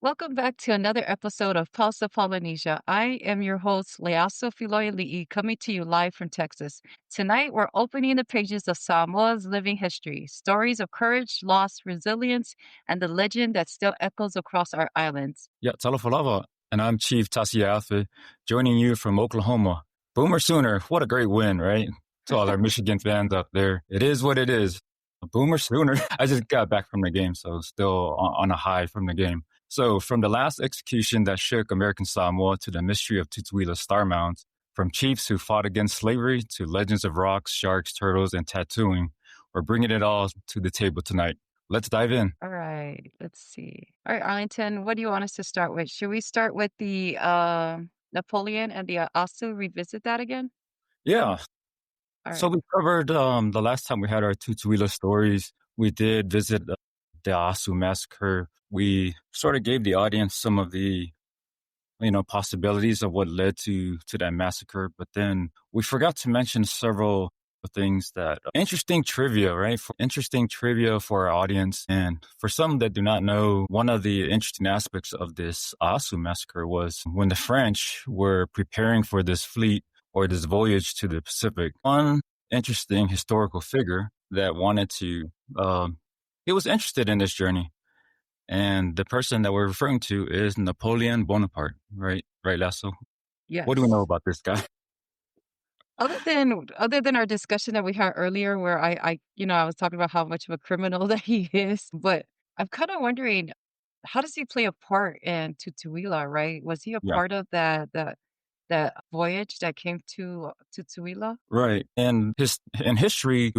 Welcome back to another episode of Pulse of Polynesia. I am your host, Leaso Filoili'i, coming to you live from Texas. Tonight, we're opening the pages of Samoa's living history, stories of courage, loss, resilience, and the legend that still echoes across our islands. Yeah, Talafalava. And I'm Chief Tasiafe, joining you from Oklahoma. Boomer Sooner, what a great win, right? To all our Michigan fans out there. It is what it is. Boomer Sooner. I just got back from the game, so still on a high from the game. So from the last execution that shook American Samoa to the mystery of Tutuila Star Mounds, from chiefs who fought against slavery to legends of rocks, sharks, turtles, and tattooing, we're bringing it all to the table tonight. Let's dive in. All right, let's see. All right, Arlington, what do you want us to start with? Should we start with the Napoleon and the Asu, revisit that again? Yeah. All So right. we covered the last time we had our Tutuila stories. We did visit the Asu massacre. We sort of gave the audience some of the possibilities of what led to that massacre, but then we forgot to mention several things that interesting trivia, right? Interesting trivia for our audience. And for some that do not know, one of the interesting aspects of this Asu massacre was when the French were preparing for this fleet or this voyage to the Pacific. One interesting historical figure that wanted to, he was interested in this journey. And the person that we're referring to is Napoleon Bonaparte, right? Right, Lasso? What do we know Yes. about this guy? Other than our discussion that we had earlier where I was talking about how much of a criminal that he is, but I'm kind of wondering, how does he play a part in Tutuila, right? Was he a Yeah, part of that voyage that came to Tutuila? right. And in history,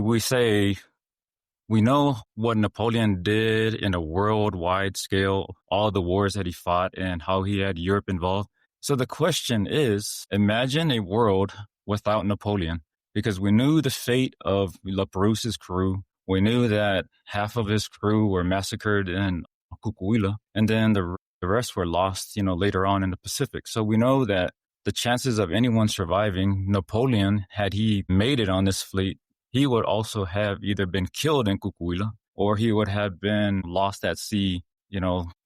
we know what Napoleon did in a worldwide scale, all the wars that he fought and how he had Europe involved. So the question is, imagine a world without Napoleon, because we knew the fate of La Perouse's crew. We knew that half of his crew were massacred in Kukuila, and then the rest were lost, later on in the Pacific. So we know that the chances of anyone surviving, Napoleon, had he made it on this fleet, he would also have either been killed in Kukuila or he would have been lost at sea,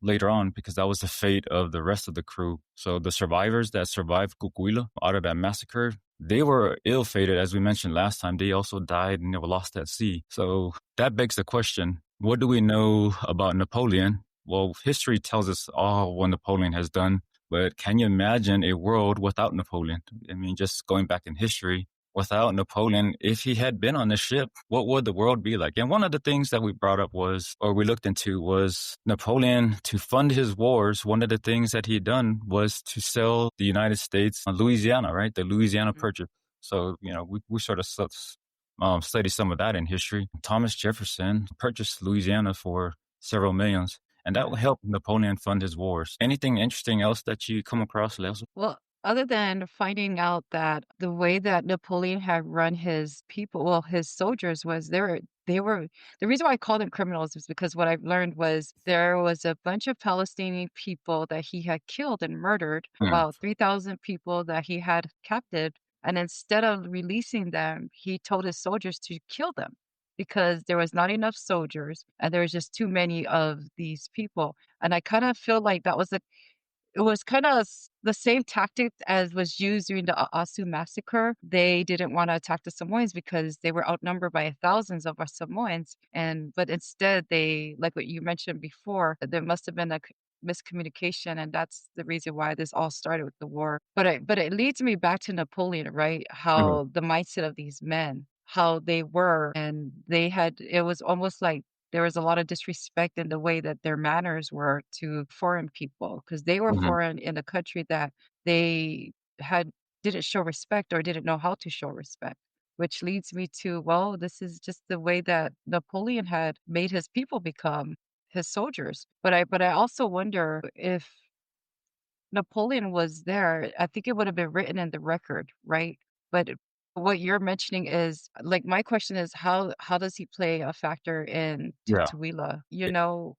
later on, because that was the fate of the rest of the crew. So the survivors that survived Kukuila out of that massacre, they were ill-fated. As we mentioned last time, they also died and they were lost at sea. So that begs the question, what do we know about Napoleon? Well, history tells us all what Napoleon has done, but can you imagine a world without Napoleon? I mean, just going back in history, without Napoleon, if he had been on the ship, what would the world be like? And one of the things that we brought up we looked into was Napoleon, to fund his wars. One of the things that he had done was to sell the United States Louisiana, right? The Louisiana Mhm. Purchase. So, we sort of study some of that in history. Thomas Jefferson purchased Louisiana for several millions. And that will Yes. help Napoleon fund his wars. Anything interesting else that you come across, Leslie? Well, other than finding out that the way that Napoleon had run his people, well, his soldiers was they were the reason why I call them criminals is because what I've learned was there was a bunch of Palestinian people that he had killed and murdered, Hmm. about 3,000 people that he had captive. And instead of releasing them, he told his soldiers to kill them because there was not enough soldiers and there was just too many of these people. And I kind of feel like it was kinda the same tactic as was used during the Asu massacre. They didn't wanna attack the Samoans because they were outnumbered by thousands of our Samoans, but instead, they like what you mentioned before, there must have been a miscommunication, and that's the reason why this all started with the war. But it leads me back to Napoleon, right? Okay. How the mindset of these men, how they were, and it was almost like there was a lot of disrespect in the way that their manners were to foreign people because they were Mhm. foreign in a country that they had didn't show respect or didn't know how to show respect, which leads me to, well, this is just the way that Napoleon had made his people become his soldiers. But I also wonder if Napoleon was there, I think it would have been written in the record, right? But what you're mentioning is like my question is how does he play a factor in Yeah. Tutuila?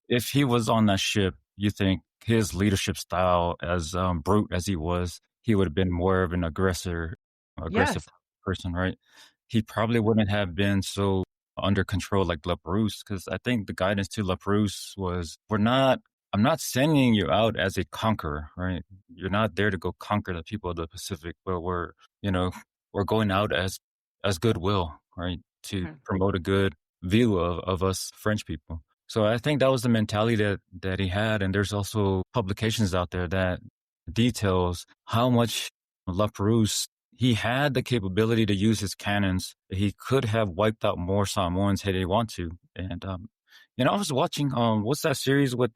If he was on that ship, you think his leadership style, as brute as he was, he would have been more of an aggressive Yes. person, right? He probably wouldn't have been so under control like La Perouse, because I think the guidance to La Perouse was, we're not I'm not sending you out as a conqueror, right? You're not there to go conquer the people of the Pacific, but you know, we're going out as goodwill, right? To Mhm. promote a good view of us French people. So I think that was the mentality that he had. And there's also publications out there that details how much Laprousse he had the capability to use his cannons. He could have wiped out more Samoans had he want to. And I was watching what's that series with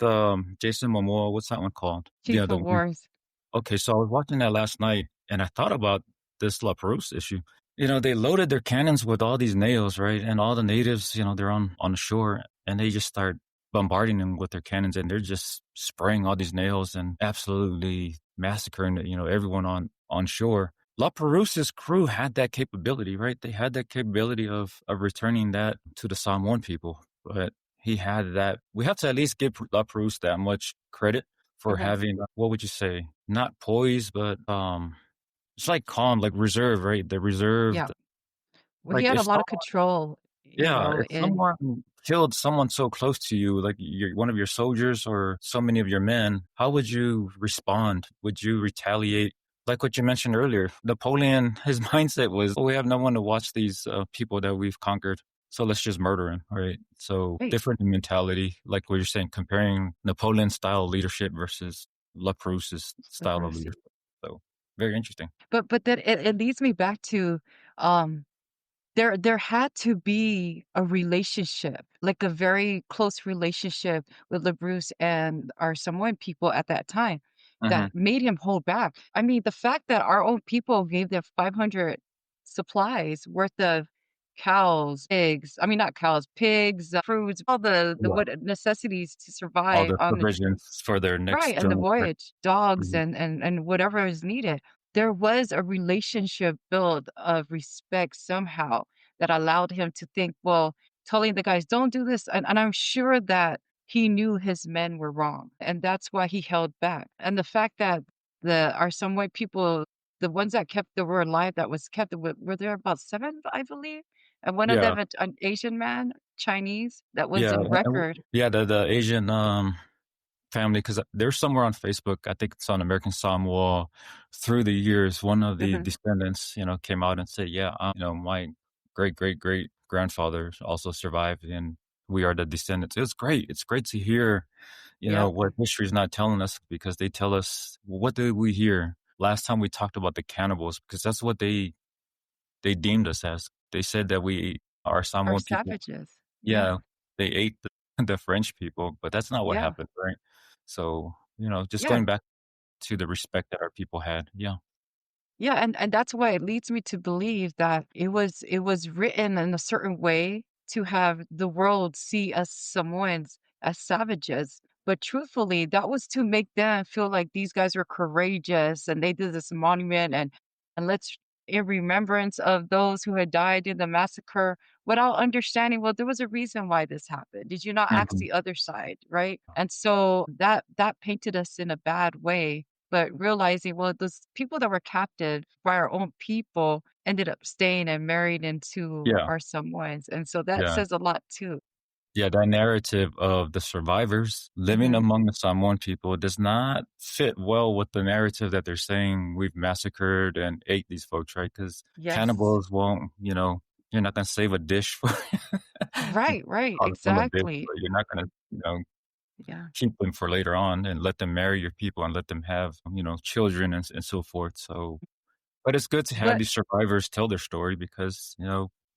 Jason Momoa? What's that one called? Yeah, Chief the of one. Wars. Okay, so I was watching that last night and I thought about this La Perouse issue. They loaded their cannons with all these nails, right? And all the natives, they're on the shore and they just start bombarding them with their cannons and they're just spraying all these nails and absolutely massacring, everyone on shore. La Perouse's crew had that capability, right? They had that capability of returning that to the Samoan people. But he had that. We have to at least give La Perouse that much credit for Mhm. having, what would you say? Not poise, but it's like calm, like reserve, right? The Yeah. reserved, Well, he like had a if lot of someone, control, yeah, if and someone killed someone so close to you, like one of your soldiers or so many of your men, how would you respond? Would you retaliate? Like what you mentioned earlier, Napoleon, his mindset was, oh, we have no one to watch these people that we've conquered. So let's just murder him, right? So right, different mentality, like what you're saying, comparing Napoleon's style of leadership versus La Perouse's style of Bruce. leadership. So very interesting. But then it leads me back to, um there had to be a relationship, like a very close relationship with LaBruce and our Samoan people at that time Hmm. that made him hold back. I mean, the fact that our own people gave them 500 supplies worth of cows, pigs, I mean, not cows, pigs, fruits, all the Yeah. what necessities to All survive the on the provisions for their right, next and the journey. Right? voyage, dogs Mhm. and whatever is needed. There was a relationship built of respect somehow that allowed him to think, well, telling the guys, "Don't do this," and I'm sure that he knew his men were wrong, and that's why he held back. And the fact that some white people, the ones that were alive that was kept, were there about 7, I believe? And one of Yeah. them, an Asian man, Chinese, that was Yeah, in and record. yeah, the Asian, family, because they're somewhere on Facebook, I think it's on American Samoa. Through the years, one of the Mhm. descendants, came out and said, "Yeah, my great-great-great-grandfather also survived, and we are the descendants." It was great. It's great to hear, Yep. what history is not telling us because they tell us, well, what did we hear? Last time we talked about the cannibals because that's what they deemed us as. They said that we are Are Samoan people. savages. Yeah, Yeah. they ate the French people, but that's not what Yeah. happened, right? So, just Yeah. going back to the respect that our people had. Yeah. Yeah, and that's why it leads me to believe that it was written in a certain way to have the world see us Samoans as savages. But truthfully, that was to make them feel like these guys were courageous and they did this monument and let's in remembrance of those who had died in the massacre without understanding, well, there was a reason why this happened. Did you not ask Mhm. the other side, right? And so that painted us in a bad way, but realizing, well, those people that were captive by our own people ended up staying and married into Yeah, our Samoans, and so that yeah. says a lot too. Yeah, that narrative of the survivors living Mhm. among the Samoan people does not fit well with the narrative that they're saying we've massacred and ate these folks, right? Because Yes. cannibals won't, you're not gonna save a dish for you Right, right, call them a dish, exactly. but you're not gonna, Yeah. keep them for later on and let them marry your people and let them have, children and so forth. So, but it's good to have But these survivors tell their story because,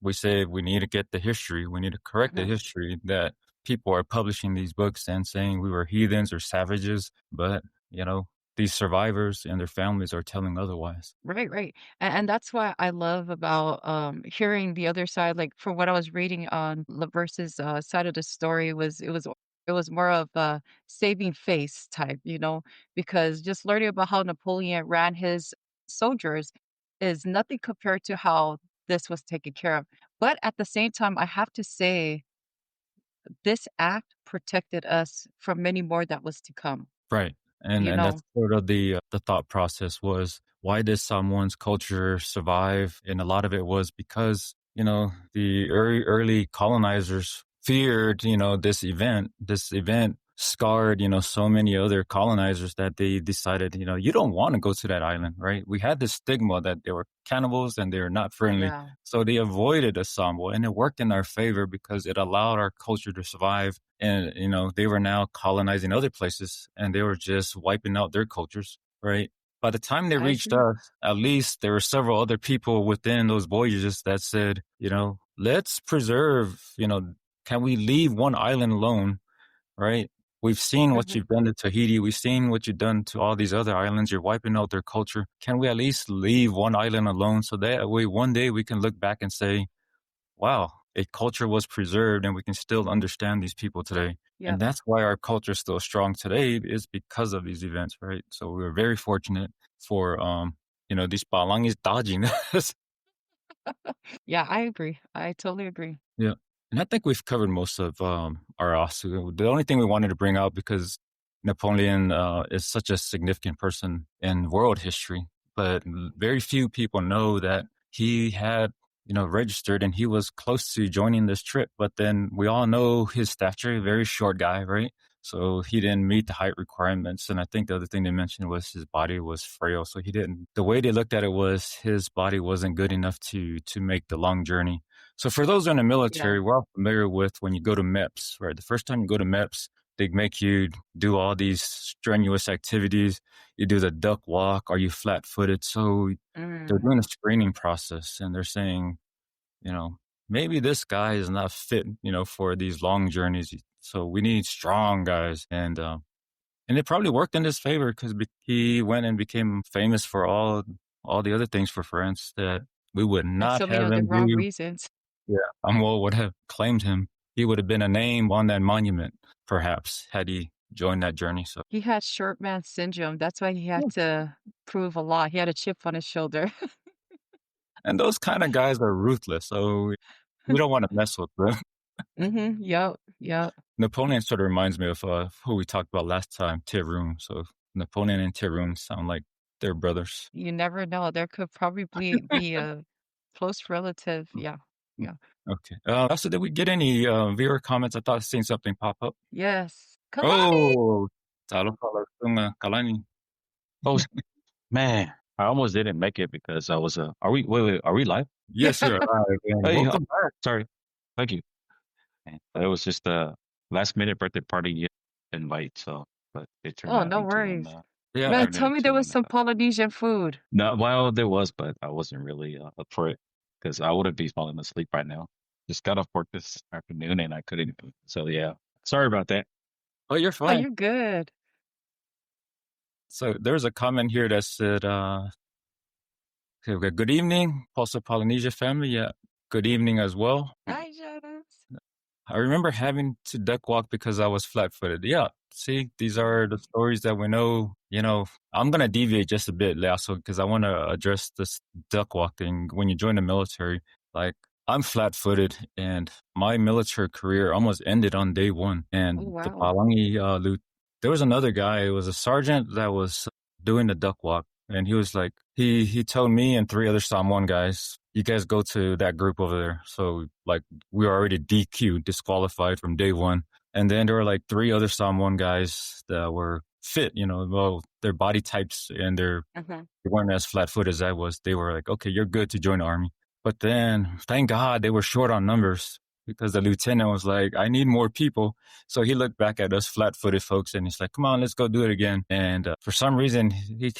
we say we need to get the history. We need to correct the mhm. history that people are publishing these books and saying we were heathens or savages. But, these survivors and their families are telling otherwise. Right, right. And that's what I love about hearing the other side. Like from what I was reading on LaVerse's side of the story it was more of a saving face type, because just learning about how Napoleon ran his soldiers is nothing compared to how this was taken care of. But at the same time, I have to say this act protected us from many more that was to come, Right. And you and that's know. sort of the thought process was why does someone's culture survive? And a lot of it was because, the early colonizers feared, this event scarred, so many other colonizers that they decided, you don't want to go to that island, right? We had this stigma that they were cannibals and they were not friendly. Yeah. So they avoided a Samoa, and it worked in our favor because it allowed our culture to survive. And, they were now colonizing other places and they were just wiping out their cultures, right? By the time they I reached agree. us, at least there were several other people within those voyages that said, let's preserve, can we leave one island alone, right? We've seen what Mhm. you've done to Tahiti. We've seen what you've done to all these other islands. You're wiping out their culture. Can we at least leave one island alone so that way one day we can look back and say, wow, a culture was preserved and we can still understand these people today. And Yep. that's why our culture is still strong today is because of these events, right? So we were very fortunate for, these palangis dodging us. Yeah, I agree. I totally agree. Yeah. And I think we've covered most of our Asu. The only thing we wanted to bring out because Napoleon is such a significant person in world history, but very few people know that he had, registered and he was close to joining this trip. But then we all know his stature, very short guy, right? So he didn't meet the height requirements. And I think the other thing they mentioned was his body was frail. So he didn't, the way they looked at it was his body wasn't good enough to make the long journey. So for those in the Yeah. military, we're all familiar with when you go to MEPS, right? The first time you go to MEPS, they make you do all these strenuous activities. You do the duck walk. Are you flat footed? So they're Mm. doing a screening process and they're saying, you know, maybe this guy is not fit, for these long journeys. So we need strong guys. And it probably worked in his favor because he went and became famous for all the other things for France that we would And not so many have other him wrong do. reasons. Yeah, Imoa would have claimed him. He would have been a name on that monument, perhaps, had he joined that journey. So, He had short man syndrome. That's why he had yeah. to prove a lot. He had a chip on his shoulder. And those kind of guys are ruthless, so we don't want to mess with them. Mhm. Yep. Yep. Napoleon sort of reminds me of who we talked about last time, Tyrone. So Napoleon and Tyrone sound like they're brothers. You never know. There could probably be a close relative. Yeah. Mm, Yeah. okay. So did we get any viewer comments? I thought I seen something pop up. Yes. Kalani! Oh, talo pala itong, Kalani. Oh, man, I almost didn't make it because I was, wait, are we live? Yes, you're alive, and Hey, welcome back. sorry. Thank you. And it was just a last minute birthday party invite. So, but it turned Oh, out no into worries. Yeah, Man, turned tell me there into was some Polynesian food. no, well, there was, but I wasn't really up for it because I wouldn't be falling asleep right now. Just got off work this afternoon and I couldn't. So, yeah, sorry about that. oh, you're Oh, fine. you're good. So there's a comment here that said, okay, we got good evening, also Polynesia family. Yeah, good evening as well. Hi, Janice. I remember having to duck walk because I was flat footed. Yeah, see, these are the stories that we know. I'm going to deviate just a bit, Lasso, because I want to address this duck walking. When you join the military, like I'm flat footed and my military career almost ended on day one. Oh, And the wow. Palangi loot, there was another guy, it was a sergeant that was doing the duck walk. And he was like, he told me and three other Samoan guys, you guys go to that group over there. So like we were already DQ, disqualified from day one. And then there were like three other Samoan guys that were fit, well, their body types and Mhm. they weren't as flat footed as I was. They were like, okay, you're good to join the army. But then, thank God, they were short on numbers because the lieutenant was like, I need more people. So he looked back at us flat footed folks and he's like, come on, let's go do it again. And for some reason, he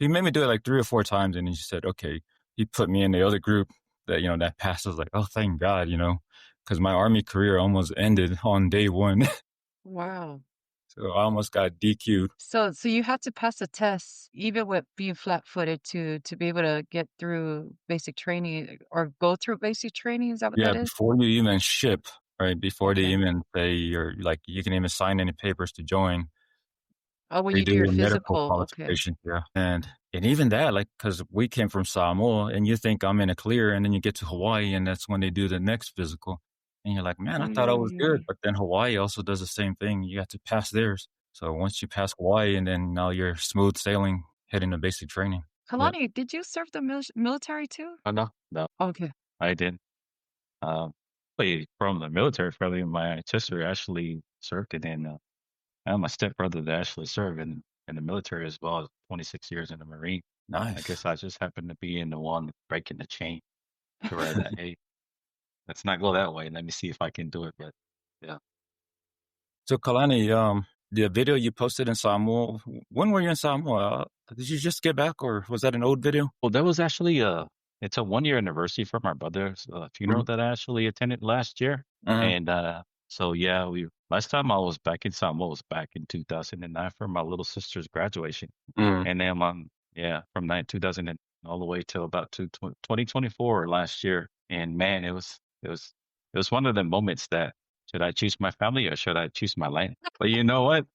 made me do it like 3 or 4 times. And he said, okay, he put me in the other group that, that passed. I was like, oh, thank God, because my army career almost ended on day one. Wow. So I almost got DQ'd. So you had to pass a test, even with being flat-footed, to be able to get through basic training or go through basic training. Is that what Yeah, that is? before you even ship, right? Before they Okay. even say you're like, you can even sign any papers to join. Oh, when They you do do your a medical physical. Okay. qualification, yeah. And even that, like, because we came from Samoa, and you think I'm in a clear, and then you get to Hawaii, and that's when they do the next physical, and you're like, man, I thought I was good, Oy. but then Hawaii also does the same thing. You have to pass theirs. So once you pass Hawaii, and then now you're smooth sailing, heading to basic training. Yeah. Kalani, did you serve the military too? No, no, Okay. I didn't. But from the military, probably my sister actually served it in. I have my stepbrother that actually served in the military as well, 26 years in the Marine. I Nice. guess I just happened to be in the one breaking the chain to where that, hey, let's not go that way. Let me see if I can do it. But yeah. So Kalani, the video you posted in Samoa, when were you in Samoa? Did you just get back, or was that an old video? Well, that was actually it's a 1 year anniversary for my brother's funeral that I actually attended last year. Mm-hmm. And so yeah, we last time I was back in Samoa was back in 2009 for my little sister's graduation. Mm-hmm. And then yeah, from 2000 and all the way till about 2024 last year. And man, it was one of the moments that should I choose my family or should I choose my land? But you know what?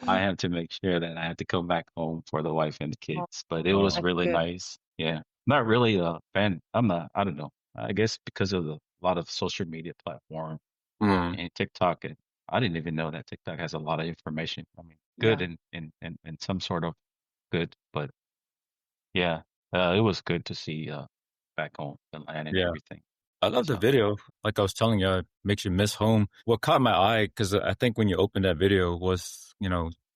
I have to make sure that I have to come back home for the wife and the Oh, kids. But it was that's really good. nice. Yeah. Not really a fan. I'm not, I don't know. I guess because of the lot of social media platform Mm-hmm. and TikTok, and I didn't even know that TikTok has a lot of information. I mean, good Yeah. and some sort of good, but yeah, it was good to see back home the land and Yeah. everything. I love the So video. Like I was telling you, it makes you miss home. What caught my eye, because I think when you opened that video was, they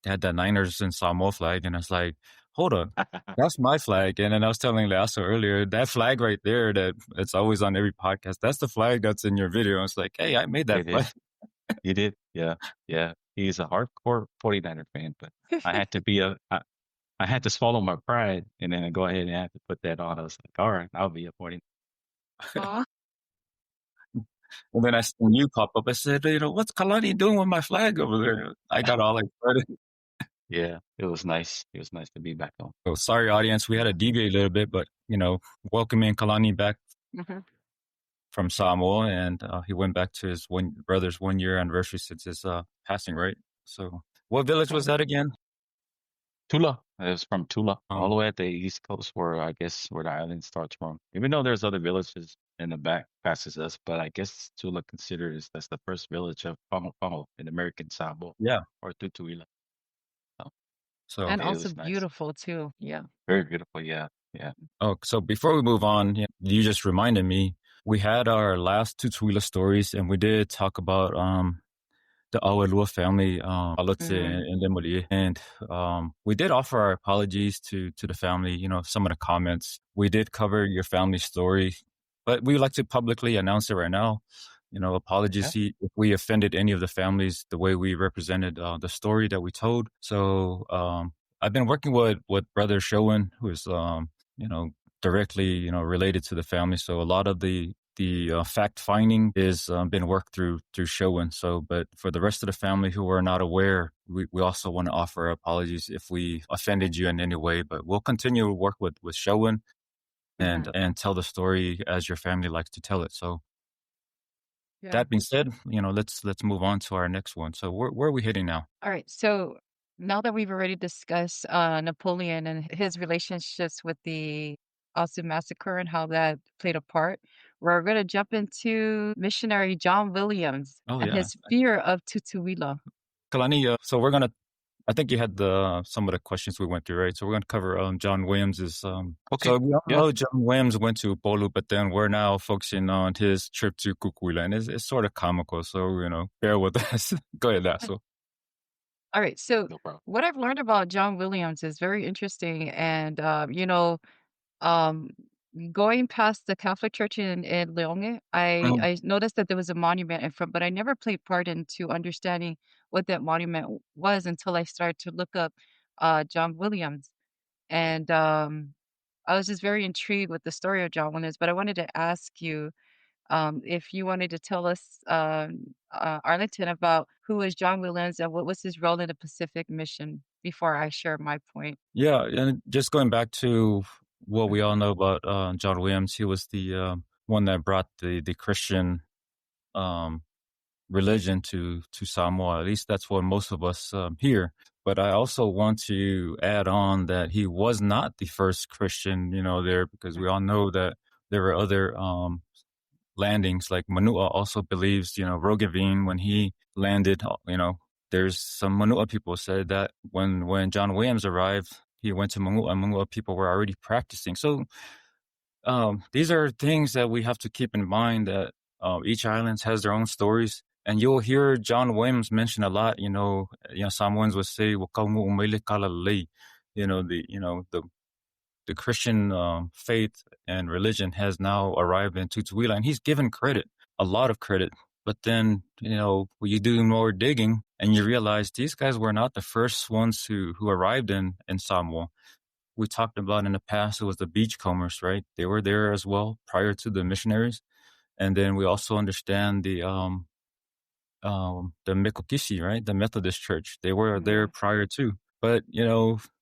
had that Niners and Samoa flag, and I was like, hold up, that's my flag. And then I was telling Lasso earlier, that flag right there, that it's always on every podcast, that's the flag that's in your video. It's like, hey, I made that it is. flag. You did? Yeah. Yeah. He's a hardcore 49er fan, but I had to be I had to swallow my pride and then go ahead and have to put that on. I was like, all right, I'll be a 49. Aw. And then I seen you pop up. I said, what's Kalani doing with my flag over there? I got all excited. Yeah, it was nice. It was nice to be back home. So sorry, audience, we had to deviate a little bit, but, welcoming Kalani back Mhm. from Samoa, and he went back to his brother's 1 year anniversary since his passing, right? So, what village was that again? Tula. It was from Tula, all Um, the way at the east coast where I guess where the island starts from. Even though there's other villages in the back passes us, but I guess Tula considers that's the first village of Faafofoga in American Samoa yeah. or Tutuila. So So, And it also was nice. beautiful too. Yeah. Very beautiful. Yeah. Yeah. so before we move on, you just reminded me we had our last Tutuila stories, and we did talk about the Awelua family, Alotse Hmm. and Lemoli. And we did offer our apologies to the family, some of the comments. We did cover your family story, but we would like to publicly announce it right now. Okay. Apologies if we offended any of the families the way we represented the story that we told. So I've been working with Brother Showen, who is, directly, related to the family. So a lot of the fact finding is been worked through Showen. So, but for the rest of the family who are not aware, we also want to offer apologies if we offended you in any way. But we'll continue to work with Showen Hmm. and tell the story as your family likes to tell it. So Yeah. that being said, let's move on to our next one. So where are we hitting now? All right. So now that we've already discussed Napoleon and his relationships with the Austin Massacre and how that played a part, we're going to jump into missionary John Williams Oh and yeah, his fear of Tutuila. Kalani. So we're gonna. I think you had some of the questions we went through, right? So we're gonna cover John Williams's. Okay. So we all Yeah. know John Williams went to Bolu, but then we're now focusing on his trip to Kukuila, and it's sort of comical. So bear with us. Go ahead, Lasso. All right. So No problem. what I've learned about John Williams is very interesting. And, um, going past the Catholic Church in Leone, Mm. I noticed that there was a monument in front, but I never played part into understanding what that monument was until I started to look up John Williams. And I was just very intrigued with the story of John Williams. But I wanted to ask you if you wanted to tell us, Arlington, about who was John Williams and what was his role in the Pacific mission before I share my point. Yeah, and just going back to what we all know about John Williams, he was the one that brought the Christian um, religion to Samoa. At least that's what most of us hear. But I also want to add on that he was not the first Christian, there, because we all know that there were other landings. Like Manua also believes, Roggeveen, when he landed, there's some Manua people said that when John Williams arrived, he went to Manua, and Manua people were already practicing. So these are things that we have to keep in mind, that each island has their own stories. And you'll hear John Williams mention a lot, Samoans would say, "Wakaungu umele kalalei," the Christian faith and religion has now arrived in Tutuila, and he's given credit, a lot of credit. But then, when you do more digging and you realize these guys were not the first ones who arrived in Samoa. We talked about in the past, it was the beachcombers, right? They were there as well prior to the missionaries. And then we also understand the Mikokishi, right? The Methodist Church. They were there prior to. But,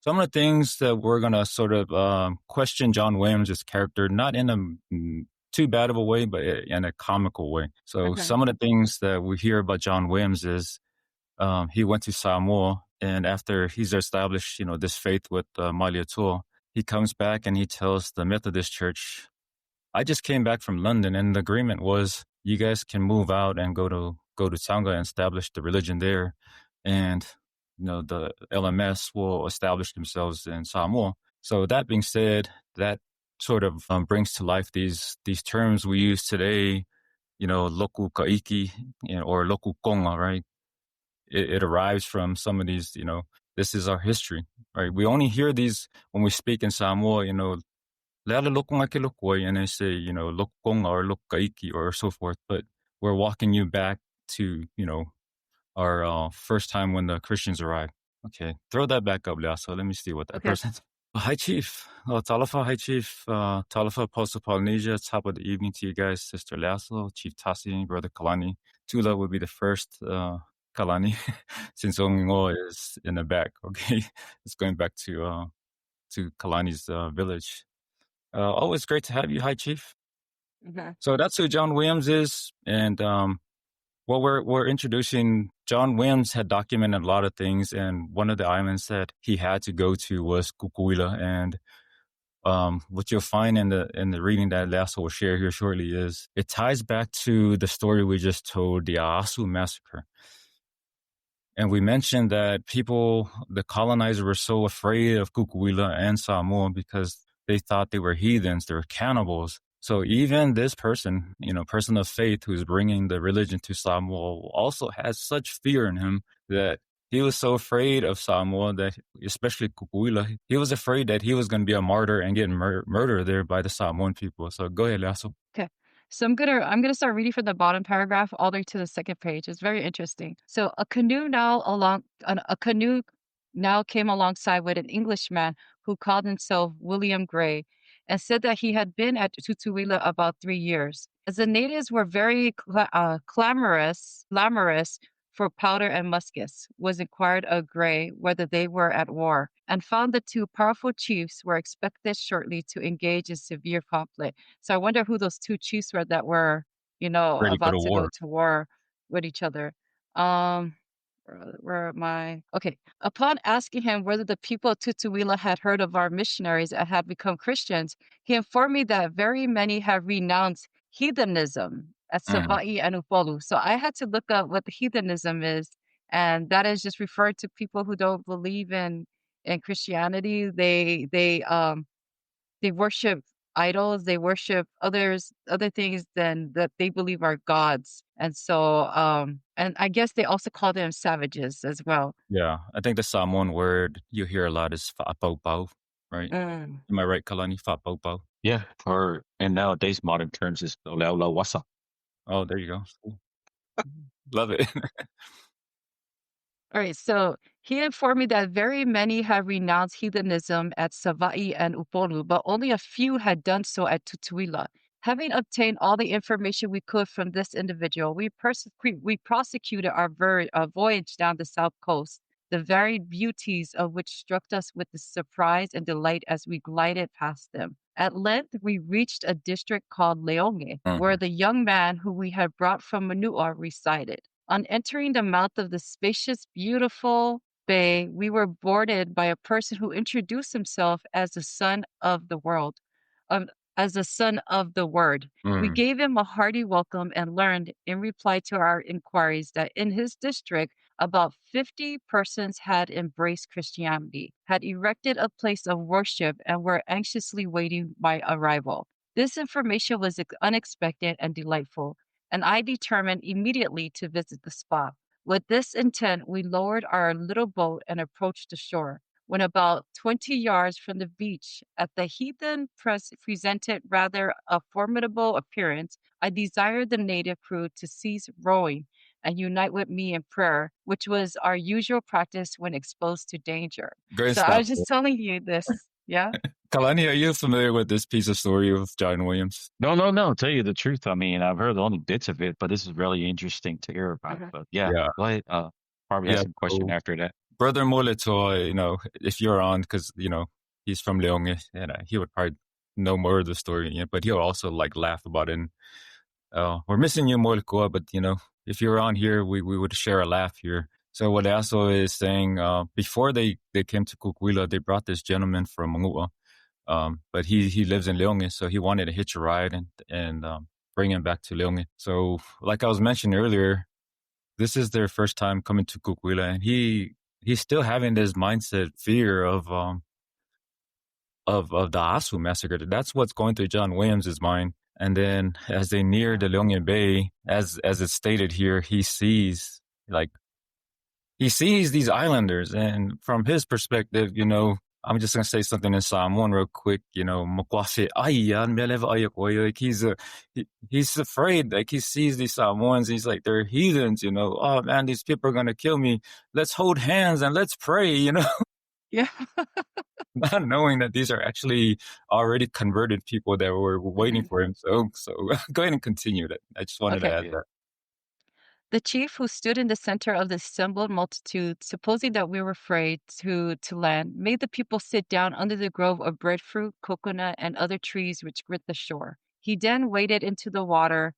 some of the things that we're going to sort of question John Williams' character, not in a too bad of a way, but in a comical way. So some of the things that we hear about John Williams is he went to Samoa, and after he's established, this faith with Maliatua, he comes back and he tells the Methodist Church, I just came back from London, and the agreement was you guys can move out and go to Tonga and establish the religion there, and the LMS will establish themselves in Samoa. So that being said, that sort of brings to life these terms we use today, loku kaiki, or loku konga, right? It arrives from some of these, this is our history, right? We only hear these when we speak in Samoa, Leala lokunga ke lokoi, and they say, lokonga or lokaiki or so forth. But we're walking you back to, our first time when the Christians arrived. Okay, throw that back up, Lea. So let me see what that person. Hi, Chief. Talofa, hi, Chief. Talofa, Post of Polynesia. Top of the evening to you guys, Sister Lasso, Chief Tasi, Brother Kalani. Tula will be the first Kalani, since Ongingo is in the back. Okay, it's going back to Kalani's village. Always great to have you. Hi, Chief. So that's who John Williams is. And we're introducing, John Williams had documented a lot of things. And one of the islands that he had to go to was Kukuila. And what you'll find in the reading that Lasso will share here shortly is it ties back to the story we just told, the Aasu Massacre. And we mentioned that the colonizers were so afraid of Kukuila and Samoa because they thought they were heathens, they were cannibals. So even this person, person of faith who's bringing the religion to Samoa also has such fear in him that he was so afraid of Samoa that, especially Kukuila, he was afraid that he was going to be a martyr and get murdered there by the Samoan people. So go ahead, Lasso. Okay. So I'm gonna start reading from the bottom paragraph all the way to the second page. It's very interesting. So a canoe now came alongside with an Englishman who called himself William Gray and said that he had been at Tutuila about 3 years. As the natives were very clamorous for powder and muskets, was inquired of Gray whether they were at war, and found the two powerful chiefs were expected shortly to engage in severe conflict. So I wonder who those two chiefs were that were, Ready about to war. go to war with each other. Where am I? Okay. Upon asking him whether the people of Tutuila had heard of our missionaries and had become Christians, he informed me that very many have renounced heathenism at Savai'i and Upolu. So I had to look up what the heathenism is, and that is just referred to people who don't believe in Christianity. They worship idols, they worship other things than that they believe are gods. And so and I guess they also call them savages as well. Yeah, I think the Samoan word you hear a lot is fa'apaupau, right? Am I right, Kalani? Fa'apaupau. Yeah, and nowadays modern terms is Oleaula Wasa. Oh, there you go. Love it. All right, so he informed me that very many have renounced heathenism at Savai'i and Upolu, but only a few had done so at Tutuila. Having obtained all the information we could from this individual, we prosecuted our voyage down the south coast, the varied beauties of which struck us with the surprise and delight as we glided past them. At length, we reached a district called Leonge, where the young man who we had brought from Manua resided. On entering the mouth of the spacious, beautiful bay, we were boarded by a person who introduced himself as the son of the world, as the son of the word. We gave him a hearty welcome and learned, in reply to our inquiries, that in his district, about 50 persons had embraced Christianity, had erected a place of worship, and were anxiously waiting my arrival. This information was unexpected and delightful. and I determined immediately to visit the spot. With this intent, we lowered our little boat and approached the shore. When about 20 yards from the beach, at the heathen presented rather a formidable appearance, I desired the native crew to cease rowing and unite with me in prayer, which was our usual practice when exposed to danger. Great So I stuff. was just telling you this. Yeah. Kalani, are you familiar with this piece of story of John Williams? No. Tell you the truth. I mean, I've heard only bits of it, but this is really interesting to hear about. Mhm. But yeah, Yeah. go ahead. Probably Yeah. ask some question So after that. Brother Molito, if you're on, because, he's from Leone, and he would probably know more of the story, but he'll also like laugh about it. And, we're missing you, Moliko, but, if you're on here, we would share a laugh here. So what Aso is saying, before they came to Kukuila, they brought this gentleman from Imoa, but he lives in Leone, so he wanted to hitch a ride and bring him back to Leone. So like I was mentioning earlier, this is their first time coming to Kukuila, and he's still having this mindset fear of the Asu massacre. That's what's going through John Williams' mind. And then as they near the Leone Bay, as it's stated here, he sees these islanders, and from his perspective, I'm just gonna say something in Samoan real quick. Makwafe ayan meleva ayakoy. Like he's afraid. Like he sees these Samoans. He's like, they're heathens. Oh man, these people are gonna kill me. Let's hold hands and let's pray. Yeah. Not knowing that these are actually already converted people that were waiting Mhm. for him. So go ahead and continue that. I just wanted to Okay. add Yeah. that. The chief, who stood in the center of the assembled multitude, supposing that we were afraid to land, made the people sit down under the grove of breadfruit, coconut, and other trees which grit the shore. He then waded into the water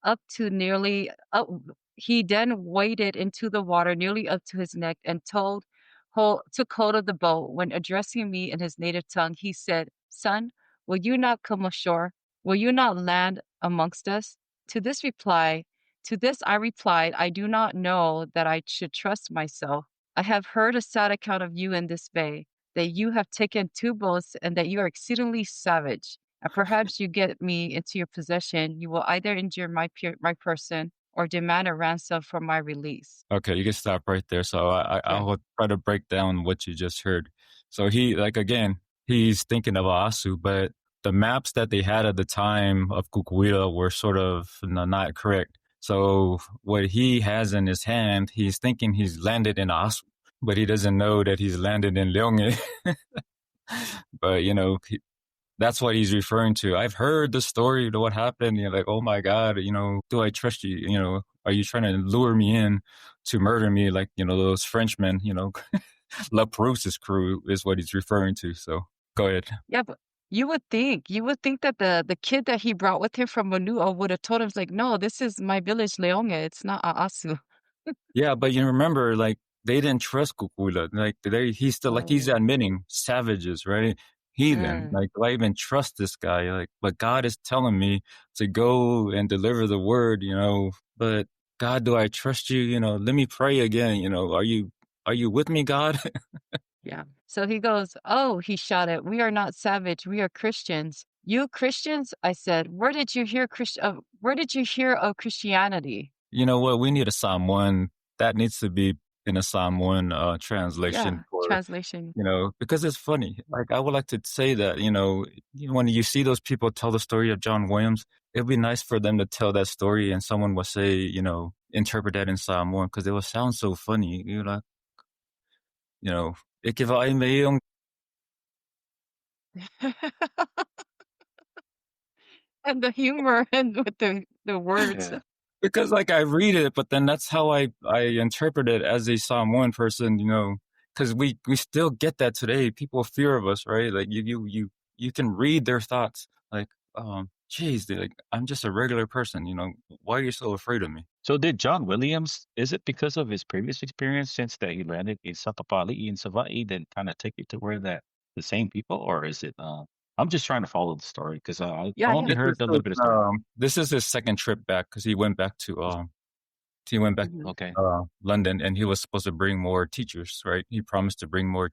up to nearly up. He then waded into the water nearly up to his neck and took hold of the boat. When addressing me in his native tongue, he said, "Son, will you not come ashore? Will you not land amongst us?" To this reply, to this I replied, "I do not know that I should trust myself. I have heard a sad account of you in this bay, that you have taken two boats and that you are exceedingly savage. And perhaps you get me into your possession, you will either injure my person or demand a ransom for my release." Okay, you can stop right there. So I Okay. will try to break down what you just heard. So he's thinking of Asu, but the maps that they had at the time of Kukuila were sort of not correct. So what he has in his hand, he's thinking he's landed in Asu, but he doesn't know that he's landed in Leone. But that's what he's referring to. I've heard the story of what happened. You're like, oh my God, do I trust you? Are you trying to lure me in to murder me? Like, those Frenchmen, La Perouse's crew is what he's referring to. So go ahead. Yeah, but you would think that the kid that he brought with him from Manua would have told him, like, no, this is my village, Leonge. It's not Aasu. Yeah, but you remember, like, they didn't trust Kukula. Like, he's still, like, he's Oh. admitting savages, right? Heathen. Mm, Like, do I even trust this guy? Like, but God is telling me to go and deliver the word, but God, do I trust you? Let me pray again. Are you with me, God? yeah. So he goes, "Oh," he shouted, "we are not savage. We are Christians." "You Christians?" I said. Where did you hear of Christianity?" You know what? We need a Psalm 1. That needs to be in a Psalm 1 Yeah. translation for, Translation. because it's funny. Like, I would like to say that, when you see those people tell the story of John Williams, it'd be nice for them to tell that story and someone will say, interpret that in Psalm 1 because it will sound so funny. You know, Ikiva Imeong. And the humor and with the words. Yeah. Because like I read it, but then that's how I interpret it as a Psalm 1 person, because we still get that today. People fear of us, right? Like you can read their thoughts. Like, geez, like I'm just a regular person, why are you so afraid of me? So did John Williams, is it because of his previous experience since that he landed in Sakapali in Savai'i that kind of take you to where that the same people, or is it I'm just trying to follow the story because I Yeah, only yeah. heard a little bit of story. This is his second trip back because he went back Mhm. Okay. London, and he was supposed to bring more teachers, right? He promised to bring more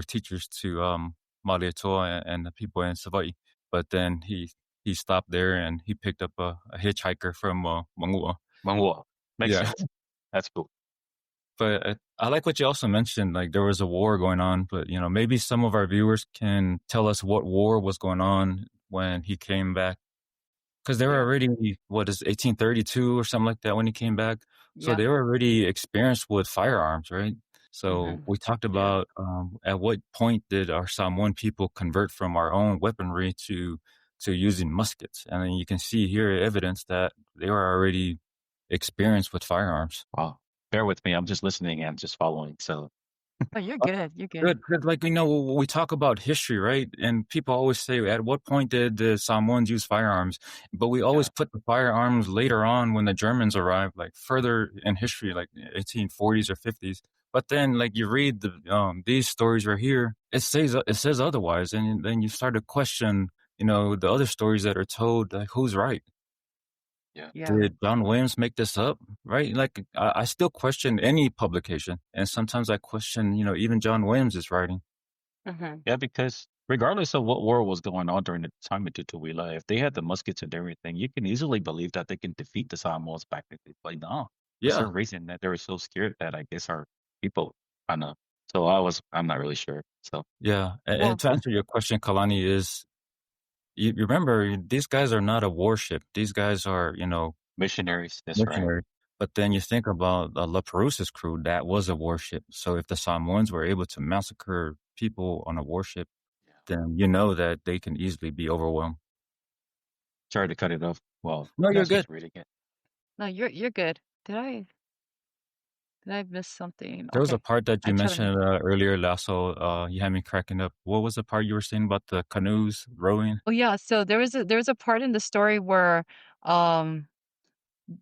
teachers to Malietoa and the people in Savai'i, but then he he stopped there and he picked up a hitchhiker from Mangua. Manghua. Makes Yeah. sense. That's cool. But I like what you also mentioned, like there was a war going on, but maybe some of our viewers can tell us what war was going on when he came back. Because they were Yeah. already, what is 1832 or something like that when he came back. So Yep. they were already experienced with firearms, right? So Mhm. we talked Yeah. about at what point did our Samoan people convert from our own weaponry to using muskets, and then you can see here evidence that they were already experienced with firearms. Wow. Bear with me. I'm just listening and just following. So Oh, you're good, you're good. Good, good. Like, we talk about history, right? And people always say, at what point did the Samoans use firearms? But we always yeah. put the firearms later on when the Germans arrived, like further in history, like 1840s or 50s. But then, like, you read these stories right here, it says otherwise, and then you start to question, the other stories that are told, like, who's right? Yeah. Yeah. Did John Williams make this up? Right? Like, I still question any publication, and sometimes I question, even John Williams' writing. Mhm. Yeah, because regardless of what war was going on during the time of Tutuila, if they had the muskets and everything, you can easily believe that they can defeat the Samoans back if they played on. For Yeah. some reason that they were so scared that I guess our people kind of. So I'm not really sure. So Yeah, and Well, to answer your question, Kalani, is you remember these guys are not a warship. These guys are, missionaries, that's right. missionaries. But then you think about La Perouse's crew, that was a warship. So if the Samoans were able to massacre people on a warship, Yeah. then you know that they can easily be overwhelmed. Sorry to cut it off. Well, No, you're that's good. just reading it. no, you're good. Did I miss something? There was a Okay. part that I you try to make mentioned earlier, Lasso. You had me cracking up. What was the part you were saying about the canoes rowing? Oh, yeah, so there was a part in the story where, um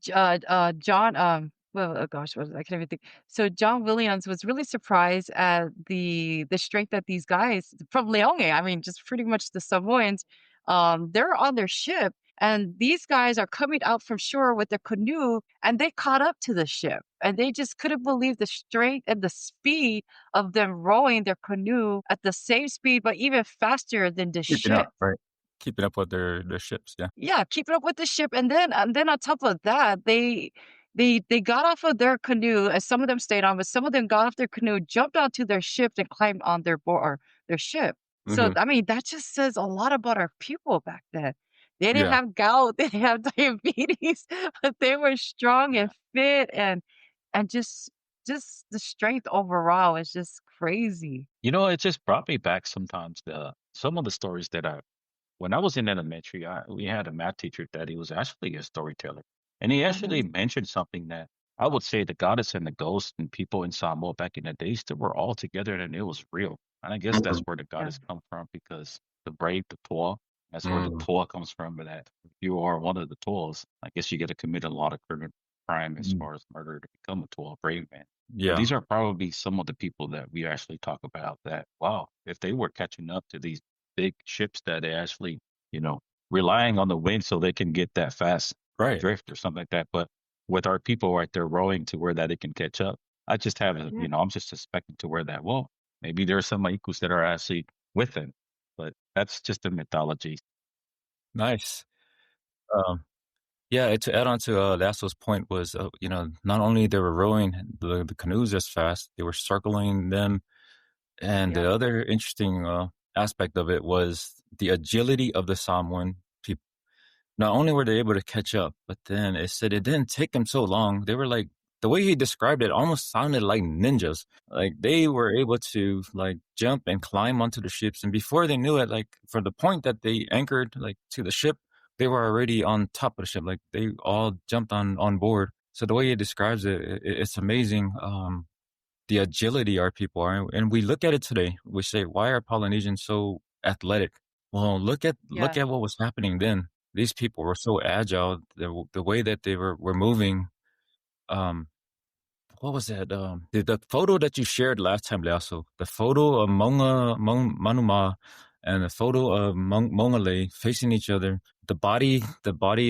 John, well, oh gosh, what I can't even think. So John Williams was really surprised at the strength that these guys from Leone, I mean, just pretty much the Samoans, they're on their ship, and these guys are coming out from shore with their canoe, and they caught up to the ship, and they just couldn't believe the strength and the speed of them rowing their canoe at the same speed, but even faster than the Keeping ship. up, right? Keeping up with their ships. Yeah. Yeah, keeping up with the ship, and then on top of that, they got off of their canoe, and some of them stayed on, but some of them got off their canoe, jumped onto their ship, and climbed on their board or their ship. So, Hmm. I mean, that just says a lot about our people back then. They didn't Yeah. have gout, they didn't have diabetes, but they were strong Yeah. and fit, and just the strength overall is just crazy. It just brought me back sometimes the some of the stories that I when I was in elementary, we had a math teacher that he was actually a storyteller. And he actually Mhm. mentioned something that I would say the goddess and the ghost and people in Samoa back in the days that were all together and it was real. And I guess that's Mm, where the Yeah. goddess come from because the brave, the toa, that's where the mm, toa comes from. But that if you are one of the toas, I guess you get to commit a lot of crime as mm. far as murder to become a toa, brave man. But Yeah, these are probably some of the people that we actually talk about that, wow, if they were catching up to these big ships that they actually, you know, relying on the wind so they can get that fast right. drift or something like that. But with our people right there rowing to where that it can catch up, I just have a, Yeah. I'm just suspecting to where that, well, maybe there are some Aikus that are actually with them, but that's just a mythology. Nice. Um, yeah, to add on to Lasso's point was, not only they were rowing the canoes as fast, they were circling them. And Yep. the other interesting aspect of it was the agility of the Samoan people. Not only were they able to catch up, but then it said it didn't take them so long. They were like, the way he described it almost sounded like ninjas. Like they were able to like jump and climb onto the ships. And before they knew it, like for the point that they anchored like to the ship, they were already on top of the ship. Like they all jumped on board. So the way he describes it's amazing. The agility our people are. And we look at it today. We say, why are Polynesians so athletic? Well, look Yeah. at what was happening then. These people were so agile. The way that they were moving. Um, what was that? The photo that you shared last time, Liaso, the photo of Manuma and the photo of Mongale facing each other. The body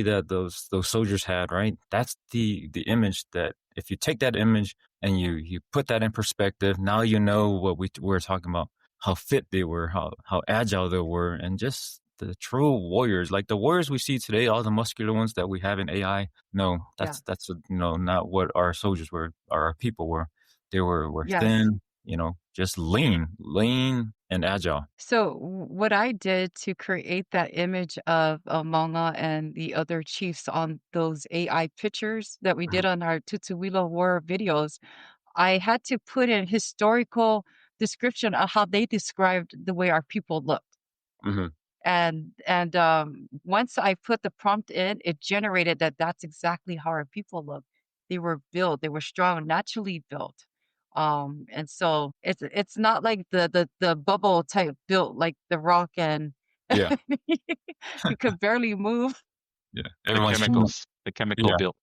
that those soldiers had, right? That's the image that if you take that image and you put that in perspective, now you know what we're talking about. How fit they were, how agile they were, and just the true warriors, like the warriors we see today, all the muscular ones that we have in AI. No, Yeah. that's not what our soldiers were, or our people were. They were Yes. thin, just lean and agile. So what I did to create that image of Manga and the other chiefs on those AI pictures that we did on our Tutuila War videos, I had to put in historical description of how they described the way our people looked. Mm-hmm. And once I put the prompt in, it generated that that's exactly how our people look. They were built, they were strong, naturally built. And so it's not like the bubble type built like the Rock and Yeah, he could barely move. yeah. The Everyone's shooting. chemicals, the chemical Yeah, built.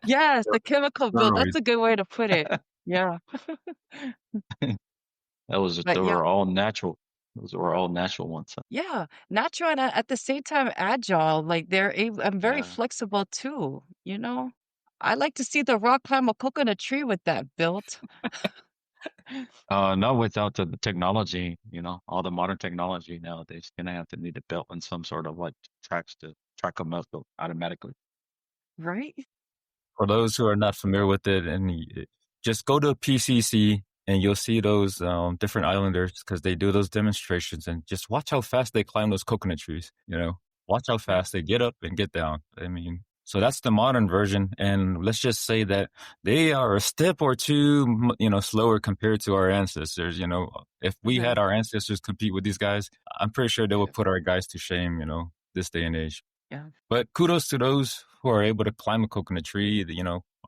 Yes, the chemical build. That's steroids. a good way to put it. Yeah. They But yeah, were all natural. Those were all natural ones. Huh? yeah, natural and at the same time agile. Like they're able, and very Yeah. flexible too. I like to see the Rock climb a coconut tree with that built. Not without the technology, all the modern technology nowadays, gonna have to need a belt and some sort of like tracks to track them up automatically. Right? For those who are not familiar with it, and just go to PCC and you'll see those different islanders because they do those demonstrations, and just watch how fast they climb those coconut trees. Watch how Yeah. fast they get up and get down. I mean, so that's the modern version, and let's just say that they are a step or two, slower compared to our ancestors. If we Hmm. had our ancestors compete with these guys, I'm pretty sure they would Yeah. put our guys to shame. This day and age. Yeah. But kudos to those who are able to climb a coconut tree.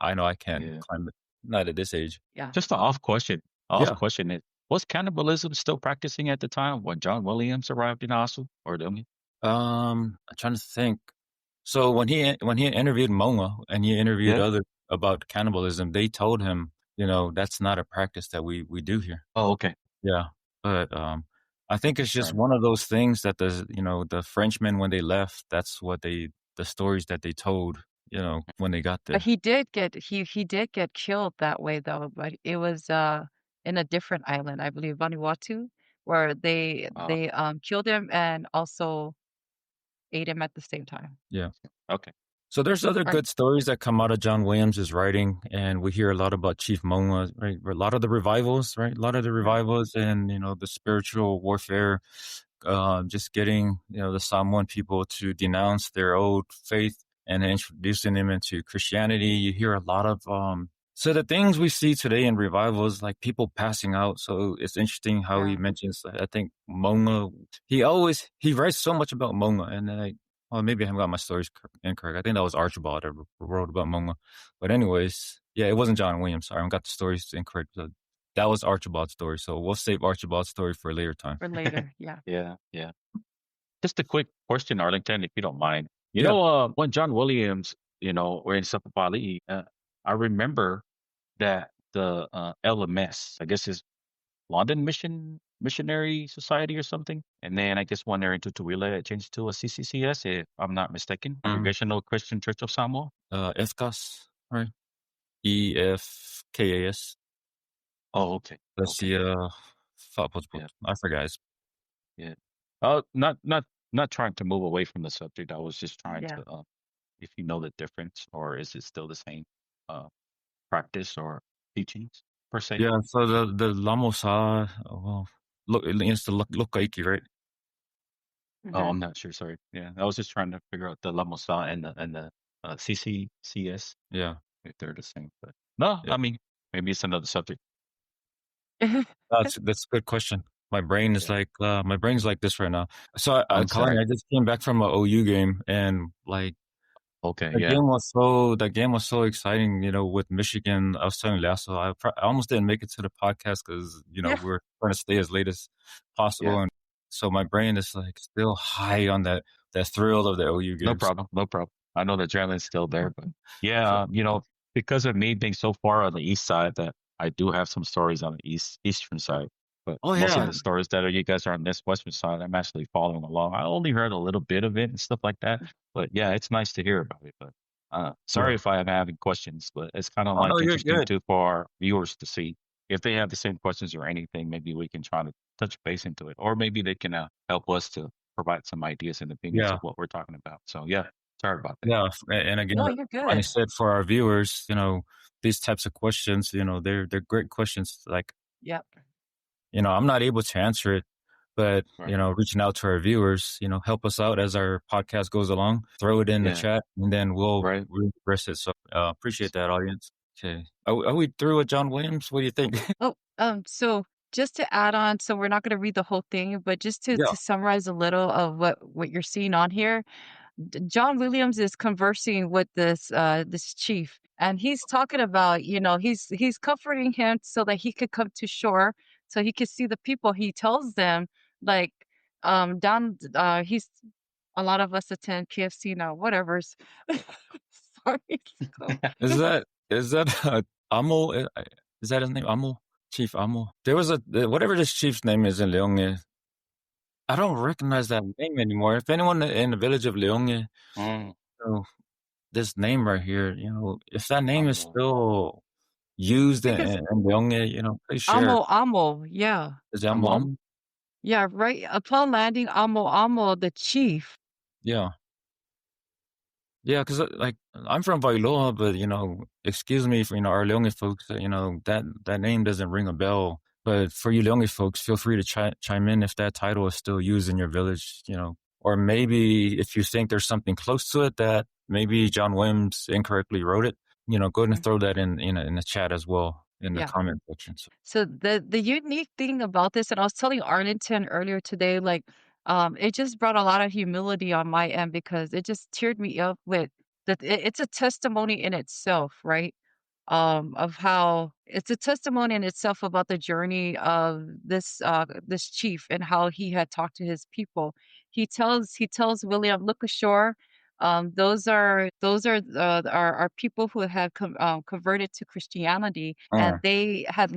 I know I can't Yeah. climb it, not at this age. Yeah. Just an off question. Off Yeah. question is, was cannibalism still practicing at the time when John Williams arrived in Oslo or them? I'm trying to think. So when he interviewed Moma and he interviewed Yeah. other about cannibalism, they told him, that's not a practice that we do here. Oh, okay. Yeah. But I think it's Just just trying. one of those things that the Frenchmen, when they left, that's what the stories that they told, when they got But there. he did get killed that way though, but it was in a different island, I believe, Vanuatu, where they Uh, they killed him and also ate him at the same time. Yeah. okay. So there's other Right. good stories that come out of John Williams' writing, and we hear a lot about Chief Moma, right? A lot of the revivals, right? A lot of the Right. revivals and, the spiritual warfare, just getting, the Samoan people to denounce their old faith and introducing them into Christianity. You hear a lot of, so the things we see today in revivals, like people passing out. So it's interesting how he Yeah. mentions, I think Mona, he writes so much about Mona, and then well, maybe I haven't got my stories incorrect. I think that was Archibald that wrote about Mona. But anyways, yeah, it wasn't John Williams. Sorry, I got the stories incorrect. That was Archibald's story. So we'll save Archibald's story for a later time. For later. Yeah. Yeah. Yeah. Just a quick question, Arlington, if you don't mind. Yeah. When John Williams, were in Sapapali, I remember that the LMS, I guess is London Missionary Society or something. And then I guess when they're into Tutuila, it changed to a CCCS, if I'm not mistaken, Congregational Christian Church of Samoa. FCAS, right? EFKAS. Oh, okay. Let's Okay. see, Yeah. I forgot. Yeah. Not trying to move away from the subject. I was just trying Yeah. to, if you know the difference, or is it still the same uh, practice or teachings per se? Yeah, so the Lamosa, well, look, it's the Lokaiki, right? Oh, Hmm. I'm not sure. Sorry. Yeah, I was just trying to figure out the Lamosa and the CCCS, Yeah, if they're the same. But no, yeah. I mean, maybe it's another subject. That's a good question. Yeah. My brain's like this right now. So, I'm Colin, sorry. I just came back from a OU game, and like Okay. the Yeah. game was so exciting. With Michigan, I was telling Lasso, I almost didn't make it to the podcast because Yeah. we're trying to stay as late as possible, Yeah. and so my brain is like still high on that thrill of the OU No games. problem. No problem. I know the adrenaline's still there, but So, yeah, because of me being so far on the east side, that I do have some stories on the eastern side. But oh most of yeah, the stories that you guys are on this western side, I'm actually following along. I only heard a little bit of it and stuff like that. But yeah, it's nice to hear about it. But yeah. sorry if I am having questions, but it's kind of Oh no, like you're interesting good. too for our viewers to see if they have the same questions or anything. Maybe we can try to touch base into it, or maybe they can help us to provide some ideas and opinions Yeah. of what we're talking about. So yeah, sorry about that. Yeah. And again, No, like you're Ronnie good. said, for our viewers, these types of questions, they're great questions. Like, Yep. I'm not able to answer it, but, Right. reaching out to our viewers, help us out as our podcast goes along, throw it in the Yeah. chat, and then we'll Right. address it. So, appreciate that, audience. Okay. Are we through with John Williams? What do you think? Oh, so just to add on, so we're not going to read the whole thing, but just to Yeah. summarize a little of what you're seeing on here. John Williams is conversing with this chief, and he's talking about, he's comforting him so that he could come to shore, so he could see the people. He tells them, like, down he's a lot of us attend PFC now, whatever's. Sorry. So Is that Amo? Is that his name? Amo? Chief Amo? There was whatever this chief's name is in Leone. I don't recognize that name anymore. If anyone in the village of Leone, Mm, know this name right here, if that name is um, still used I think it's in Leone, please share. Amo, yeah. Is it Amo I'm Amo? Yeah, right upon landing, Amo, the chief. Yeah. Yeah, because like I'm from Vailoa, but excuse me for our Leone folks, that name doesn't ring a bell. But for you Leone folks, feel free to chime in if that title is still used in your village, or maybe if you think there's something close to it that maybe John Williams incorrectly wrote it, go ahead and Mm, throw that in the chat as well in the yeah. comment section. So, So the unique thing about this, and I was telling Arlington earlier today, like, it just brought a lot of humility on my end because it just teared me up with that. It's a testimony in itself, right? Of how it's a testimony in itself about the journey of this chief and how he had talked to his people. He tells William, look ashore. Those are people who have converted to Christianity, and they had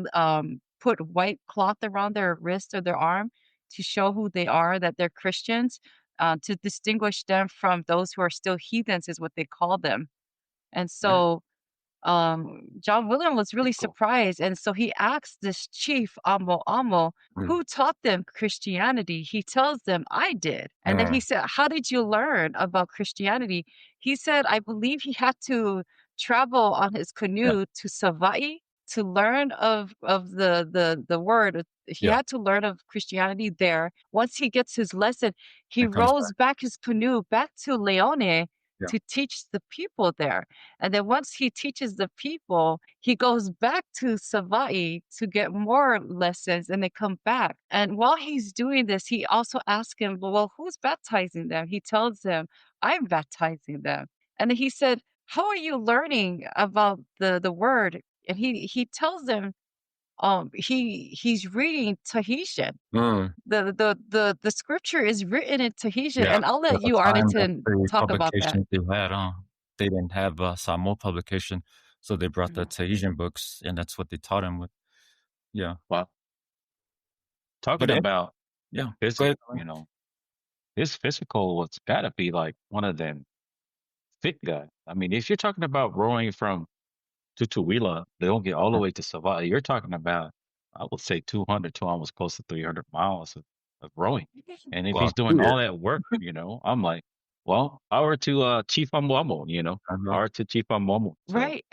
put white cloth around their wrist or their arm to show who they are, that they're Christians, to distinguish them from those who are still heathens, is what they call them. And right. so John William was Pretty really cool. surprised, and so he asked this chief, Amo, mm, who taught them Christianity. He tells them, I did. And then he mm, said, how did you learn about Christianity? He said, I believe he had to travel on his yeah, canoe to Savai'i to learn of the word. He yeah, had to learn of Christianity there. Once he gets his lesson, he and comes rows back. back his canoe back to Leone Yeah, to teach the people there. And then once he teaches the people, he goes back to Savai'i to get more lessons and they come back. And while he's doing this, he also asks him, well, who's baptizing them? He tells him, I'm baptizing them. And then he said, how are you learning about the word? And he tells them, he's reading Tahitian. mm, The scripture is written in Tahitian, yeah. and I'll At let the you, time, that's Arlington, the talk about that. publication they had. They didn't have Samoa publication, so they brought the Mhm. Tahitian books, and that's what they taught him with. Yeah, Wow. Talking but about yeah, go physical, ahead. his physical was gotta be like one of them fit guys. I mean, if you're talking about rowing from Tutuila, they don't get all the way to Savannah. You're talking about, I would say 200 to almost close to 300 miles of rowing. And if Wow, he's doing all that work, I'm like, well, power to Chief Amuamo, uh-huh. power to Chief Amuamo. So, Right.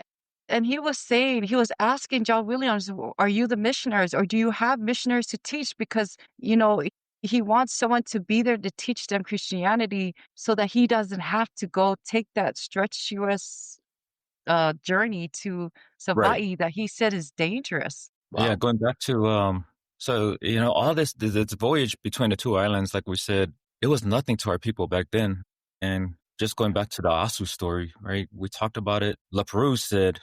And he was asking John Williams, Are you the missionaries or do you have missionaries to teach? Because, he wants someone to be there to teach them Christianity so that he doesn't have to go take that strenuous journey to Right. Savai'i that he said is dangerous. Yeah, wow. going back to so all this voyage between the two islands, like we said, it was nothing to our people back then. And just going back to the Asu story, right? We talked about it. Laperouse said,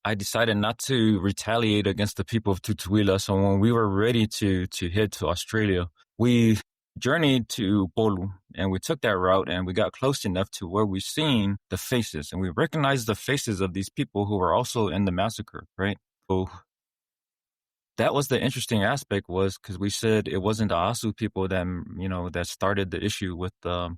"I decided not to retaliate against the people of Tutuila. So when we were ready to head to Australia, we journeyed to Bolu and we took that route and we got close enough to where we seen the faces and we recognized the faces of these people who were also in the massacre, right? So that was the interesting aspect was because we said it wasn't the Asu people that that started the issue with the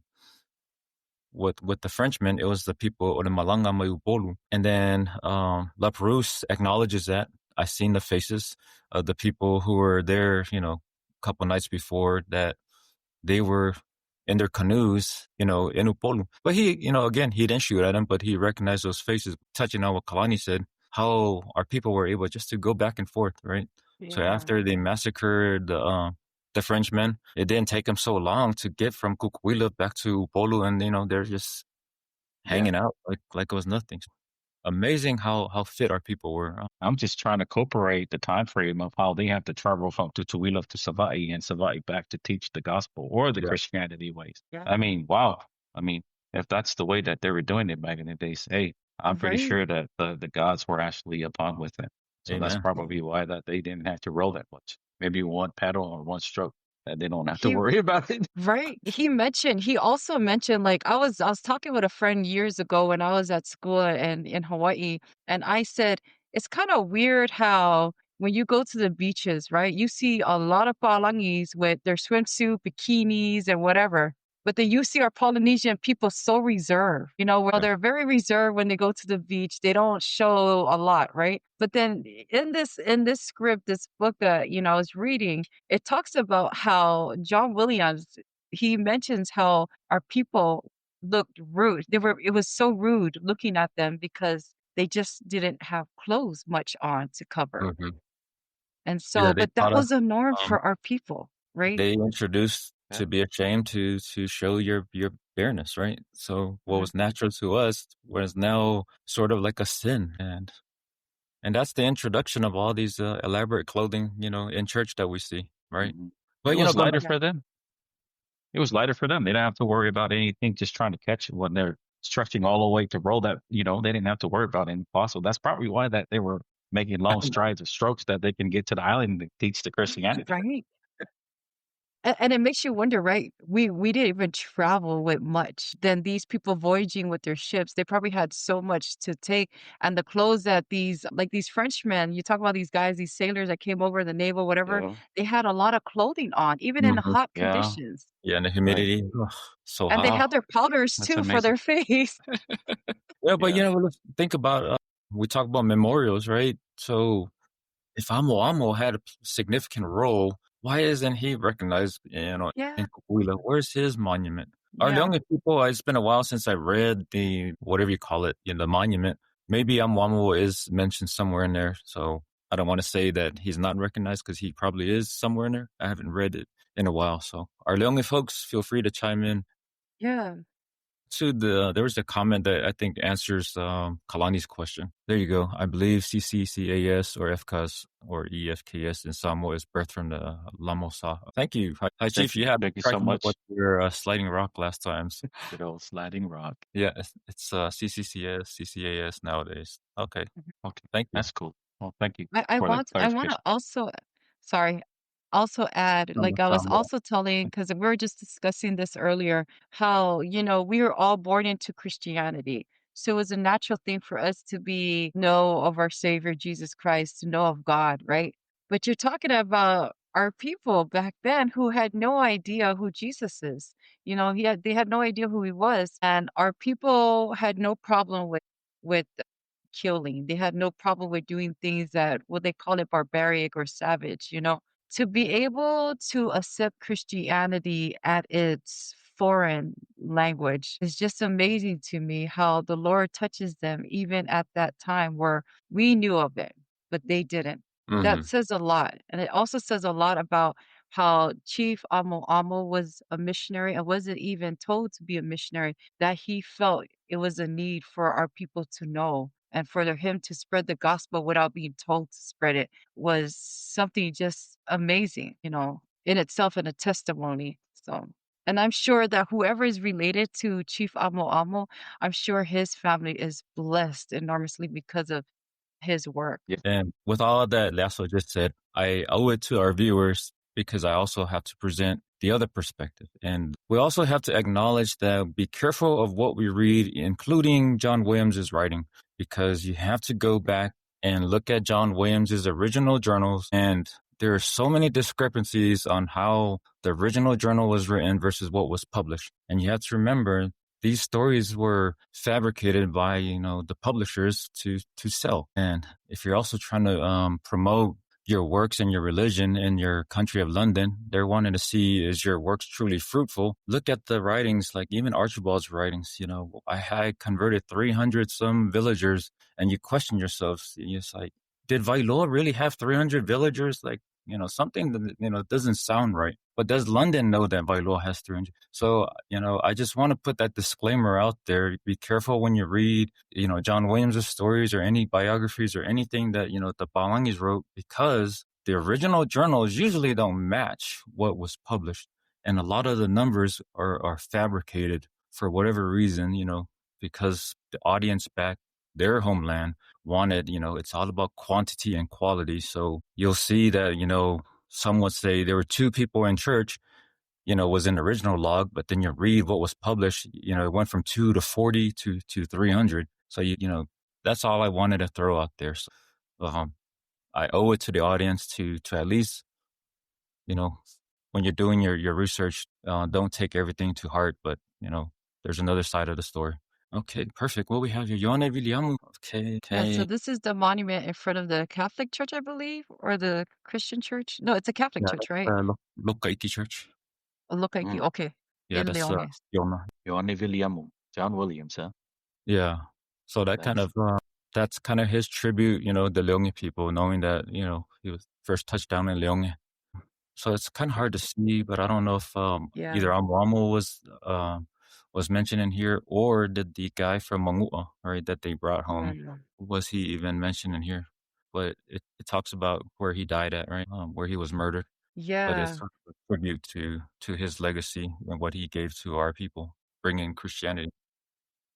Frenchmen. It was the people or the Malanga Mayupolu. And then Laperouse acknowledges that. I seen the faces of the people who were there, a couple nights before that they were in their canoes, in Upolu. But he, again, he didn't shoot at them, but he recognized those faces, touching on what Kalani said, how our people were able just to go back and forth, right? So Yeah. after they massacred the Frenchmen, it didn't take them so long to get from Tutuila back to Upolu, and they're just hanging out like it was nothing. Amazing how fit our people were. I'm just trying to incorporate the time frame of how they have to travel from Tutuila to Savai and Savai back to teach the gospel or the Yeah. Christianity ways. Yeah. I mean, wow. I mean, if that's the way that they were doing it back in the days, hey, I'm pretty Right. sure that the gods were actually upon with it. So that's Amen. probably why that they didn't have to roll that much. Maybe one pedal or one stroke that they don't have to He worry about it. Right. He also mentioned, like, I was talking with a friend years ago when I was at school and in Hawaii, and I said, it's kind of weird how when you go to the beaches, right, you see a lot of Palangis with their swimsuit, bikinis, and whatever. But then you see our Polynesian people so reserved, where Yeah. they're very reserved when they go to the beach. They don't show a lot, right? But then in this script, this book that, I was reading, it talks about how John Williams, he mentions how our people looked rude. It was so rude looking at them because they just didn't have clothes much on to cover. Hmm. And Yeah, so, they but that taught us. was a norm Um, for our people, right? they introduced Yeah. to be ashamed to show your bareness, right? So what Mhm. was natural to us was now sort of like a sin, and that's the introduction of all these elaborate clothing, in church that we see, right? Mhm. It But was going lighter back. Yeah. for them. It was lighter for them. They didn't have to worry about anything, just trying to catch it when they're stretching all the way to roll that, they didn't have to worry about any fossil. That's probably why that they were making long strides of strokes that they can get to the island and teach the Christianity. Right. And it makes you wonder, right? We didn't even travel with much. Then these people voyaging with their ships, they probably had so much to take. And the clothes that these Frenchmen, you talk about these guys, these sailors that came over the naval, whatever, Yeah. they had a lot of clothing on, even in Mhm. hot Yeah. conditions. Yeah, and the Right. humidity, ugh, so And they hot. Wow. had their powders That's too for amazing. their face. Yeah, but Yeah. let's think about. We talk about memorials, right? So if Amo had a significant role, why isn't he recognized, Yeah, in Kukuila? Where's his monument? Our yeah. only people, it's been a while since I read the, whatever you call it, the monument. Maybe Amwamo is mentioned somewhere in there. So I don't want to say that he's not recognized because he probably is somewhere in there. I haven't read it in a while. So our only folks, feel free to chime in. Yeah. There was a comment that I think answers Kalani's question. There you go. I believe CCCAS or FCAS or EFKS in Samoa is birthed from the Lamosa. Thank you. Hi, Thank Chief. you. You had me Thank you so cracking up with much. your sliding rock last times. Good old sliding rock. Yeah, it's CCCS, CCAS nowadays. Okay. Okay. Thank you. That's cool. Well, thank you I for the want I wanna clarification. also sorry, also add, From like, I was Samoa. also telling, because we were just discussing this earlier, how, we were all born into Christianity. So it was a natural thing for us to know of our Savior Jesus Christ, to know of God, right? But you're talking about our people back then who had no idea who Jesus is. They had no idea who he was, and our people had no problem with killing. They had no problem with doing things that what they call it barbaric or savage. To be able to accept Christianity at its foreign language is just amazing to me how the Lord touches them even at that time where we knew of it, but they didn't. That Mm-hmm. says a lot. And it also says a lot about how Chief Amo Amo was a missionary and wasn't even told to be a missionary, that he felt it was a need for our people to know. And for him to spread the gospel without being told to spread it was something just amazing, in itself and a testimony. So, and I'm sure that whoever is related to Chief Amo Amo, I'm sure his family is blessed enormously because of his work. Yeah. And with all of that Lasso just said, I owe it to our viewers because I also have to present the other perspective. And we also have to acknowledge that be careful of what we read, including John Williams's writing, because you have to go back and look at John Williams's original journals. And there are so many discrepancies on how the original journal was written versus what was published. And you have to remember these stories were fabricated by the publishers to sell. And if you're also trying to promote your works and your religion in your country of London. They're wanting to see, is your works truly fruitful? Look at the writings, like even Archibald's writings. I had converted 300 some villagers, and you question yourself. It's like, did Vailoa really have 300 villagers? Like, something that, doesn't sound right. But does London know that Vailoa has 300? So, I just want to put that disclaimer out there. Be careful when you read, John Williams' stories or any biographies or anything that, the Palangis wrote, because the original journals usually don't match what was published. And a lot of the numbers are fabricated for whatever reason, because the audience back their homeland wanted, it's all about quantity and quality. So you'll see that, some would say there were two people in church, was in the original log, but then you read what was published, it went from 2 to 40 to 300. So, that's all I wanted to throw out there. So, I owe it to the audience to at least, when you're doing your research, don't take everything to heart, but, there's another side of the story. Okay, perfect. What we have here, Yone Viliamu. Okay, Yeah, so okay. this is the monument in front of the Catholic Church, I believe, or the Christian church. No, it's a Catholic Yeah, church, that's right? Lokaiki Church. Look like Mm. you. Okay, Yeah, in that's Leones. Yona. Ioane Williamu, John Williams, huh? Yeah. So That's that's kind of his tribute, the Leone people, knowing that, he was first touchdown in Leone. So it's kind of hard to see, but I don't know if Yeah. either Amuamu was mentioned in here, or did the guy from Mangua, right, that they brought home, Mm. was he even mentioned in here? But it talks about where he died at, right, where he was murdered. But it's Yeah. sort of a tribute to his legacy and what he gave to our people, bringing Christianity.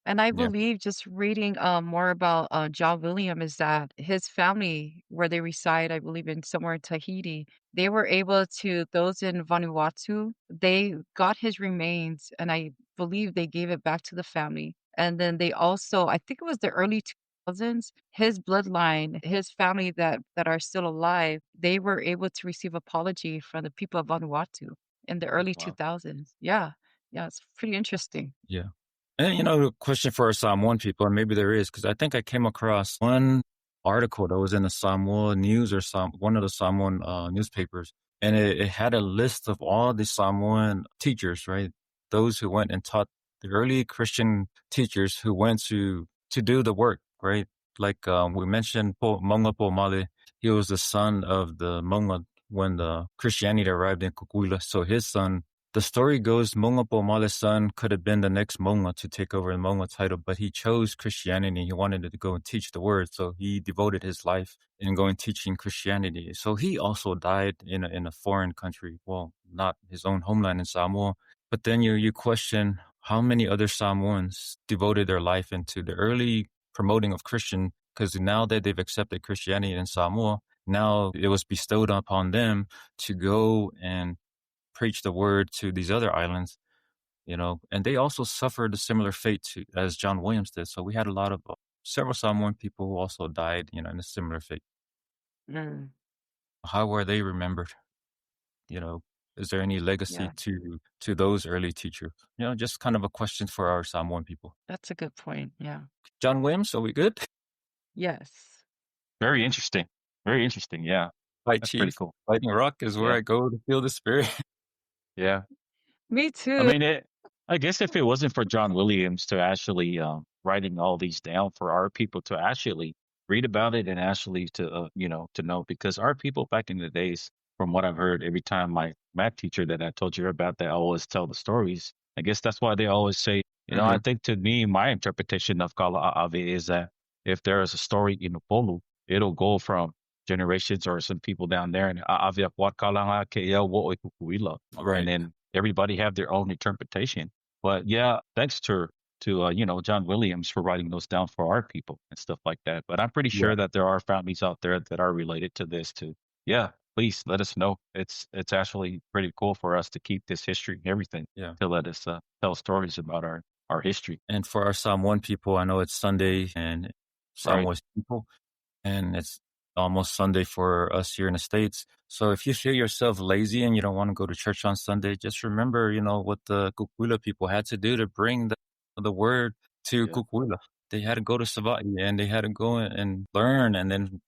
And I Yeah. believe just reading more about John William is that his family, where they reside, I believe in somewhere in Tahiti, they were able to, those in Vanuatu, they got his remains and I believe they gave it back to the family. And then they also, I think it was the early 2000s, his bloodline, his family that are still alive, they were able to receive apology from the people of Vanuatu in the early wow. 2000s. Yeah. Yeah, it's pretty interesting. Yeah. And, a question for our Samoan people, and maybe there is, because I think I came across one article that was in the Samoa News or one of the Samoan newspapers, and it had a list of all the Samoan teachers, right? Those who went and taught the early Christian teachers who went to do the work, right? Like we mentioned, Monga Pomale, he was the son of the Monga when the Christianity arrived in Kukuila. So his son, the story goes, Monga Pomale's son could have been the next Monga to take over the Monga title, but he chose Christianity. He wanted to go and teach the word, so he devoted his life in going teaching Christianity. So he also died in a foreign country. Well, not his own homeland in Samoa. But then you question how many other Samoans devoted their life into the early promoting of Christian, because now that they've accepted Christianity in Samoa, now it was bestowed upon them to go and preach the word to these other islands, and they also suffered a similar fate as John Williams did. So we had a lot of several Samoan people who also died, in a similar fate. Mm, How were they remembered? You know, is there any legacy yeah. to those early teachers? Just kind of a question for our Samoan people. That's a good point. Yeah. John Williams, are we good? Yes. Very interesting. Very interesting. Yeah. Fight That's pretty Chief, cool. Fighting Rock is where Yeah. I go to feel the spirit. Yeah. Me I too. mean, I guess if it wasn't for John Williams to actually writing all these down for our people to actually read about it and actually to to know, because our people back in the days, from what I've heard, every time my math teacher that I told you about that always tell the stories. I guess that's why they always say, I Mhm. think to me, my interpretation of Kala'ave is that if there is a story in Upolu, it'll go from generations or some people down there and A'ave Kalanga ke ia wo o Tutuila, and Right. then everybody have their own interpretation. But yeah, thanks to John Williams for writing those down for our people and stuff like that. But I'm pretty Yeah. sure that there are families out there that are related to this too. Yeah, please let us know. It's actually pretty cool for us to keep this history and everything, Yeah. to let us tell stories about our history. And for our Samoan people, I know it's Sunday and Right. Samoa's people, and it's almost Sunday for us here in the States. So if you feel yourself lazy and you don't want to go to church on Sunday, just remember, what the Kukuila people had to do to bring the word to Yeah. Kukuila. They had to go to Savai'i and they had to go and learn. And then,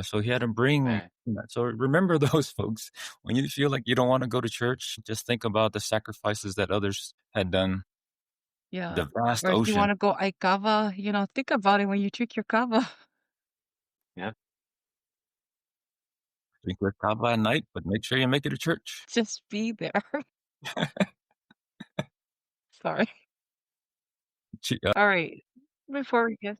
So he had to bring Man. that. So remember those folks. When you feel like you don't want to go to church, just think about the sacrifices that others had done. Yeah. The vast Or if you ocean. wanna go Aikava, think about it when you drink your kava. Yeah. Drink your kava at night, but make sure you make it to church. Just be there. Sorry. Alright. Before we get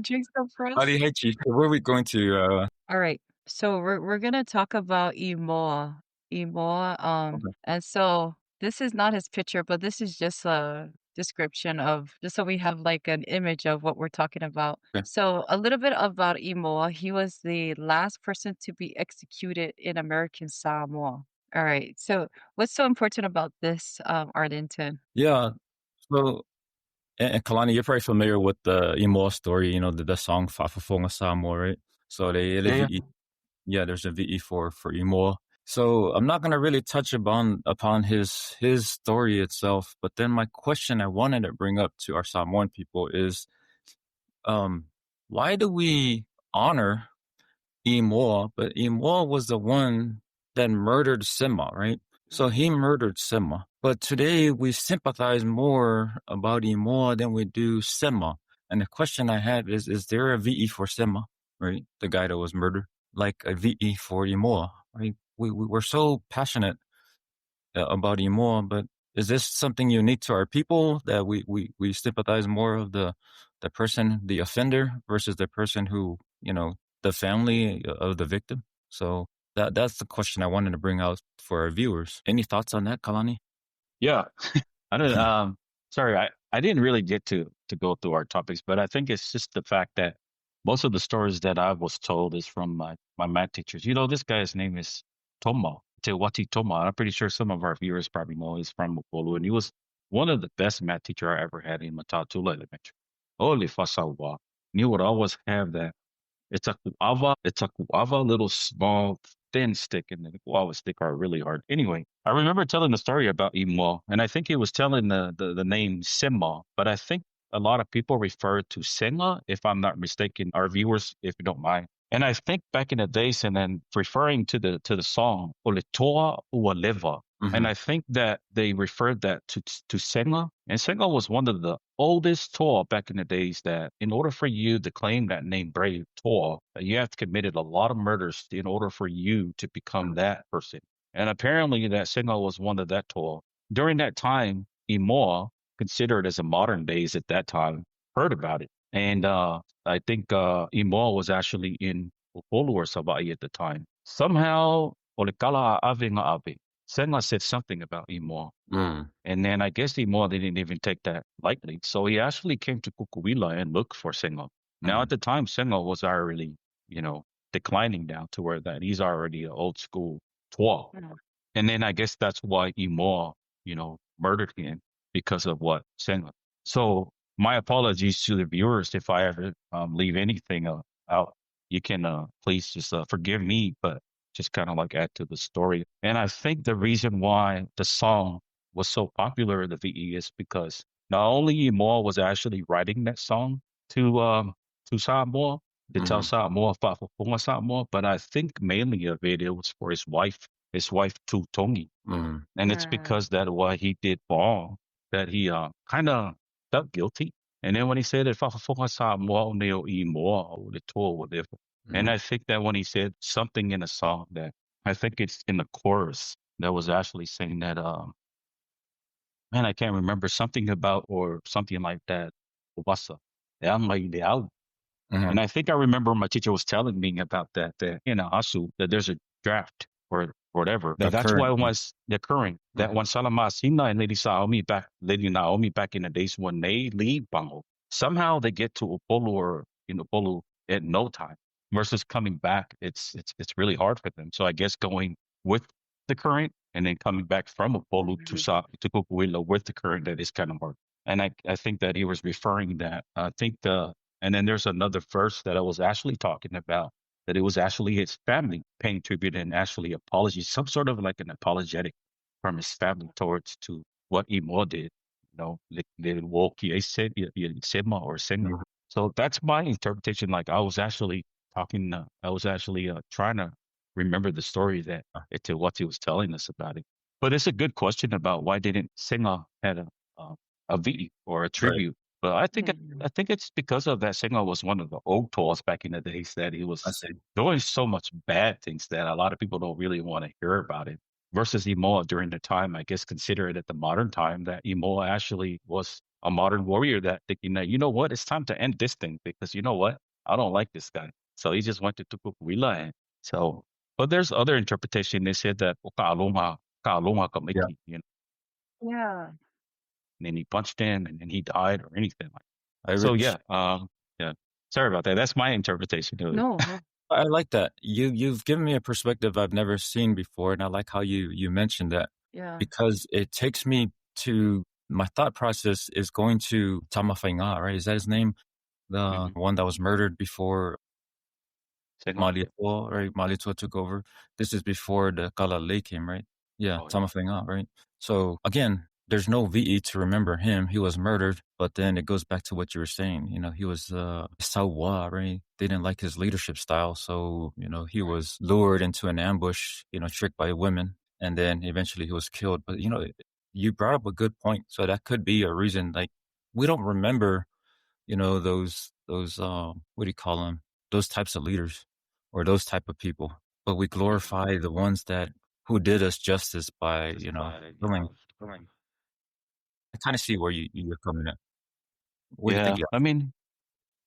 drink some for us. Howdy, hey, Chief. Where are we going to? Alright. So we're gonna talk about Imoa. Imoa, Okay. and so this is not his picture, but this is just a description of just so we have like an image of what we're talking about. Okay. So a little bit about Imoa. He was the last person to be executed in American Samoa. All right. So what's so important about this, Arlington? Yeah. So, and Kalani, you're probably familiar with the Imoa story, the song Faafofoga Samoa, right? So Yeah, yeah. there's a VE for Imoa. So I'm not gonna really touch upon his story itself, but then my question I wanted to bring up to our Samoan people is, um, why do we honor Imoa? But Imoa was the one that murdered Sima, right? So he murdered Sima. But today we sympathize more about Imoa than we do Sima. And the question I had is there a VE for Sima, right? The guy that was murdered, like a VE for Imoa, right? We're so passionate about Imoa, but is this something unique to our people that we sympathize more of the person, the offender versus the person who, the family of the victim? So that's the question I wanted to bring out for our viewers. Any thoughts on that, Kalani? Yeah. I don't sorry, I didn't really get to go through our topics, but I think it's just the fact that most of the stories that I was told is from my math teachers. This guy's name is Toma, Tewati Toma. I'm pretty sure some of our viewers probably know he's from Mopolu, and he was one of the best math teacher I ever had in Matatula Elementary. Holy fasawa. And he would always have that it's a guava, little small thin stick, and the guava stick are really hard. Anyway, I remember telling the story about Imoa, and I think he was telling the name Sima, but I think a lot of people refer to Senga, if I'm not mistaken, our viewers, if you don't mind. And I think back in the days, and then referring to the song Oletoa Ualeva, and Mm-hmm. I think that they referred that to Senga. And Senga was one of the oldest toa back in the days that in order for you to claim that name Brave Toa, you have to committed a lot of murders in order for you to become that person. And apparently that Senga was one of that toa. During that time, Imoa, considered as a modern days at that time, heard about it. And I think Imoa was actually in Upolu or Sabai at the time. Somehow, Olekala Ave nga Ave. Senga said something about Imoa. Mm. And then I guess Imoa didn't even take that lightly. So he actually came to Kukuila and looked for Senga. Now Mm. at the time, Senga was already, declining down to where that he's already an old school toa. Mm. And then I guess that's why Imoa, murdered him because of what Senga. So my apologies to the viewers if I ever leave anything out. You can please just forgive me, but just kind of like add to the story. And I think the reason why the song was so popular in the VE is because not only Imoa was actually writing that song to Samoa, to tell Mm-hmm. Samoa, Faafofoga Samoa, but I think mainly of it was for his wife Tutongi. Mm-hmm. And it's Mm. because that what he did wrong, that he kind of felt guilty. And then when he said that Faafofoga Samoa neo Imoa or the tour whatever. And I think that when he said something in a song that I think it's in the chorus that was actually saying that man, I can't remember something about or something like that. Ubasa. Mm-hmm. And I think I remember my teacher was telling me about that ASU, that there's a draft or whatever. The That's why current. it was occurring. That Mm-hmm. when Salamasina and Lady Naomi back in the days when they leave Bango, somehow they get to Upolu or in Upolu at no time versus coming back. It's really hard for them. So I guess going with the current and then coming back from Upolu Mhm. to Kukuila with the current, that is kind of hard. And I think that he was referring that. I think and then there's another verse that I was actually talking about that it was actually his family paying tribute and actually apologies, some sort of like an apologetic from his family towards to what Imo did. Woki said Sema or Senga. So that's my interpretation. Like I was actually I was actually trying to remember the story that to what he was telling us about it. But it's a good question about why didn't Singer had a V or a Right. tribute. But Mhm. I think it's because of that Singer was one of the old tours back in the days that he I was see. doing so much bad things that a lot of people don't really want to hear about it. Versus Imoa during the time, I guess consider it at the modern time that Imoa actually was a modern warrior that thinking that, you know what, it's time to end this thing because you know what, I don't like this guy. So he just went to Tutuila and so, but there's other interpretation. They said that "O ka'aloma ka Yeah. Mickey," you know, Yeah. and then he punched him and then he died or anything like. I So really, yeah. Sorry about that. That's my interpretation of it. No, no. I like that. You've given me a perspective I've never seen before, and I like how you mentioned that Yeah. because it takes me to my thought process is going to Tamafainga, right? Is that his name? The Hmm. one that was murdered before Singer, yeah. Malietoa, right? Malietoa took over. This is before the Kalalei came, right? Yeah, Oh yeah. Tamafainga, right? So again, there's no VE to remember him. He was murdered, but then it goes back to what you were saying. You know, he was Sawa, right? They didn't like his leadership style, so you know he was lured into an ambush. You know, tricked by women, and then eventually he was killed. But you know, you brought up a good point. So that could be a reason. Like we don't remember, you know, those what do you call them? Those types of leaders or those type of people. But we Hmm. glorify the ones that who did us justice by, Just you know, by, you killing. know, killing. I kind of see where you're coming at. What do you think? Yeah. Yeah. I mean,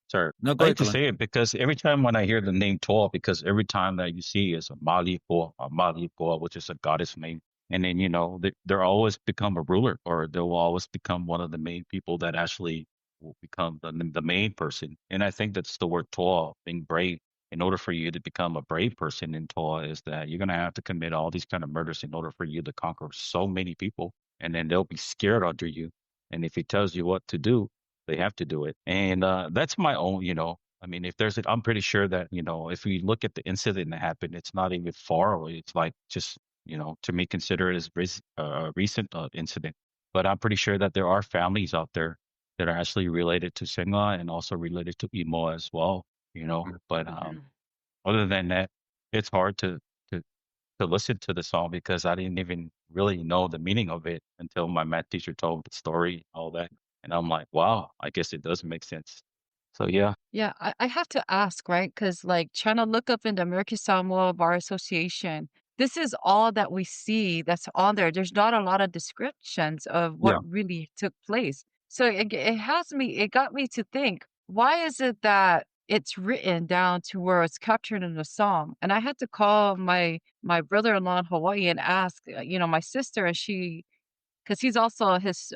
sorry. No, I go hate ahead, to Colin. say it because every time when I hear the name Tor, because every time that you see is a Mali Poa, which is a goddess name, and then they're always become a ruler, or they will always become one of the main people that actually will become the main person. And I think that's the word Tor, being brave. In order for you to become a brave person in Tor, is that you're gonna have to commit all these kind of murders in order for you to conquer so many people, and then they'll be scared under you. And if he tells you what to do, they have to do it. And that's my own, I mean, if there's I'm pretty sure that, if we look at the incident that happened, it's not even far away. It's like just, to me, consider it as a recent incident. But I'm pretty sure that there are families out there that are actually related to Singa and also related to Imo as well, But Mhm. other than that, it's hard to to listen to the song because I didn't even really know the meaning of it until my math teacher told the story, all that. And I'm like, wow, I guess it does make sense. So yeah. Yeah, I have to ask, right? Because, like, trying to look up in the American Samoa Bar Association, this is all that we see that's on there. There's not a lot of descriptions of what Yeah. really took place. So it got me to think, why is it that it's written down to where it's captured in the song? And I had to call my brother-in-law in Hawaii and ask, my sister, and because he's also his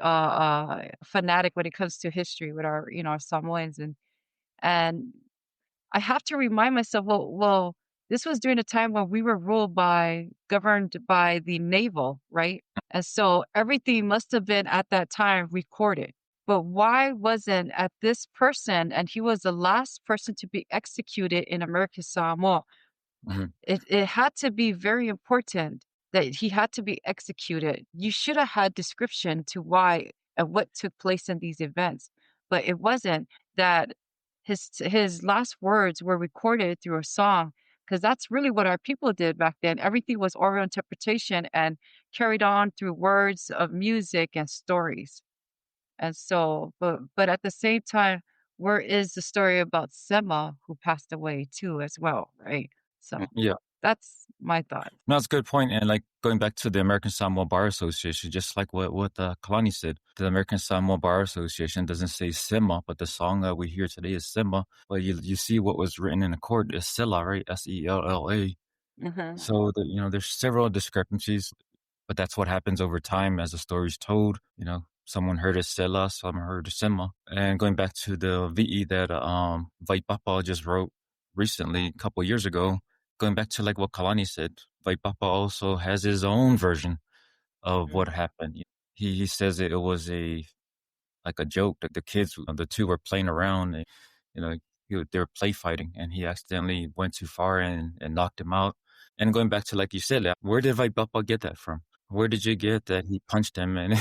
fanatic when it comes to history with our Samoans and I have to remind myself, well, this was during a time when we were governed by the naval, right? And so everything must have been at that time recorded. But why wasn't at this person, and he was the last person to be executed in American Samoa, Mhm. it had to be very important that he had to be executed. You should have had description to why and what took place in these events, but it wasn't that his last words were recorded through a song because that's really what our people did back then. Everything was oral interpretation and carried on through words of music and stories. And so, but at the same time, where is the story about Sema who passed away too as well, right? So Yeah. that's my thought. No, that's a good point. And like going back to the American Samoa Bar Association, just like what Kalani said, the American Samoa Bar Association doesn't say Sema, but the song that we hear today is Sema. But you see what was written in the court is Sela, right? Sella. Mhm. So there's several discrepancies, but that's what happens over time as the story's told. You know, someone heard it Sela, someone heard it Sema. And going back to the VE that Vaipapa just wrote recently, a couple years ago, going back to like what Kalani said, Vaipapa also has his own version of what Mhm. happened. He says it was like a joke that the kids, the two were playing around. And, you know, they were play fighting, and he accidentally went too far and knocked him out. And going back to like you said, like, where did Vaipapa get that from? Where did you get that he punched him and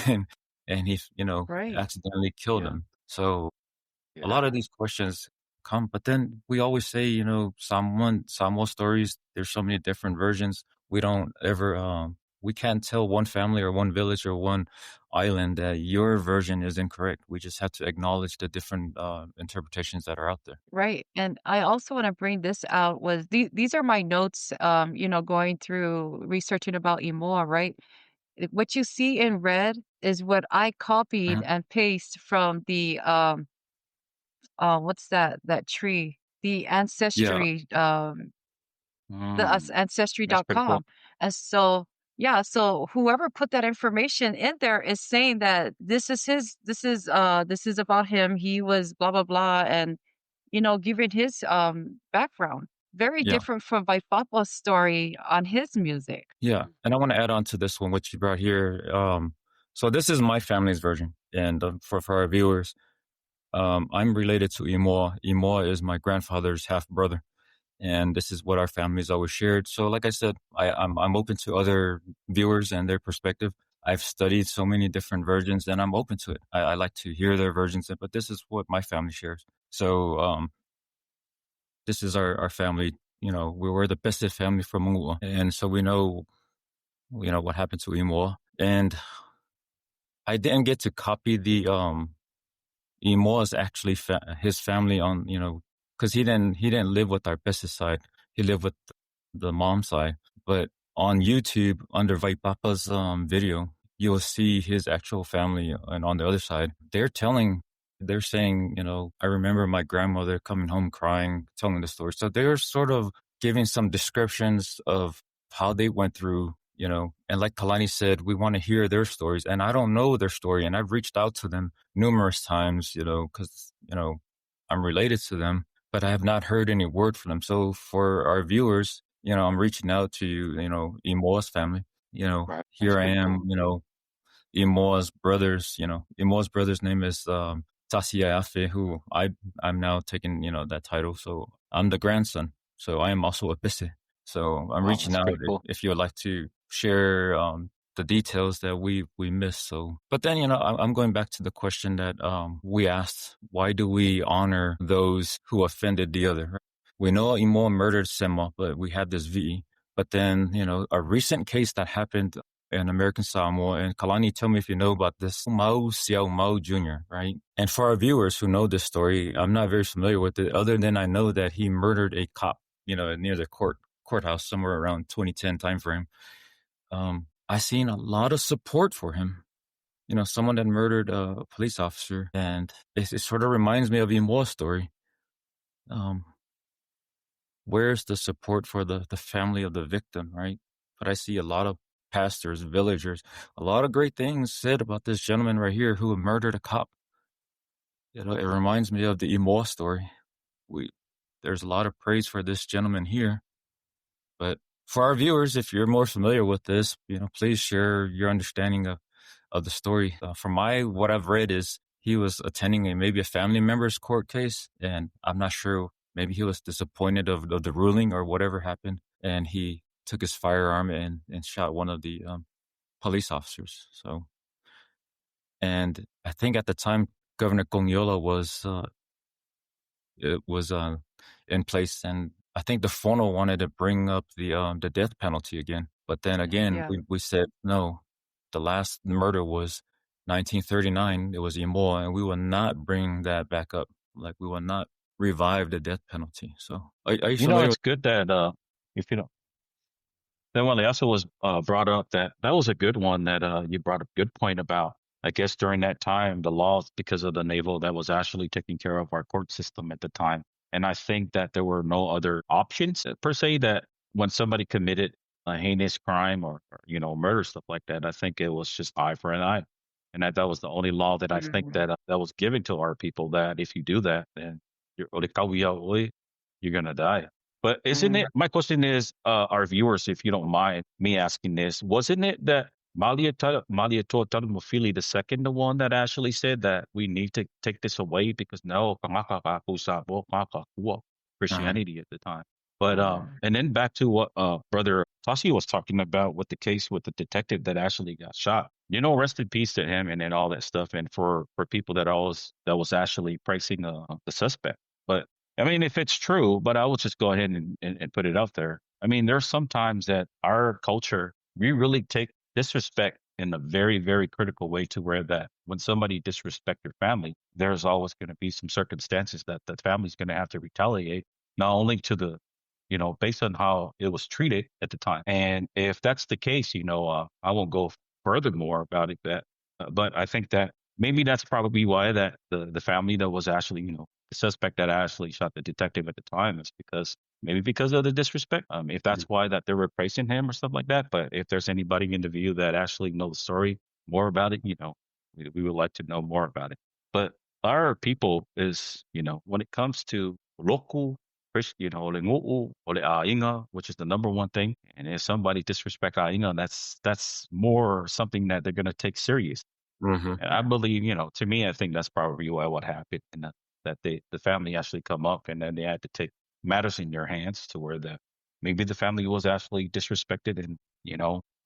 and he Right. accidentally killed Yeah. him? So A lot Yeah. of these questions come, but then we always say, Samoa stories, there's so many different versions. We don't ever, we can't tell one family or one village or one island that your version is incorrect. We just have to acknowledge the different interpretations that are out there. Right, and I also wanna bring this out was these are my notes, going through researching about Imoa, right? What you see in red is what I copied Mhm. and paste from what's that tree? The Yeah, Ancestry, the us Mm, that's pretty cool. ancestry.com, and so yeah, so whoever put that information in there is saying that this is about him, he was blah, blah, blah, and, giving his, background. Very yeah, different from Faafofoga's story on his music. yeah. And I want to add on to this one, what you brought here. So this is my family's version. And for our viewers, I'm related to Imoa. Imoa is my grandfather's half brother. And this is what our families always shared. So, like I said, I'm open to other viewers and their perspective. I've studied so many different versions, and I'm open to it. I like to hear their versions, but this is what my family shares. So, this is our family. We were the best family from Imoa, and so we know, what happened to Imoa. And I didn't get to copy the Imoa's actually his family on, because he didn't live with our best side. He lived with the mom side. But on YouTube, under Vaipapa's video, you'll see his actual family. And on the other side, they're saying, I remember my grandmother coming home crying, telling the story. So they're sort of giving some descriptions of how they went through, and like Kalani said, we want to hear their stories. And I don't know their story. And I've reached out to them numerous times, because, I'm related to them, but I have not heard any word from them. So for our viewers, I'm reaching out to you, Imoa's family. Right. That's Here I pretty am, cool. Imoa's brother's name is Tasia Afe, who I'm now taking, that title. So I'm the grandson. So I am also a Pise. So I'm Wow, reaching that's out pretty cool. if you would like to share the details that we missed. So, but then, I'm going back to the question that we asked: why do we honor those who offended the other? We know Imoa murdered Sema, but we had this V. But then, a recent case that happened in American Samoa, and Kalani, tell me if you know about this, Mau Xiao Mau Jr., right? And for our viewers who know this story, I'm not very familiar with it, other than I know that he murdered a cop, near the courthouse somewhere around 2010 timeframe. I seen a lot of support for him. Someone that murdered a police officer, and it sort of reminds me of Imoa's story. Um, where's the support for the family of the victim, right? But I see a lot of pastors, villagers, a lot of great things said about this gentleman right here who murdered a cop. It reminds me of the Imoa story. We There's a lot of praise for this gentleman here, but for our viewers, if you're more familiar with this, please share your understanding of the story. From what I've read is he was attending maybe a family member's court case, and I'm not sure. Maybe he was disappointed of the ruling or whatever happened, and he took his firearm and shot one of the police officers. So, and I think at the time Governor Kongiola was in place, and I think the Fono wanted to bring up the death penalty again. But then again, Yeah. we said no. The last murder was 1939. It was Imoa, and we will not bring that back up. Like we will not revive the death penalty. So, are you familiar It's with? good that if you know then well, it also was brought up that that was a good one that you brought up a good point about. I guess during that time, the laws because of the naval that was actually taking care of our court system at the time, and I think that there were no other options per se. That when somebody committed a heinous crime or murder stuff like that, I think it was just eye for an eye, and that was the only law that I think Mhm. that that was given to our people. That if you do that, then you're gonna die. But isn't Mhm. it? My question is, our viewers, if you don't mind me asking this, wasn't it that Maliato Talamofili the second, the one that actually said that we need to take this away because no Uh-huh. Christianity at the time. But Mhm. and then back to what brother Tashi was talking about with the case with the detective that actually got shot. rest in peace to him and then all that stuff. And for people that was actually praising the suspect. But I mean, if it's true, but I will just go ahead and put it out there. I mean, there's sometimes that our culture, we really take disrespect in a very, very critical way to where that when somebody disrespect your family, there's always going to be some circumstances that the family's going to have to retaliate, not only to the, based on how it was treated at the time. And if that's the case, I won't go furthermore about it, but I think that maybe that's probably why that the family that was actually, the suspect that actually shot the detective at the time is because maybe because of the disrespect. If that's why that they're replacing him or stuff like that. But if there's anybody in the view that actually knows the story more about it, we would like to know more about it. But our people is, when it comes to local ole ngu'u, ole a'inga, which is the number one thing. And if somebody disrespect a'inga, that's more something that they're gonna take serious. Hmm. And I Yeah. believe, to me, I think that's probably why what happened, and that the family actually come up and then they had to take matters in their hands to where maybe the family was actually disrespected, and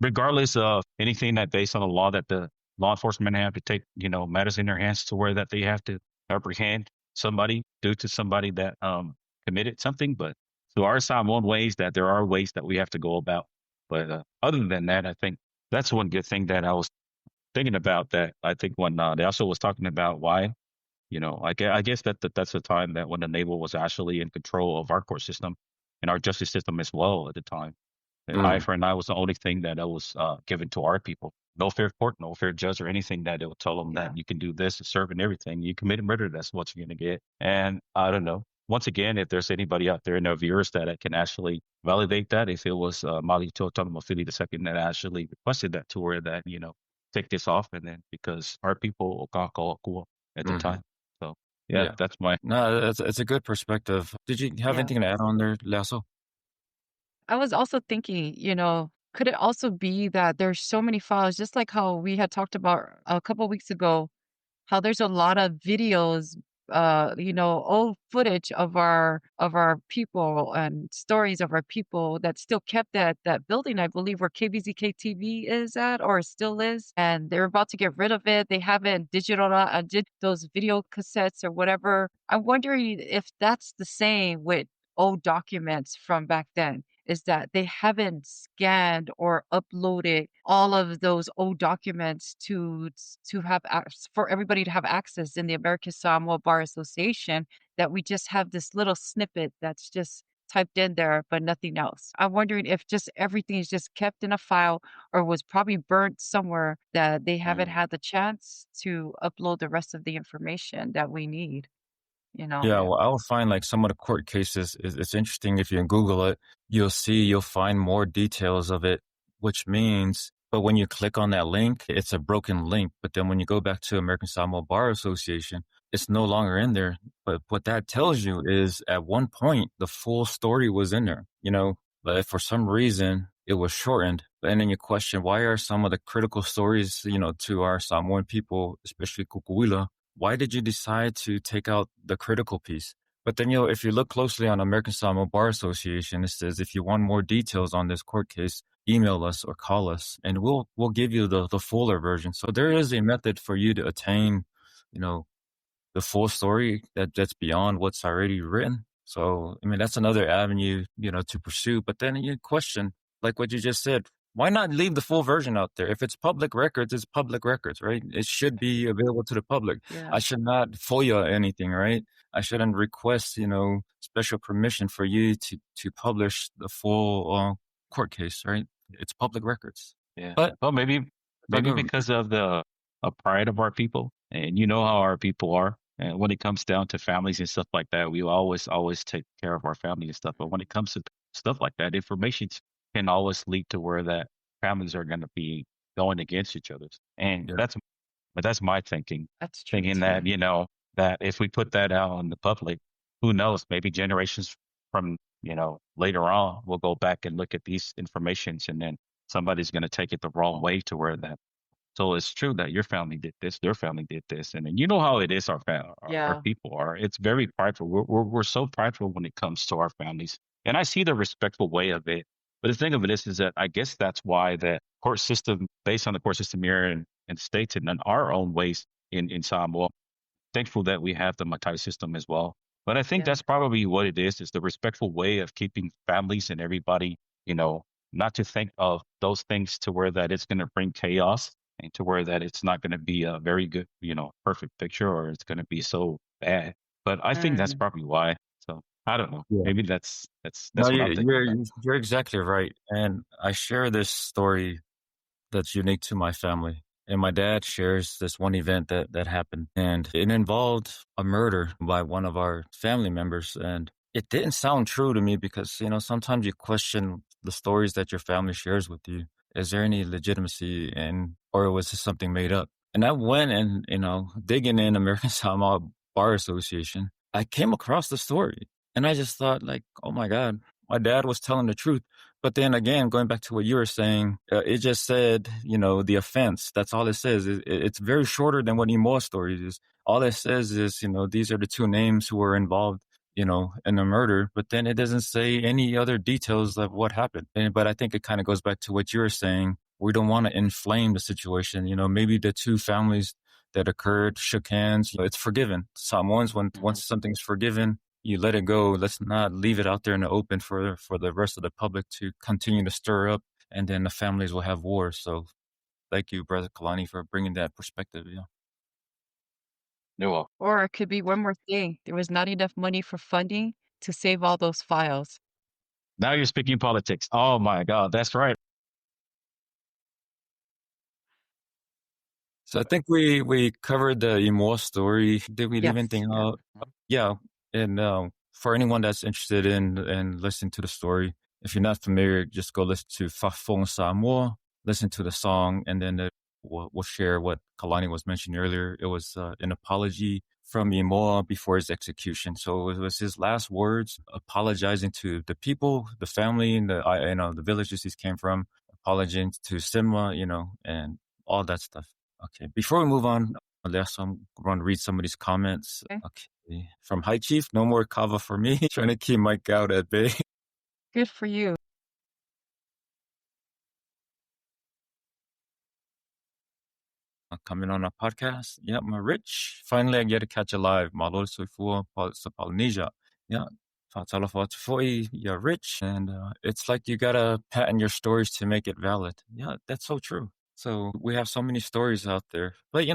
regardless of anything that based on the law that the law enforcement have to take matters in their hands to where that they have to apprehend somebody due to somebody that committed something. But to our Samoan ways, that there are ways that we have to go about. But other than that, I think that's one good thing that I was thinking about, that I think when they also was talking about why, I guess that's the time that when the naval was actually in control of our court system and our justice system as well at the time. And eye Mm. for an eye was the only thing that was given to our people. No fair court, no fair judge or anything that it would tell them Yeah. that you can do this and serve and everything. You commit a murder, that's what you're going to get. And I don't know. Once again, if there's anybody out there in our viewers that can actually validate that, if it was Mali Totamafili II that actually requested that to where that, take this off, and then because our people at the Hmm. time. So yeah, Yeah. that's my No, it's a good perspective. Did you have Yeah. anything to add on there, Lasso? I was also thinking, could it also be that there's so many files, just like how we had talked about a couple weeks ago, how there's a lot of videos, old footage of our people and stories of our people that still kept at that building, I believe, where KBZK TV is at or still is, and they're about to get rid of it. They haven't did those video cassettes or whatever. I'm wondering if that's the same with old documents from back then, is that they haven't scanned or uploaded all of those old documents to have for everybody to have access in the American Samoa Bar Association, that we just have this little snippet that's just typed in there, but nothing else. I'm wondering if just everything is just kept in a file or was probably burnt somewhere that they haven't mm, had the chance to upload the rest of the information that we need, you know? Yeah, yeah. well, I would find like some of the court cases. It's interesting if you Google it, you'll find more details of it, which means, but when you click on that link, it's a broken link. But then when you go back to American Samoa Bar Association, it's no longer in there. But what that tells you is at one point, the full story was in there, but if for some reason it was shortened. And then you question, why are some of the critical stories, to our Samoan people, especially Kukuila, why did you decide to take out the critical piece? But then, if you look closely on American Samoa Bar Association, it says if you want more details on this court case, email us or call us, and we'll give you the fuller version. So there is a method for you to attain, you know, the full story that's beyond what's already written. So, I mean, that's another avenue, to pursue. But then you question, like what you just said, why not leave the full version out there? If it's public records, it's public records, right? It should be available to the public. I Yeah. should not FOIA anything, right? I shouldn't request, special permission for you to publish the full court case, right? It's public records. Yeah. But Well, maybe go. because of the pride of our people, and you know how our people are. And when it comes down to families and stuff like that, we always take care of our family and stuff. But when it comes to stuff like that, information can always lead to where that families are going to be going against each other. And Yeah. that's my thinking, That's true thinking that too. that if we put that out in the public, who knows? Maybe generations from later on, we'll go back and look at these informations, and then somebody's going to take it the wrong way to where that. So it's true that your family did this, their family did this, and then you know how it is. Our Yeah. people are. It's very prideful. We're so prideful when it comes to our families, and I see the respectful way of it. But the thing of it is that I guess that's why the court system, based on the court system here and states and in our own ways in Samoa. Thankful that we have the Matai system as well. But I think Yeah. that's probably what it is the respectful way of keeping families and everybody, you know, not to think of those things to where that it's going to bring chaos and to where that it's not going to be a very good, perfect picture or it's going to be so bad. But I think that's Mm. probably why. So I don't know. Yeah. Maybe that's No, what I'm thinking about. you're exactly right. And I share this story that's unique to my family. And my dad shares this one event that happened, and it involved a murder by one of our family members. And it didn't sound true to me because, sometimes you question the stories that your family shares with you. Is there any legitimacy in, or was this something made up? And I went and, digging in American Samoa Bar Association, I came across the story and I just thought like, oh my God, my dad was telling the truth. But then again, going back to what you were saying, it just said, the offense. That's all it says. It's very shorter than what Imoa stories is. All it says is, these are the two names who were involved, in the murder. But then it doesn't say any other details of what happened. But I think it kind of goes back to what you were saying. We don't want to inflame the situation. Maybe the two families that occurred shook hands. It's forgiven. Samoans, Mhm. once something's forgiven, you let it go. Let's not leave it out there in the open for the rest of the public to continue to stir up, and then the families will have war. So thank you, Brother Kalani, for bringing that perspective. Yeah. You're welcome. Or it could be one more thing. There was not enough money for funding to save all those files. Now you're speaking politics. Oh my God, that's right. So I think we covered the Imoa story. Did we leave Yes. anything Yeah. out? Yeah. And for anyone that's interested in listening to the story, if you're not familiar, just go listen to Faafofoga Samoa, listen to the song, and then we'll share what Kalani was mentioning earlier. It was an apology from Imoa before his execution. So it was his last words, apologizing to the people, the family, and the villages he came from, apologizing to Simba, and all that stuff. Okay, before we move on, Elias, I'm going to read some of these comments. Okay. Okay, from High Chief, no more kava for me. Trying to keep Mike out at bay. Good for you. Coming on our podcast. Yeah, I'm rich. Finally, I get to catch a live. Malo sa Polynesia. Yeah. You're rich, and it's like you gotta patent your stories to make it valid. Yeah, that's so true. So we have so many stories out there, but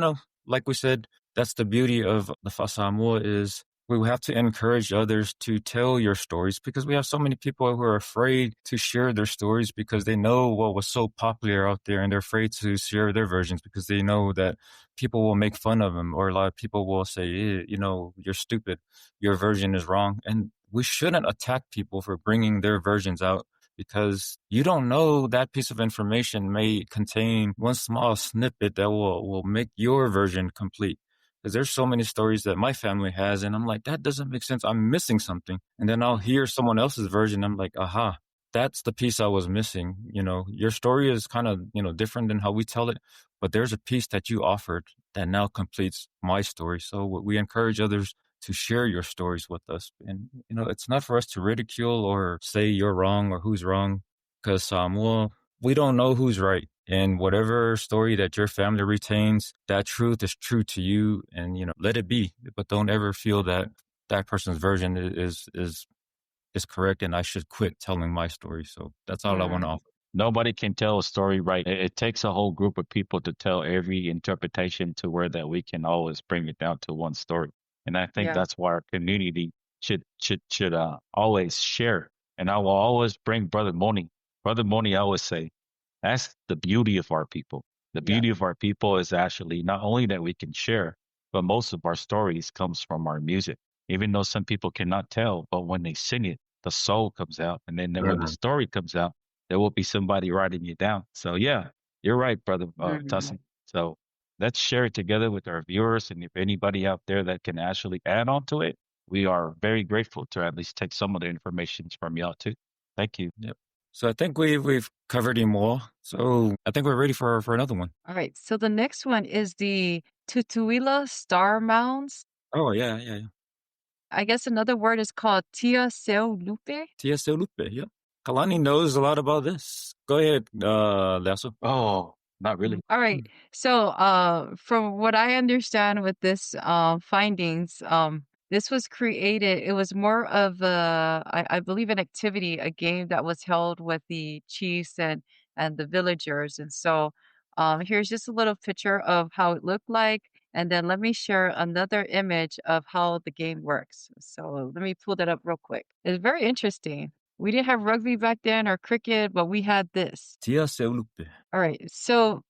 like we said, that's the beauty of the Fasamoa is we have to encourage others to tell your stories because we have so many people who are afraid to share their stories because they know what was so popular out there and they're afraid to share their versions because they know that people will make fun of them or a lot of people will say, you're stupid, your version is wrong. And we shouldn't attack people for bringing their versions out because you don't know that piece of information may contain one small snippet that will make your version complete. Because there's so many stories that my family has, and I'm like, that doesn't make sense. I'm missing something. And then I'll hear someone else's version. I'm like, aha, that's the piece I was missing. Your story is kind of, different than how we tell it, but there's a piece that you offered that now completes my story. So we encourage others to share your stories with us. And, it's not for us to ridicule or say you're wrong or who's wrong because, well, we don't know who's right. And whatever story that your family retains, that truth is true to you and, let it be. But don't ever feel that that person's version is correct and I should quit telling my story. So that's all I want to Mm. offer. Nobody can tell a story right. It takes a whole group of people to tell every interpretation to where that we can always bring it down to one story. And I think Yeah. that's why our community should always share. And I will always bring Brother Moni. Brother Moni, I always say, that's the beauty of our people. The Yeah. beauty of our people is actually not only that we can share, but most of our stories comes from our music. Even though some people cannot tell, but when they sing it, the soul comes out. And then when the Mhm. story comes out, there will be somebody writing you down. So yeah, you're right, brother Mhm. Tussin. So let's share it together with our viewers. And if anybody out there that can actually add on to it, we are very grateful to at least take some of the information from y'all too. Thank you. Yep. So I think we've covered him all. So I think we're ready for another one. All right. So the next one is the Tutuila Star Mounds. Oh yeah, yeah, yeah. I guess another word is called Tia Seu Lupe. TSL Lupe, yeah. Kalani knows a lot about this. Go ahead, Lasso. Oh, Not really. All right. So, from what I understand with this findings, this was created. It was more of I believe, an activity, a game that was held with the chiefs and the villagers. And so, here's just a little picture of how it looked like, and then let me share another image of how the game works. So, let me pull that up real quick. It's very interesting. We didn't have rugby back then or cricket, but we had this. Tia Seulupe. All right. So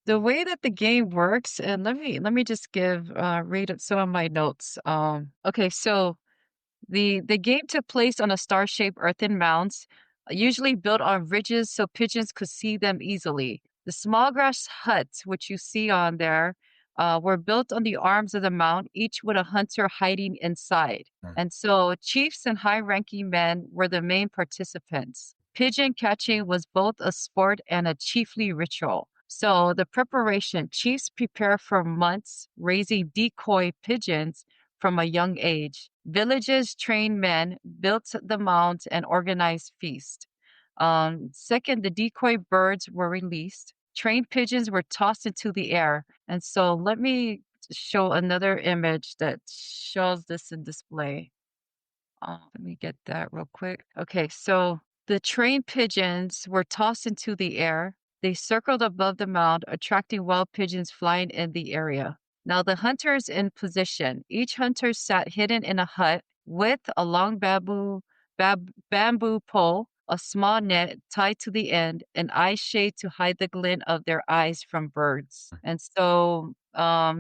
the way that the game works, and let me just read some of my notes. Okay, so the game took place on a star-shaped earthen mounds, usually built on ridges so pigeons could see them easily. The small grass huts, which you see on there, were built on the arms of the mound, each with a hunter hiding inside. Mm. And so chiefs and high-ranking men were the main participants. Pigeon catching was both a sport and a chiefly ritual. So the preparation, chiefs prepare for months, raising decoy pigeons from a young age. Villages trained men, built the mounds, and organized feasts. Second, the decoy birds were released. Trained pigeons were tossed into the air. And so let me show another image that shows this in display. Let me get that real quick. Okay, so the trained pigeons were tossed into the air. They circled above the mound, attracting wild pigeons flying in the area. Now the hunters in position. Each hunter sat hidden in a hut with a long bamboo pole, a small net tied to the end, an eye shade to hide the glint of their eyes from birds. And so,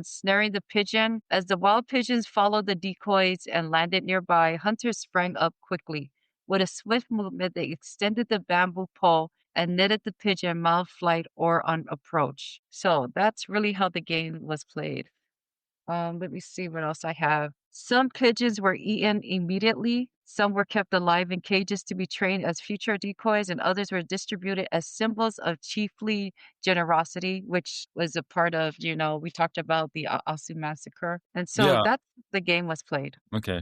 snaring the pigeon. As the wild pigeons followed the decoys and landed nearby, hunters sprang up quickly. With a swift movement, they extended the bamboo pole and netted the pigeon mid-flight or on approach. So that's really how the game was played. Let me see what else I have. Some pigeons were eaten immediately. Some were kept alive in cages to be trained as future decoys, and others were distributed as symbols of chiefly generosity, which was a part of, we talked about the Asu massacre. And so Yeah. that's the game was played. Okay.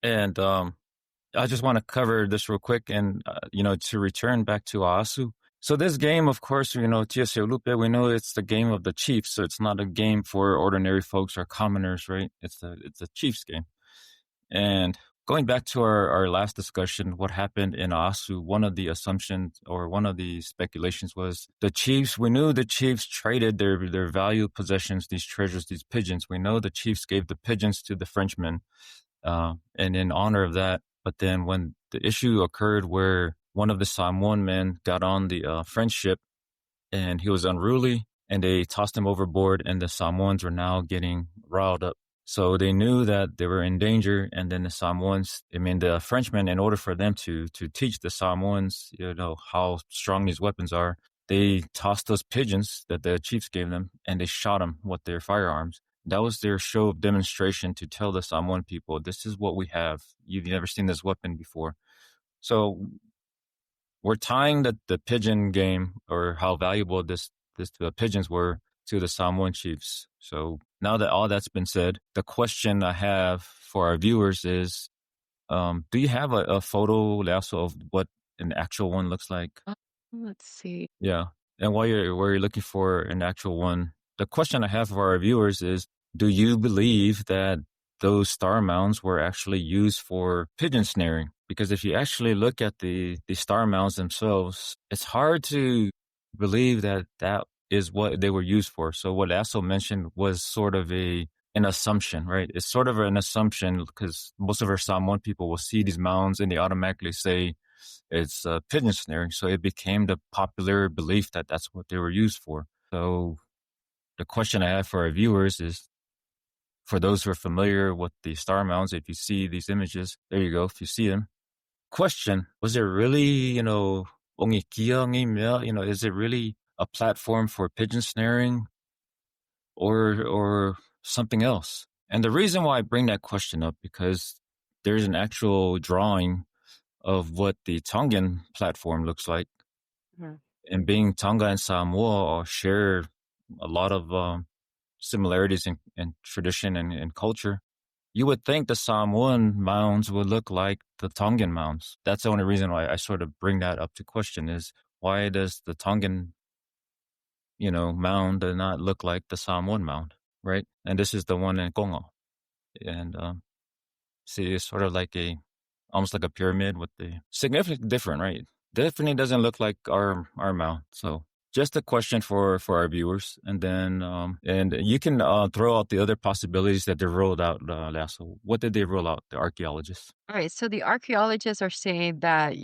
And I just want to cover this real quick and, to return back to Aasu. So this game, of course, Tia Seulupe, we know it's the game of the chiefs. So it's not a game for ordinary folks or commoners, right? It's a chiefs game. And going back to our last discussion, what happened in Aasu, one of the assumptions or one of the speculations was we knew the chiefs traded their valued possessions, these treasures, these pigeons. We know the chiefs gave the pigeons to the Frenchmen. And in honor of that, but then when the issue occurred where one of the Samoan men got on the French ship and he was unruly and they tossed him overboard and the Samoans were now getting riled up. So they knew that they were in danger. And then the Frenchmen, in order for them to teach the Samoans, how strong these weapons are, they tossed those pigeons that the chiefs gave them and they shot them with their firearms. That was their show of demonstration to tell the Samoan people, this is what we have. You've never seen this weapon before. So we're tying the pigeon game or how valuable the pigeons were to the Samoan chiefs. So now that all that's been said, the question I have for our viewers is, do you have a photo, Lasso, of what an actual one looks like? Let's see. Yeah. And while you're looking for an actual one, the question I have for our viewers is, do you believe that those star mounds were actually used for pigeon snaring? Because if you actually look at the star mounds themselves, it's hard to believe that is what they were used for. So what Asso mentioned was sort of an assumption, right? It's sort of an assumption because most of our Samoan people will see these mounds and they automatically say it's pigeon snaring. So it became the popular belief that that's what they were used for. So the question I have for our viewers is, for those who are familiar with the star mounds, if you see these images, there you go, if you see them. Question, was it really, is it really a platform for pigeon snaring or something else? And the reason why I bring that question up, because there's an actual drawing of what the Tongan platform looks like. Mm-hmm. And being Tonga and Samoa share a lot of similarities in tradition and culture, you would think the Samoan mounds would look like the Tongan mounds. That's the only reason why I sort of bring that up to question is, why does the Tongan mound did not look like the Samoan mound, right? And this is the one in Congo. And see, it's sort of like almost like a pyramid with the significantly different, right? Definitely doesn't look like our mound. So just a question for our viewers, and then and you can throw out the other possibilities that they rolled out. Lasso, what did they roll out? The archaeologists. All right, so the archaeologists are saying that,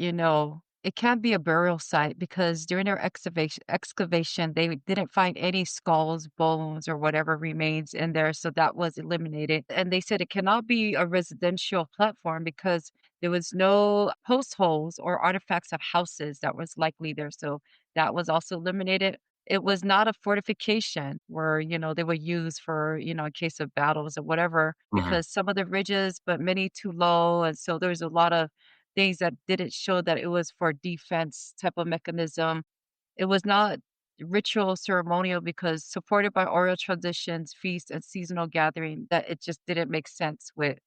it can't be a burial site because during their excavation, they didn't find any skulls, bones, or whatever remains in there, so that was eliminated. And they said it cannot be a residential platform because there was no post holes or artifacts of houses that was likely there, so that was also eliminated. It was not a fortification where, they would use for, in case of battles or whatever, Mm-hmm. because some of the ridges, but many too low. And so there's a lot of things that didn't show that it was for defense type of mechanism. It was not ritual ceremonial because supported by oral traditions, feasts, and seasonal gathering, that it just didn't make sense with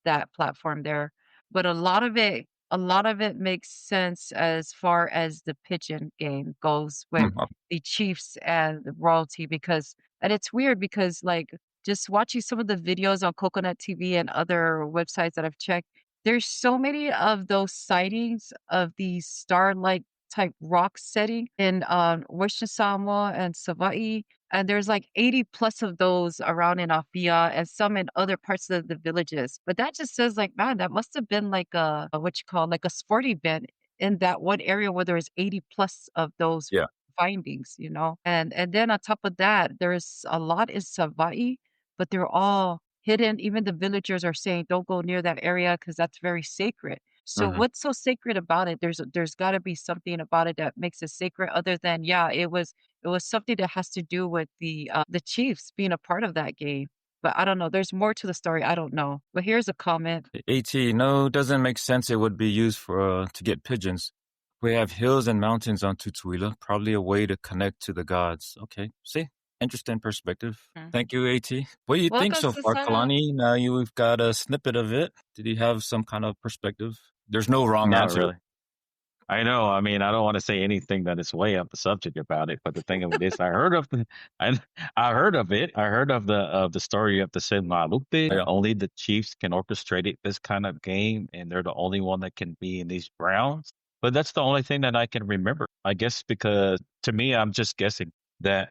that platform there. But a lot of it makes sense as far as the pigeon game goes with the chiefs and the royalty because and it's weird because like just watching some of the videos on Coconut TV and other websites that I've checked, there's so many of those sightings of these star-like type rock setting in Western Samoa and Savaii. And there's like 80 plus of those around in Afia and some in other parts of the villages. But that just says like, man, that must have been like what you call like a sporting event in that one area where there's 80 plus of those Yeah. findings. And then on top of that, there's a lot in Savaii, but they're all hidden. Even the villagers are saying don't go near that area because that's very sacred. So Hmm. what's so sacred about it? There's got to be something about it that makes it sacred other than yeah, it was something that has to do with the Chiefs being a part of that game. But I don't know. There's more to the story. I don't know. But here's a comment. AT, no, doesn't make sense. It would be used for to get pigeons. We have hills and mountains on Tutuila, probably a way to connect to the gods. Okay, see, interesting perspective. Mhm. Thank you, AT. What do you think Welcome, so far, Susana. Kalani? Now you've got a snippet of it. Did you have some kind of perspective? There's no wrong Not answer. really. I know. I mean, I don't want to say anything that is way off the subject about it, but the thing of it is, I, I heard of it. I heard of the story of the Senmalupe. Yeah. Only the Chiefs can orchestrate this kind of game, and they're the only one that can be in these grounds. But that's the only thing that I can remember. I guess because to me, I'm just guessing that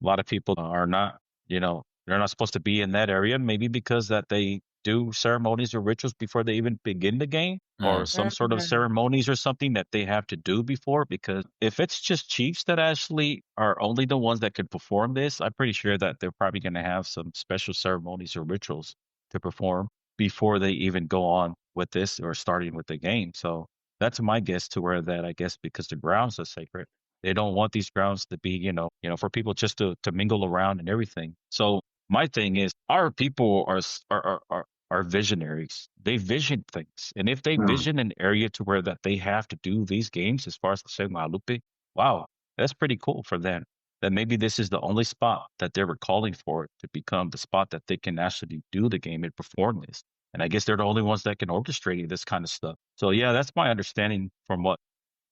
a lot of people are not, they're not supposed to be in that area. Maybe because that they do ceremonies or rituals before they even begin the game or Mm. some sort of Mhm. ceremonies or something that they have to do before. Because if it's just chiefs that actually are only the ones that could perform this, I'm pretty sure that they're probably going to have some special ceremonies or rituals to perform before they even go on with this or starting with the game. So that's my guess to where that I guess because the grounds are sacred, they don't want these grounds to be, for people just to mingle around and everything. So my thing is, our people are visionaries. They vision things, and if they Mm. vision an area to where that they have to do these games, as far as the Sigma Lupe, wow, that's pretty cool for them. That maybe this is the only spot that they were calling for it to become the spot that they can actually do the game and perform this. And I guess they're the only ones that can orchestrate this kind of stuff. So yeah, that's my understanding from what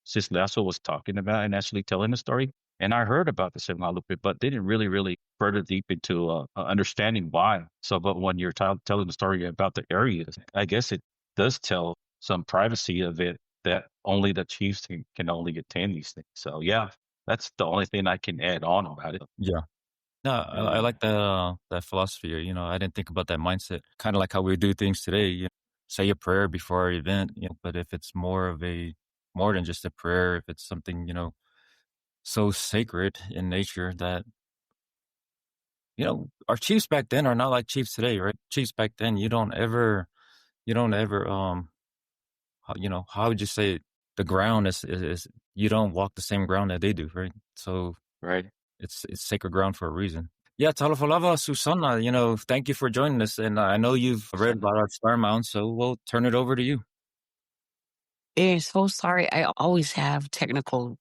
Sis Lasso was talking about and actually telling the story. And I heard about the Lupe, but didn't really further deep into understanding why. So, but when you're telling the story about the areas, I guess it does tell some privacy of it that only the chiefs can only attend these things. So, yeah, that's the only thing I can add on about it. Yeah. No, I Yeah, like that philosophy. I didn't think about that mindset. Kind of like how we do things today. Say a prayer before our event. But if it's more than just a prayer, if it's something so sacred in nature that our chiefs back then are not like chiefs today, right? Chiefs back then, you don't ever how would you say it? The ground is you don't walk the same ground that they do, right? So right. it's sacred ground for a reason. Yeah, Talafalava, Susanna, thank you for joining us. And I know you've read about our Star Mounds, so we'll turn it over to you. So sorry. I always have technical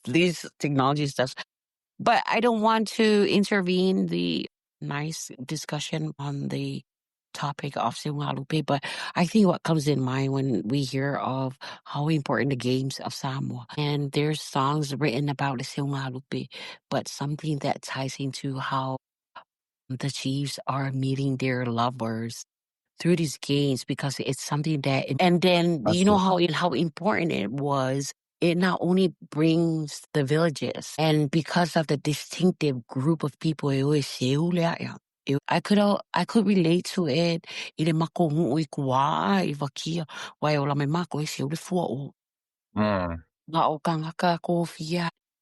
these technology stuff, but I don't want to intervene the nice discussion on the topic of Siungalupe, but I think what comes in mind when we hear of how important the games of Samoa, and there's songs written about the Siungalupe, but something that ties into how the chiefs are meeting their lovers through these games because it's something that and then you know Absolutely. how important it was. It not only brings the villages and because of the distinctive group of people it was I could relate to it. Ile makongu I kua I vakia wai ola me mako e seule fua Mm,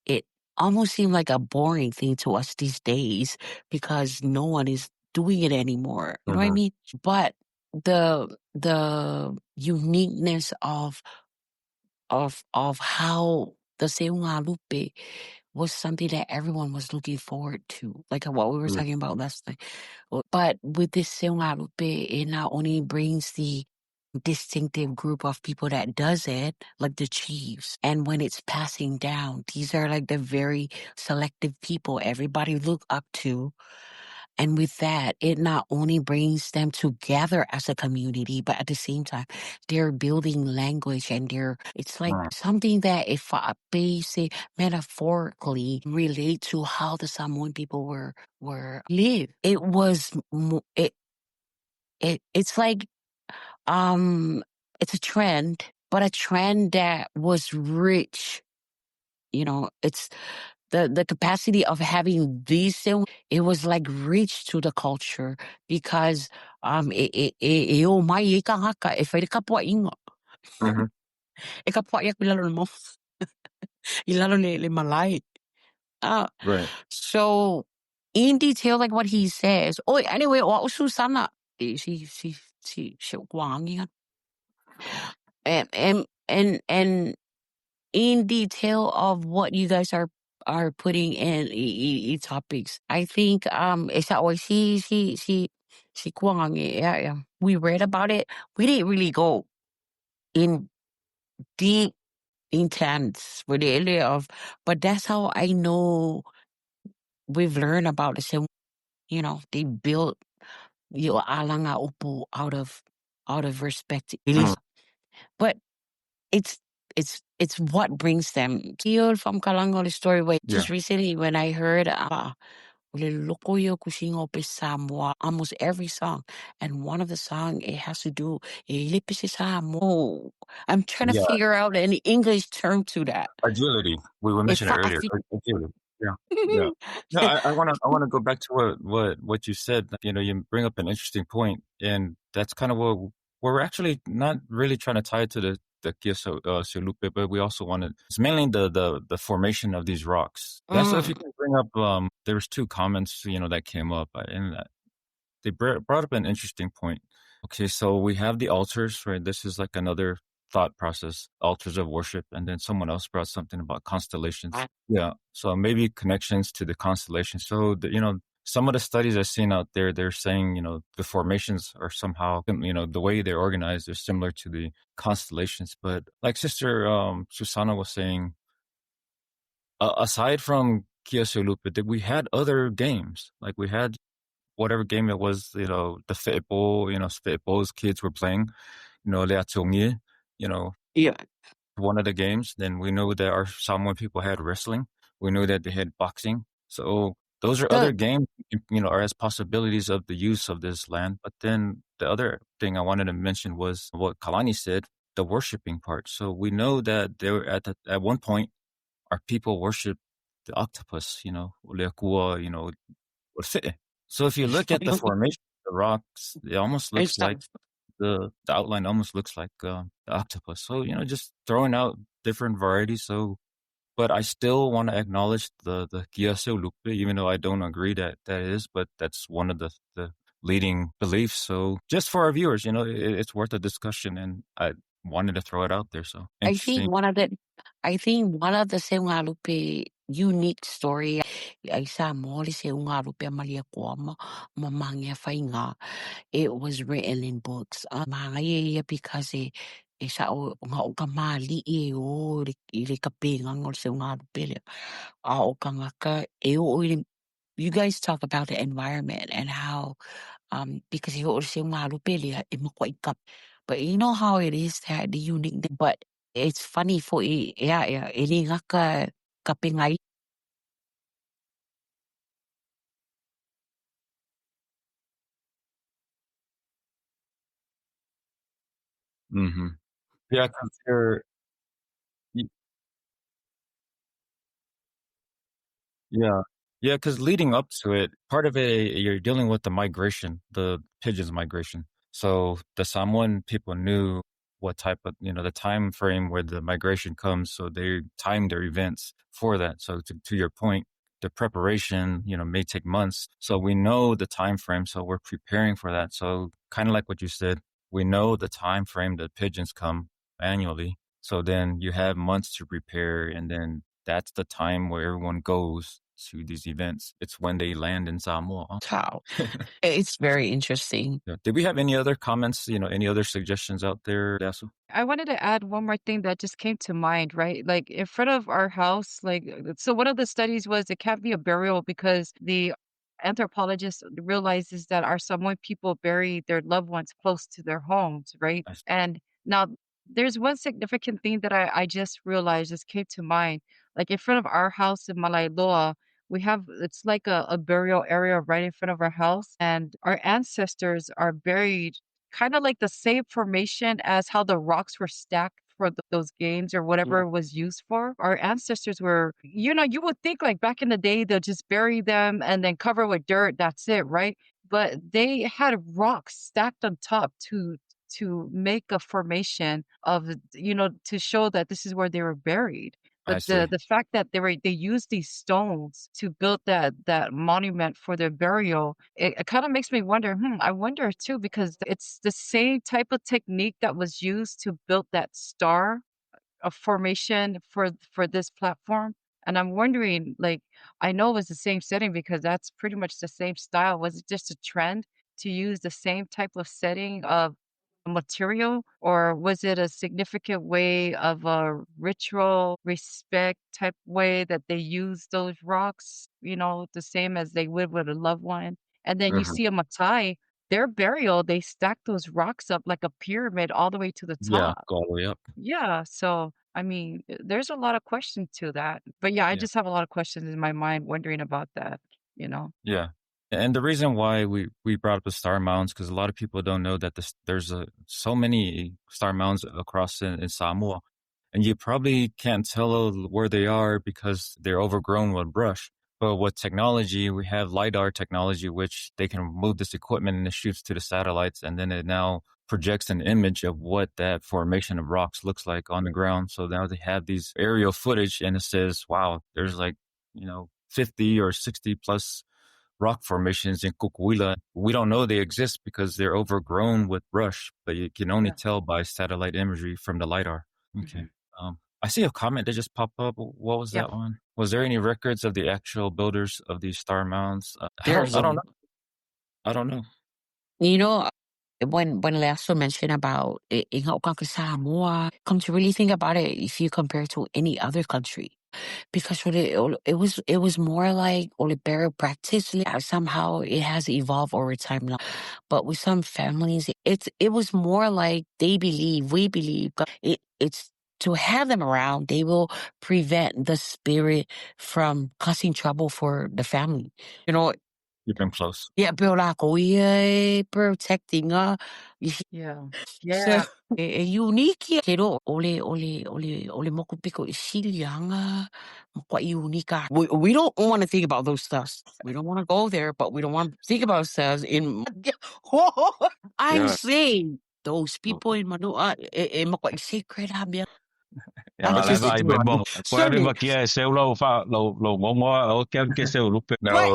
it almost seemed like a boring thing to us these days because no one is doing it anymore. You know what I mhm, mean? But the uniqueness of how the Seunga Lupe was something that everyone was looking forward to, like what we were mm, talking about last night. But with this Seunga Lupe, it not only brings the distinctive group of people that does it, like the chiefs. And when it's passing down, these are like the very selective people everybody look up to. And with that, it not only brings them together as a community, but at the same time, they're building language and it's like mm, something that if I basic metaphorically relate to how the Samoan people were live. It was, it's like it's a trend, but a trend that was rich. You know, it's the capacity of having these things. It was like rich to the culture because o mai e ka haka e whaere ka pua inga mhm. e ka pua ia kilalo mo I lalo le malai. Uh, Right. so in detail, like what he says. Oh, anyway, o Susana, she wangi and in detail of what you guys are putting in topics. I think esa o si kuang yeah. We read about it. We didn't really go in deep intense with the area of but that's how I know we've learned about the same you know, they built you alanga upu out of respect. It Mm, is but It's it's what brings them. Deal from Kalangol story where yeah. just recently when I heard Lokoyo Kusingo pe Samoa, almost every song. And one of the song it has to do Ilipisi Samo. I'm trying to Yeah. figure out an English term to that. Agility. We were If mentioning it I earlier. Agility. Yeah. Yeah. No, I wanna go back to what you said. You know, you bring up an interesting point, and that's kind of what we're actually not really trying to tie it to the Kioso Silupe, but we also wanted it's mainly the formation of these rocks. Yeah. So if you can bring up, there was two comments that came up, and they brought up an interesting point. Okay, so we have the altars, right? This is like another thought process, altars of worship, and then someone else brought something about constellations. Yeah, so maybe connections to the constellations. So some of the studies I've seen out there, they're saying the formations are somehow the way they're organized is similar to the constellations. But like Sister Susana was saying, aside from Kiasulupa, we had other games. Like we had whatever game it was, the football, footballs kids were playing, Leatongi, yeah. one of the games. Then we know that our Samoan people had wrestling. We knew that they had boxing. So those are other The games, are as possibilities of the use of this land. But then the other thing I wanted to mention was what Kalani said, the worshiping part. So we know that there at one point, our people worshiped the octopus, Leakua, Orse. So if you look at the formation of the rocks, it almost looks like the outline almost looks like the octopus. So just throwing out different varieties. So, but I still want to acknowledge the Gyaseo Lupe, even though I don't agree that that is. But that's one of the leading beliefs. So just for our viewers, it's worth a discussion, and I wanted to throw it out there. So I think interesting. one of the Seungalupe unique story ay sa mo li Seungalupe malia ko mamangya fainga. It was written in books. Mga because sa o nga o kamali o li kapinga ngol Seungalupe. O ka nga ka You guys talk about the environment and how because you always say but you know how it is that the unique but it's funny for yeah ini nga ka kapingay. Mm-hmm. Yeah, 'cause you're yeah. Yeah, because leading up to it, part of it, you're dealing with the migration, the pigeons migration. So the Samoan people knew what type of, the time frame where the migration comes. So they timed their events for that. So to your point, the preparation, may take months. So we know the time frame. So we're preparing for that. So kind of like what you said, we know the time frame that pigeons come annually. So then you have months to prepare, and then that's the time where everyone goes to these events. It's when they land in Samoa. Wow. It's very interesting. Yeah. Did we have any other comments, any other suggestions out there, Dasu? I wanted to add one more thing that just came to mind, right? Like in front of our house, so one of the studies was it can't be a burial because the anthropologist realizes that our Samoan people bury their loved ones close to their homes, right? I see. And now there's one significant thing that I just realized just came to mind. Like in front of our house in Malailoa, we have it's like a burial area right in front of our house, and our ancestors are buried kind of like the same formation as how the rocks were stacked for those games or whatever Yeah. it was used for. Our ancestors were, you would think like back in the day, they'll just bury them and then cover with dirt. That's it, right? But they had rocks stacked on top to make a formation of, to show that this is where they were buried. I But see. the fact that they used these stones to build that monument for their burial, it kind of makes me wonder. I wonder too because it's the same type of technique that was used to build that star a formation for this platform. And I'm wondering, like, I know it was the same setting because that's pretty much the same style. Was it just a trend to use the same type of setting of material, or was it a significant way of a ritual respect type way that they use those rocks, the same as they would with a loved one? And then you Mhm. see a Matai, their burial, they stack those rocks up like a pyramid all the way to the Yeah, top. go all the way up. Yeah, so, I mean, there's a lot of questions to that. But yeah, I Yeah. just have a lot of questions in my mind wondering about that, you know? Yeah. And the reason why we brought up the Star Mounds, because a lot of people don't know that there's so many Star Mounds across in Samoa. And you probably can't tell where they are because they're overgrown with brush. But with technology, we have LiDAR technology, which they can move this equipment and it shoots to the satellites. And then it now projects an image of what that formation of rocks looks like on the ground. So now they have these aerial footage and it says, wow, there's like, 50 or 60 plus rock formations in Tutuila. We don't know they exist because they're overgrown with brush, but you can only Yeah. tell by satellite imagery from the LiDAR. Okay. Mhm. I see a comment that just popped up. What was Yeah. that one? Was there any records of the actual builders of these star mounds? There's I don't know. I don't know. You know, when Lester mentioned about Samoa, come to really think about it, if you compare to any other country, because it was more like Olibero practice. Somehow it has evolved over time now, but with some families, it was more like they believe, we believe. It's to have them around, they will prevent the spirit from causing trouble for the family. Keep them close. Yeah, pero ako, protecting Yeah. so Yeah. unique pero ole mo ko piko isilya nga quite unique. We don't want to think about those stuff. We don't want to go there, but we don't want to think about ourselves in I'm Yeah. saying those Oh, people in Manua mo quite sacred habya. yeah, I mà I lại think just we vậy do. bên bông. Qua đi Sunday. mà kia sale lâu pha lâu lâu ngon quá ở cái sale lúc bên. No, Right,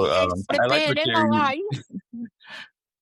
I like what expected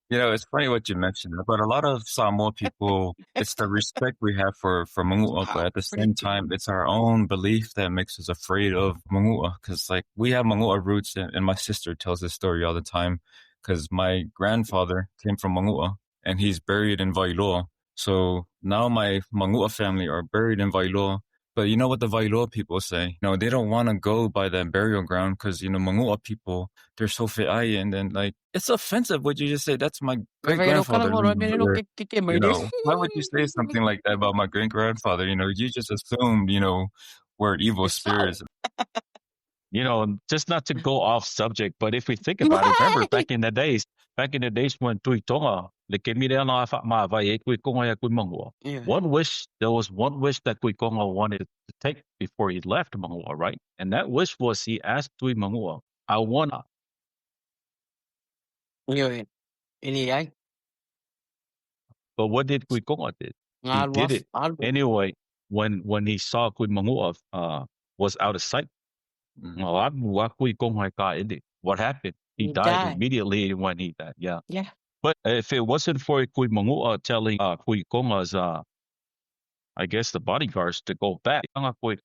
you it's funny what you mentioned, but a lot of Samoa people, it's the respect we have for Mangua, but at the same time, it's our own belief that makes us afraid of Mangua. Because, like, we have Mangua roots, and my sister tells this story all the time. Because my grandfather came from Mangua, and he's buried in Vailoa. So now my Mangua family are buried in Vailoa, But you know what the Vailua people say? No, they don't want to go by that burial ground because, Mangua people, they're so fe'ai. And then, like, it's offensive what you just say. That's my great grandfather. Why would you say something like that about my great grandfather? You just assumed, we're evil spirits. Just not to go off subject, but if we think about it, remember back in the days when Tuitonga, the Kemiriana Fatma Vai, Kuikonga Kuimangua. There was one wish that Kuikonga wanted to take before he left Mangua, right? And that wish was he asked Tuimangua, I want. Yun. Iniyay. But what did Kuikonga did? He did it. Anyway, when he saw Kuimangua was out of sight, what happened? He died immediately when he died. Yeah. Yeah. But if it wasn't for Kui Mangua telling Kui Konga's, I guess the bodyguards to go back, when Kui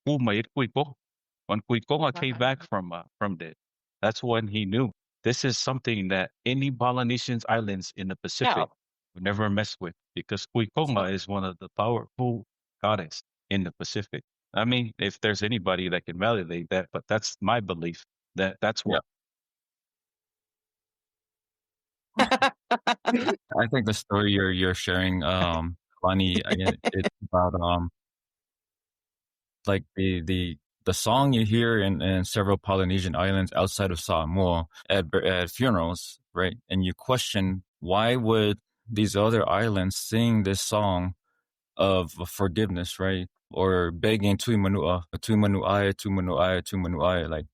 Konga came back from there, that's when he knew this is something that any Polynesian islands in the Pacific would never mess with, because Kui Konga is one of the powerful goddess in the Pacific. I mean, if there's anybody that can validate that, but that's my belief that's what. I think the story you're sharing, funny. It's about like the song you hear in several Polynesian islands outside of Samoa at funerals, right? And you question, why would these other islands sing this song of forgiveness, right? Or begging tui manua, tui manuai, tui manuai, tui manuai, like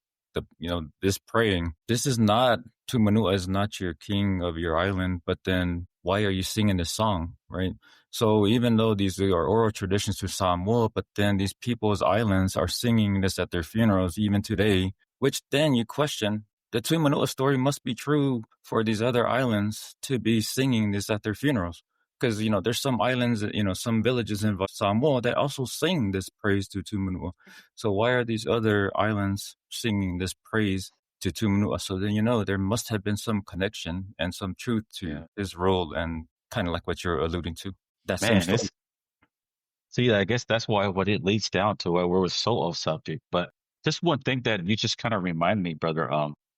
this praying. This is not, tui manua is not your king of your island, but then why are you singing this song, right? So even though these are oral traditions to Samoa, but then these people's islands are singing this at their funerals even today, which then you question, the Tui Manua story must be true for these other islands to be singing this at their funerals. Because, there's some islands, some villages in Samoa that also sing this praise to Tumanua. So why are these other islands singing this praise to Tumanua? So then, there must have been some connection and some truth to his role, and kind of like what you're alluding to. That same story. See, I guess that's why what it leads down to, where we're so off subject. But just one thing that you just kind of remind me, brother.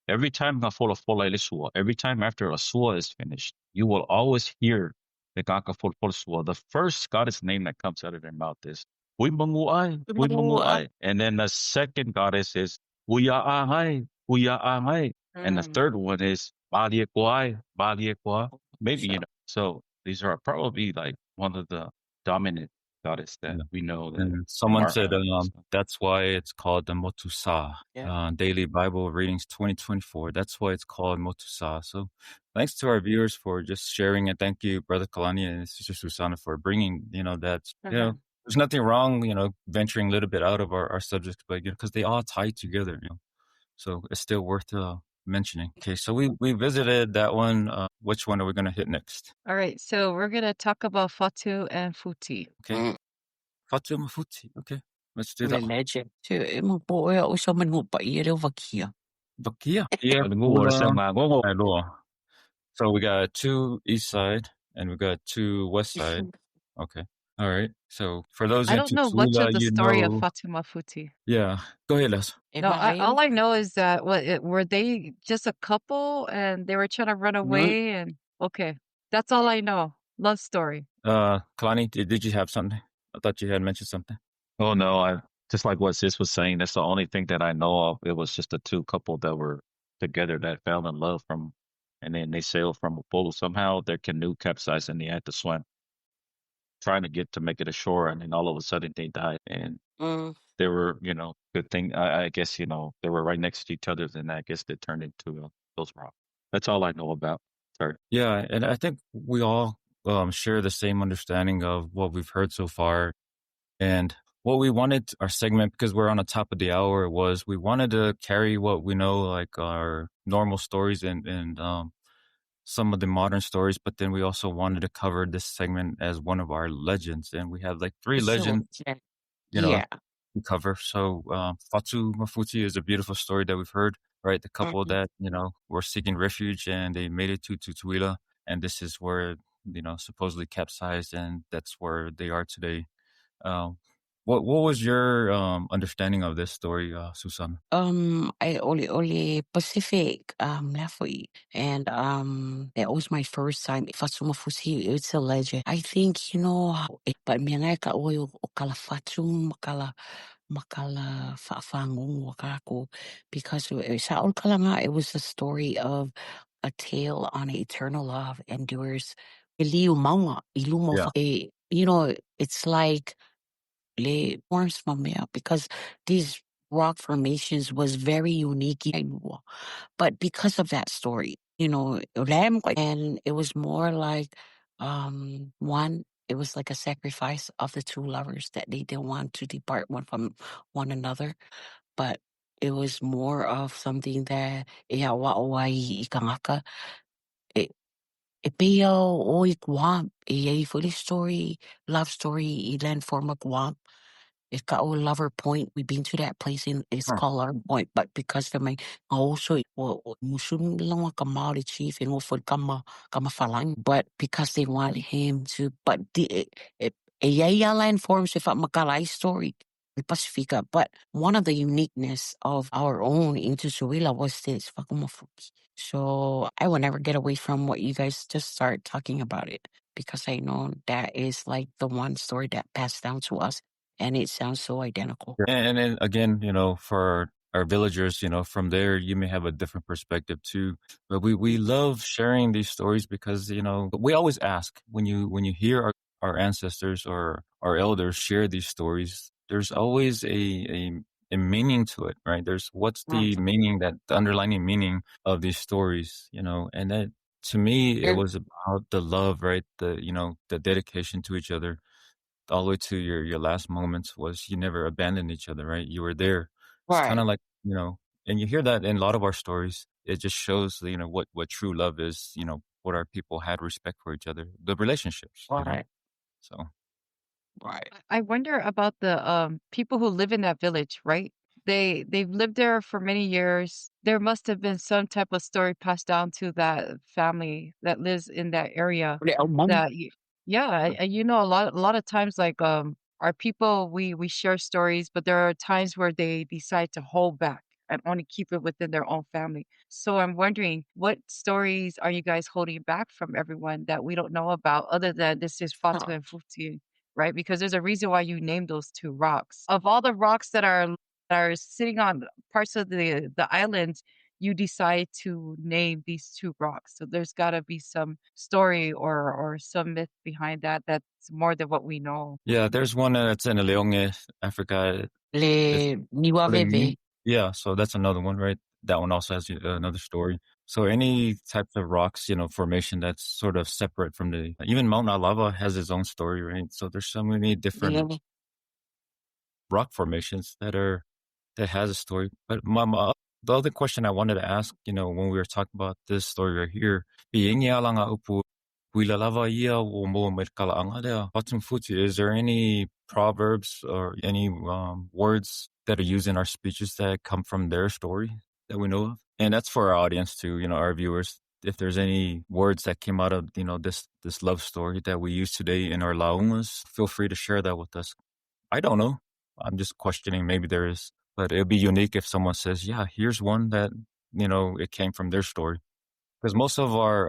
Every time every time after a sua is finished, you will always hear the first goddess name that comes out of their mouth is Wimanguai, Wimanguai. And then the second goddess is Uya'ahai, Uya'ahai. And the third one is Baliekwai, Baliekwa. Maybe, so these are probably like one of the dominant goddess that we know. That and someone said that's why it's called the Motusa. Daily Bible Readings 2024. That's why it's called Motusa. So thanks to our viewers for just sharing, and thank you, Brother Kalani and Sister Susana, for bringing, that, there's nothing wrong, venturing a little bit out of our subjects, but because they all tie together, so it's still worth mentioning. Okay, so we visited that one. Which one are we going to hit next? All right, so we're going to talk about Fatu and Futi. Okay. Fatu and Futi. Okay, let's do that. Vakia. So we got 2 east side and we got 2 west side. Okay. All right. So for those I don't know much of the story of Fatuma Futi. Yeah. Go ahead, Les. No, all I know is that were they just a couple and they were trying to run away and okay. That's all I know. Love story. Kalani, did you have something? I thought you had mentioned something. Oh no, I just like what Sis was saying, that's the only thing that I know of. It was just the 2 couple that were together that fell in love and then they sailed from Apollo. Somehow their canoe capsized and they had to swim, trying to make it ashore, and then all of a sudden they died. And they were, good thing. I guess, they were right next to each other, and I guess they turned into those rocks. That's all I know about. Sorry. Yeah, and I think we all share the same understanding of what we've heard so far. And what we wanted our segment, because we're on the top of the hour, was we wanted to carry what we know, like our normal stories and some of the modern stories, but then we also wanted to cover this segment as one of our legends. And we have like 3 legends, to cover. So Fatu Mafuti is a beautiful story that we've heard, right? The couple that, were seeking refuge and they made it to Tutuila. And this is where, supposedly capsized, and that's where they are today. What was your understanding of this story, Susan? I only Pacific Lafui, and that was my first time. Fasumafusi, it's a legend. I think but miangay ka o kalafatsum makala faafangung wakako, because sa ol kalanga, it was the story of a tale on eternal love endures. Iliu maunga, ilumo Yeah. it's like forms mamaya, because these rock formations was very unique. But because of that story, and it was more like one, it was like a sacrifice of the two lovers that they didn't want to depart one from one another. But it was more of something that ikangaka. Epeo o Guam, a fully story, love story, ilan form of Guam. It's got our lover point. We've been to that place in it's Huh. called our point, but because the may also musun lang wa kamali chief and for kama falang, but because they want him to, but the a line forms if a makalai story. The Pacifica, but one of the uniqueness of our own in Tutuila was this. So I will never get away from what you guys just start talking about it, because I know that is like the one story that passed down to us, and it sounds so identical. And then again, for our villagers, from there you may have a different perspective too. But we love sharing these stories because, we always ask when you hear our ancestors or our elders share these stories, there's always a meaning to it, right? What's the meaning, that the underlying meaning of these stories, and that to me it was about the love, right? The dedication to each other all the way to your last moments was you never abandoned each other, right? You were there. It's kind Right, of like, and you hear that in a lot of our stories. It just shows, what true love is, what our people had respect for each other, the relationships. right, So, right. I wonder about the people who live in that village, right? They've lived there for many years. There must have been some type of story passed down to that family that lives in that area Mom. that yeah, a lot of times like our people we share stories, but there are times where they decide to hold back and only keep it within their own family. So I'm wondering, what stories are you guys holding back from everyone that we don't know about, other than this is Fatu and Futi? Right? Because there's a reason why you named those two rocks. Of all the rocks that are sitting on parts of the island, you decide to name these two rocks. So there's got to be some story or some myth behind that that's more than what we know. yeah, there's one that's in Leone, Africa. It's Le Niwa Ni. Veve. Yeah, so that's another one, right? That one also has another story. So any types of rocks, formation that's sort of separate from even Mount Alava has its own story, right? So there's so many different rock formations that has a story. But the other question I wanted to ask, when we were talking about this story right here, is there any proverbs or any words that are used in our speeches that come from their story that we know of? And that's for our audience too, our viewers. If there's any words that came out of, this love story that we use today in our laumas, feel free to share that with us. I don't know. I'm just questioning. Maybe there is, but it'd be unique if someone says, "Yeah, here's one that it came from their story." Because most of our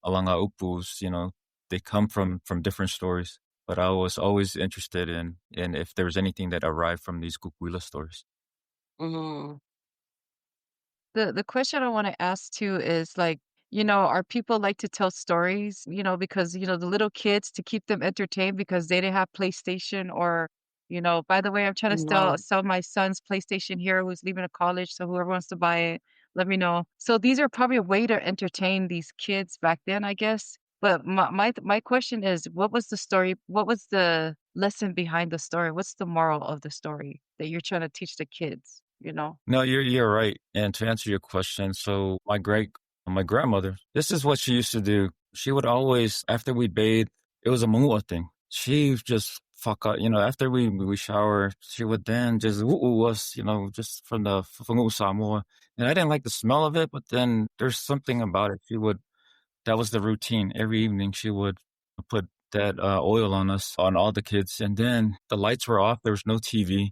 alanga upus, they come from different stories. But I was always interested in if there was anything that arrived from these Kukuila stories. Mhm. The question I want to ask too is like, our people like to tell stories, because, the little kids to keep them entertained because they didn't have PlayStation or, by the way, I'm trying to sell Wow. sell my son's PlayStation here who's leaving to college. So whoever wants to buy it, let me know. So these are probably a way to entertain these kids back then, I guess. But my question is, what was the story? What was the lesson behind the story? What's the moral of the story that you're trying to teach the kids, No, you're right. And to answer your question, so my grandmother, this is what she used to do. She would always, after we bathe, it was a mua thing. She just fuck up, after we shower, she would then just us, just from the Samoa. And I didn't like the smell of it, but then there's something about it. That was the routine. Every evening she would put that oil on us, on all the kids. And then the lights were off. There was no TV.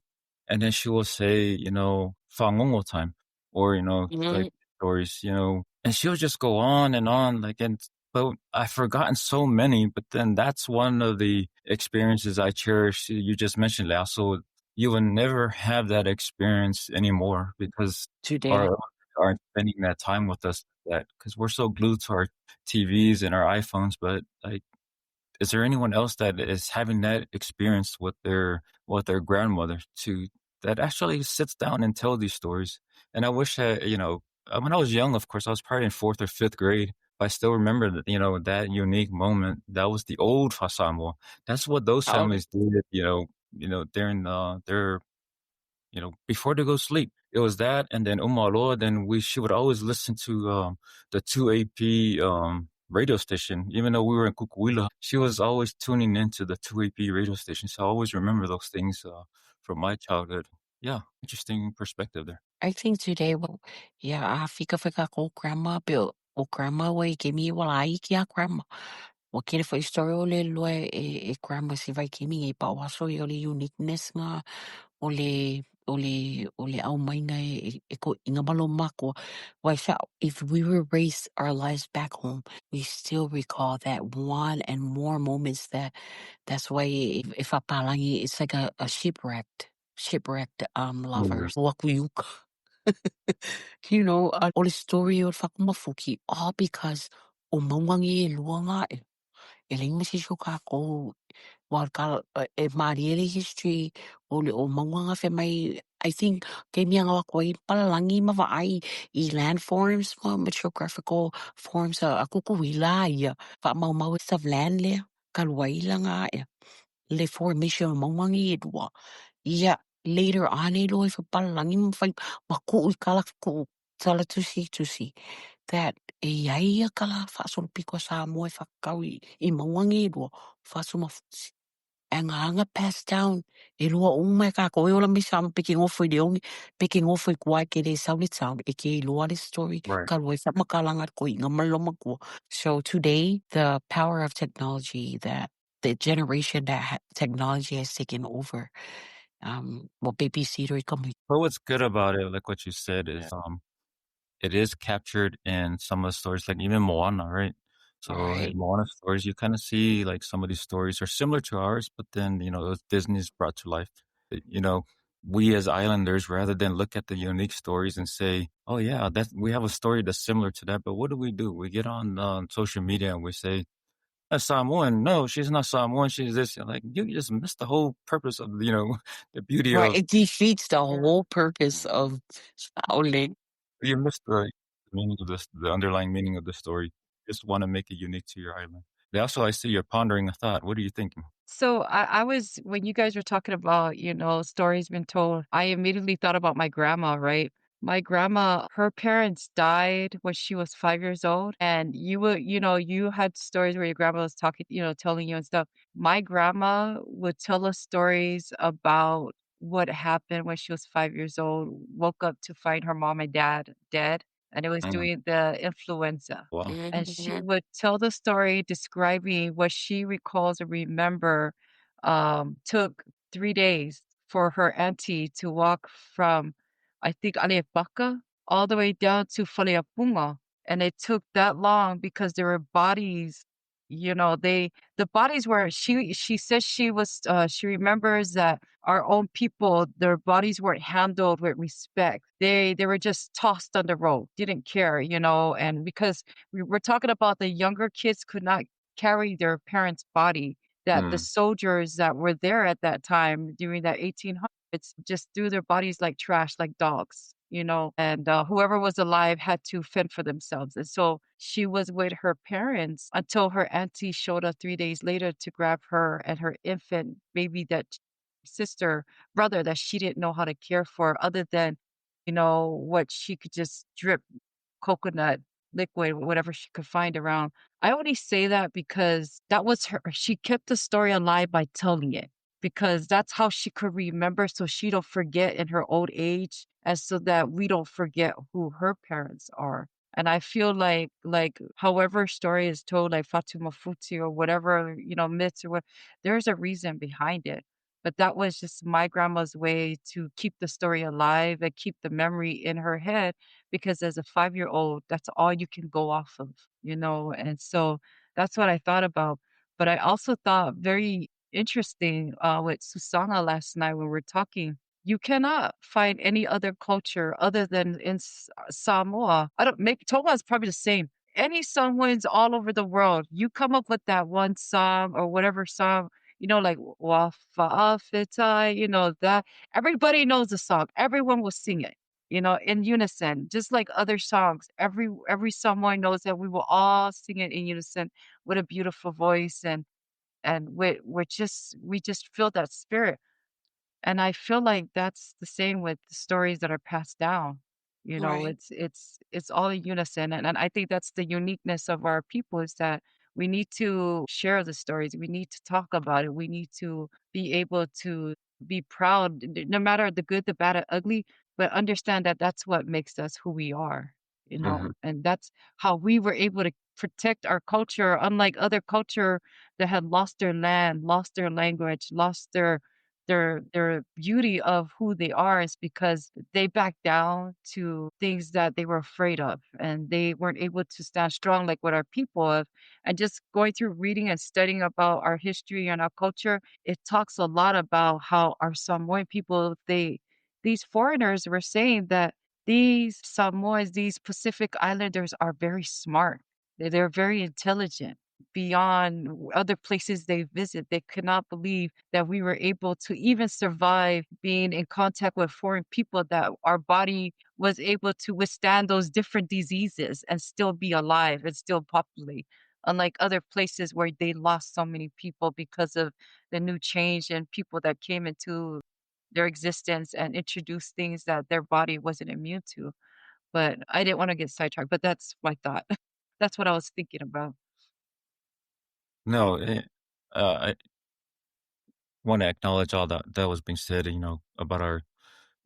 And then she will say, "Fangongo time," or, like Mhm. stories, and she'll just go on, like, but I've forgotten so many, but then that's one of the experiences I cherish. You just mentioned Lao. So you will never have that experience anymore because Today. our aren't spending that time with us that because we're so glued to our TVs and our iPhones, but like is there anyone else that is having that experience with their grandmother to that actually sits down and tell these stories? And I wish that, when I was young, of course, I was probably in fourth or fifth grade. But I still remember that, that unique moment. That was the old Fasamo. That's what those Oh, families did, during their before they go sleep. It was that, and then Umalo. Then she would always listen to the 2AP radio station, even though we were in Kukuila. She was always tuning into the 2AP radio station. So I always remember those things from my childhood. Yeah, interesting perspective there. I think today, well, yeah, I fika ko grandma built. O grandma way give me wala iki a grandma. O kere for story o le loe e grandma si vai kimi e pa waso i o le uniqueness nga o le au mainga e ko inga malo mako. Wai sa, if we were raised our lives back home, we still recall that one and more moments that's why if a palangi, it's like a shipwrecked Yeah. lovers. Wakuyuka. All the story o whakamafuki, all because o maungangi e lua ngā e. E ling masi sho kako, e mariere history, o maunganga whe mai, I think, ke mia ngā wako i palalangi mawa ai I landforms, metrographical forms, a kukuwila ia, mau of land lea, kaluaila ngā e. Le formation o maungangi e dua. Yeah, later on e loe whapalangi mawhai maku I kala ku tala tusi that e iaia kala whaasolo piko Samoa e whakau I maungangi e lua whaaso mafusi. E ngā anga passed down e lua o mai ka koe ola mi sama picking off i leongi picking off I kua ke re sauli town e ke lua le story Right. ka lua whamakalanga ko I ngā maloma kua. So today the power of technology that the generation that technology has taken over babysitter come But what's good about it, like what you said, Yeah. is it is captured in some of the stories, like even Moana, right? So in right. Moana stories, you kind of see like some of these stories are similar to ours, but then, it was Disney's brought to life. You know, we as islanders, rather than look at the unique stories and say, oh yeah, we have a story that's similar to that. But what do? We get on social media and we say, that's Samoan. No, she's not Samoan. She's this. Like you just missed the whole purpose of, the beauty Right. of It defeats the Yeah. whole purpose Mhm. of Shaolin. You missed the meaning of this, the underlying meaning of the story. Just want to make it unique to your island. They also, I see you're pondering a thought. What are you thinking? So I was when you guys were talking about, stories been told, I immediately thought about my grandma, right? My grandma, her parents died when she was 5 years old. And you had stories where your grandma was talking, telling you and stuff. My grandma would tell us stories about what happened when she was 5 years old, woke up to find her mom and dad dead. And it was Mm, during the influenza. wow. And she Mhm. would tell the story describing what she recalls and remember, took 3 days for her auntie to walk from, I think, Alepaca all the way down to Faleapunga, and it took that long because there were bodies, the bodies were she says she remembers that our own people, their bodies weren't handled with respect. They were just tossed on the road, didn't care, and because we're talking about the younger kids could not carry their parents' body, that the Mm, soldiers that were there at that time during that 1800s just threw their bodies like trash, like dogs, and whoever was alive had to fend for themselves. And so she was with her parents until her auntie showed up 3 days later to grab her and her infant baby, that brother that she didn't know how to care for other than, what she could just drip coconut liquid, whatever she could find around. I only say that because that was she kept the story alive by telling it, because that's how she could remember so she don't forget in her old age, and so that we don't forget who her parents are. And I feel like however story is told, like Fatima Futi or whatever, myths or what, there's a reason behind it. But that was just my grandma's way to keep the story alive and keep the memory in her head because as a 5-year-old, that's all you can go off of. And so that's what I thought about. But I also thought very interesting with Susana last night when we are talking. You cannot find any other culture other than in Samoa. I don't make Tonga is probably the same. Any Samoans all over the world, you come up with that one song or whatever song, like Wafa'afetai, that everybody knows the song. Everyone will sing it, in unison, just like other songs. Every Samoan knows that we will all sing it in unison with a beautiful voice and we just feel that spirit. And I feel like that's the same with the stories that are passed down. Right. It's all in unison. And I think that's the uniqueness of our people is that we need to share the stories. We need to talk about it. We need to be able to be proud, no matter the good, the bad, and ugly, but understand that that's what makes us who we are. And that's how we were able to protect our culture, unlike other culture that had lost their land, lost their language, lost their beauty of who they are is because they backed down to things that they were afraid of and they weren't able to stand strong like what our people have. And just going through reading and studying about our history and our culture, it talks a lot about how our Samoan people, these foreigners were saying that these Samoans, these Pacific Islanders are very smart. They're very intelligent beyond other places they visit. They could not believe that we were able to even survive being in contact with foreign people, that our body was able to withstand those different diseases and still be alive and still populate. Unlike other places where they lost so many people because of the new change and people that came into their existence and introduced things that their body wasn't immune to. But I didn't want to get sidetracked, but that's my thought. That's what I was thinking about. No, I want to acknowledge all that was being said, about our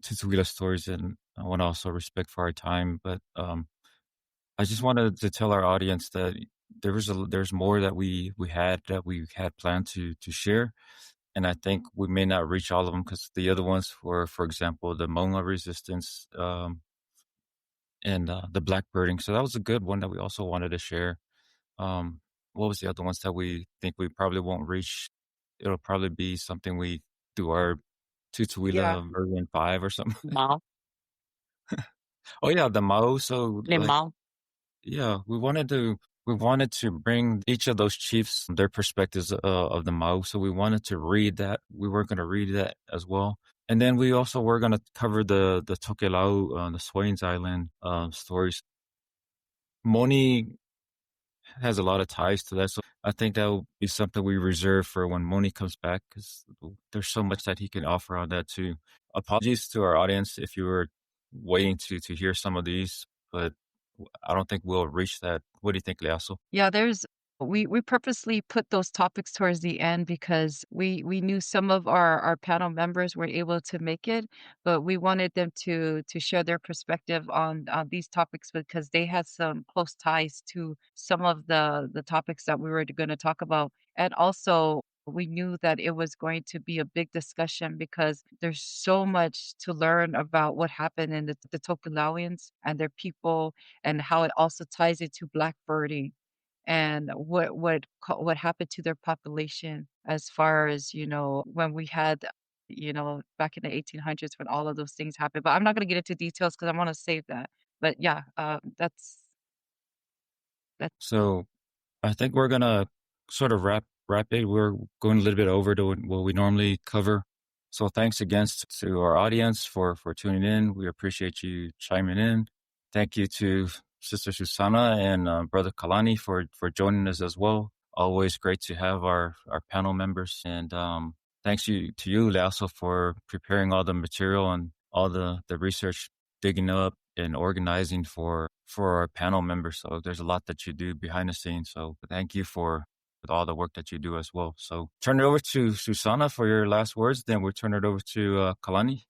Tutuila stories, and I want to also respect for our time. But I just wanted to tell our audience that there's more that we had planned to share, and I think we may not reach all of them because the other ones were, for example, the Mona resistance, and the blackbirding. So that was a good one that we also wanted to share. What was the other ones that we think we probably won't reach? It'll probably be something we do our Yeah. Tutuila version 5 or something. Mao. Oh yeah, the Mao. So The Mao. yeah, we wanted to bring each of those chiefs their perspectives of the Mao. So we wanted to read that. We were going to read that as well, and then we also were going to cover the Tokelau, the Swains Island stories. Moni has a lot of ties to that, so I think that will be something we reserve for when Moni comes back because there's so much that he can offer on that too. Apologies to our audience if you were waiting to hear some of these, but I don't think we'll reach that. What do you think, Leaso? Yeah, we purposely put those topics towards the end because we knew some of our panel members weren't able to make it, but we wanted them to share their perspective on these topics because they had some close ties to some of the topics that we were going to talk about. And also we knew that it was going to be a big discussion because there's so much to learn about what happened in the Tokelauians and their people and how it also ties into blackbirding and what happened to their population as far as, when we had, back in the 1800s when all of those things happened. But I'm not going to get into details because I want to save that. But yeah, that's So I think we're gonna sort of wrap it. We're going a little bit over to what we normally cover. So thanks again to our audience for tuning in. We appreciate you chiming in. Thank you to Sister Susana and Brother Kalani for joining us as well. Always great to have our panel members. And thanks to you, Lasso, for preparing all the material and all the research, digging up and organizing for our panel members. So there's a lot that you do behind the scenes. So thank you for all the work that you do as well. So turn it over to Susana for your last words. Then we'll turn it over to Kalani.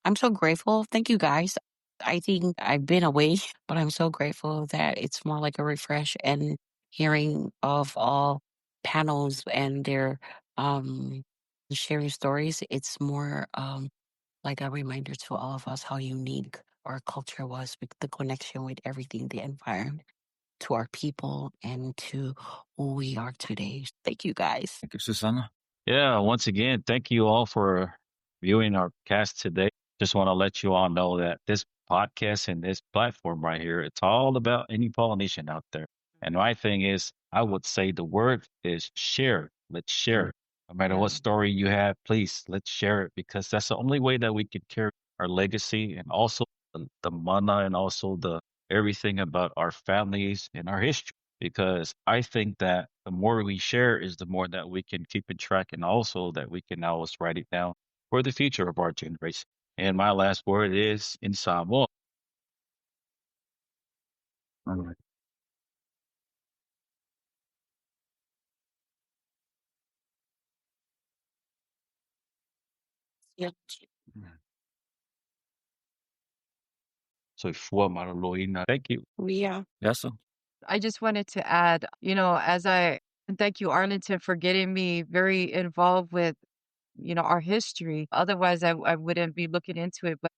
I'm so grateful. Thank you guys. I think I've been away, but I'm so grateful that it's more like a refresh and hearing of all panels and their um sharing stories. It's more like a reminder to all of us how unique our culture was with the connection with everything, the environment, to our people, and to who we are today. Thank you guys. Thank you, Susanna. Yeah, once again, thank you all for viewing our cast today. Just want to let you all know that this podcast and this platform right here, it's all about any Polynesian out there. And my thing is, I would say the word is share. Let's share it. No matter what Yeah. story you have, please let's share it because that's the only way that we can carry our legacy and also the mana and also the everything about our families and our history because I think that the more we share is the more that we can keep in track and also that we can always write it down for the future of our generation. And my last word is in Samoa. All right. Yep. So fua maraloina. Thank you. We are. Yes, sir. I just wanted to add, and thank you, Arlington, for getting me very involved with, our history. Otherwise, I wouldn't be looking into it. But,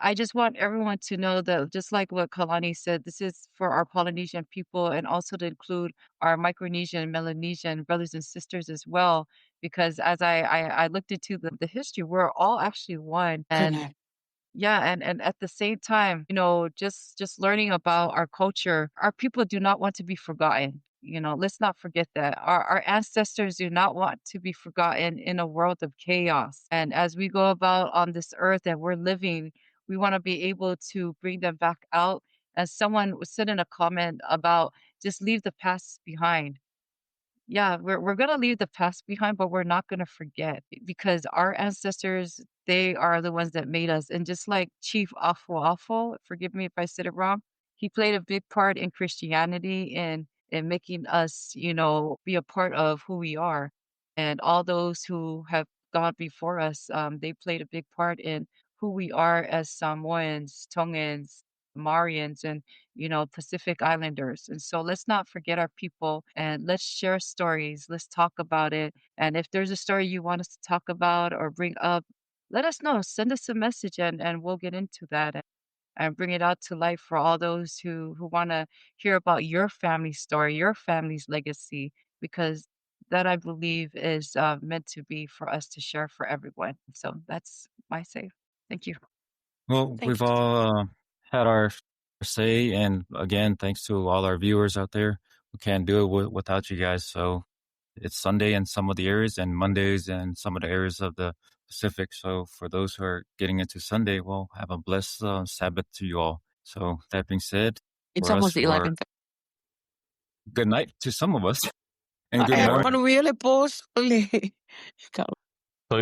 I just want everyone to know that just like what Kalani said, this is for our Polynesian people and also to include our Micronesian and Melanesian brothers and sisters as well. Because as I looked into the history, we're all actually one. And Correct. yeah, and at the same time, just learning about our culture, our people do not want to be forgotten. Let's not forget that. Our ancestors do not want to be forgotten in a world of chaos. And as we go about on this earth that we're living, we want to be able to bring them back out. As someone said in a comment about just leave the past behind. Yeah, we're gonna leave the past behind, but we're not gonna forget because our ancestors, they are the ones that made us. And just like Chief Afo, forgive me if I said it wrong, he played a big part in Christianity and in making us, be a part of who we are. And all those who have gone before us, they played a big part in who we are as Samoans, Tongans, Marians, and Pacific Islanders. And so let's not forget our people and let's share stories. Let's talk about it. And if there's a story you want us to talk about or bring up, let us know. Send us a message and we'll get into that and bring it out to life for all those who want to hear about your family story, your family's legacy, because that I believe is meant to be for us to share for everyone. So that's my say. Thank you. Well, Thank we've you. all had our say, and again, thanks to all our viewers out there. We can't do it without you guys. So it's Sunday in some of the areas and Mondays in some of the areas of the Pacific. So for those who are getting into Sunday, well, have a blessed Sabbath to you all. So that being said, It's for us, almost we're 11. good night to some of us and good All morning. right. Everyone really post. So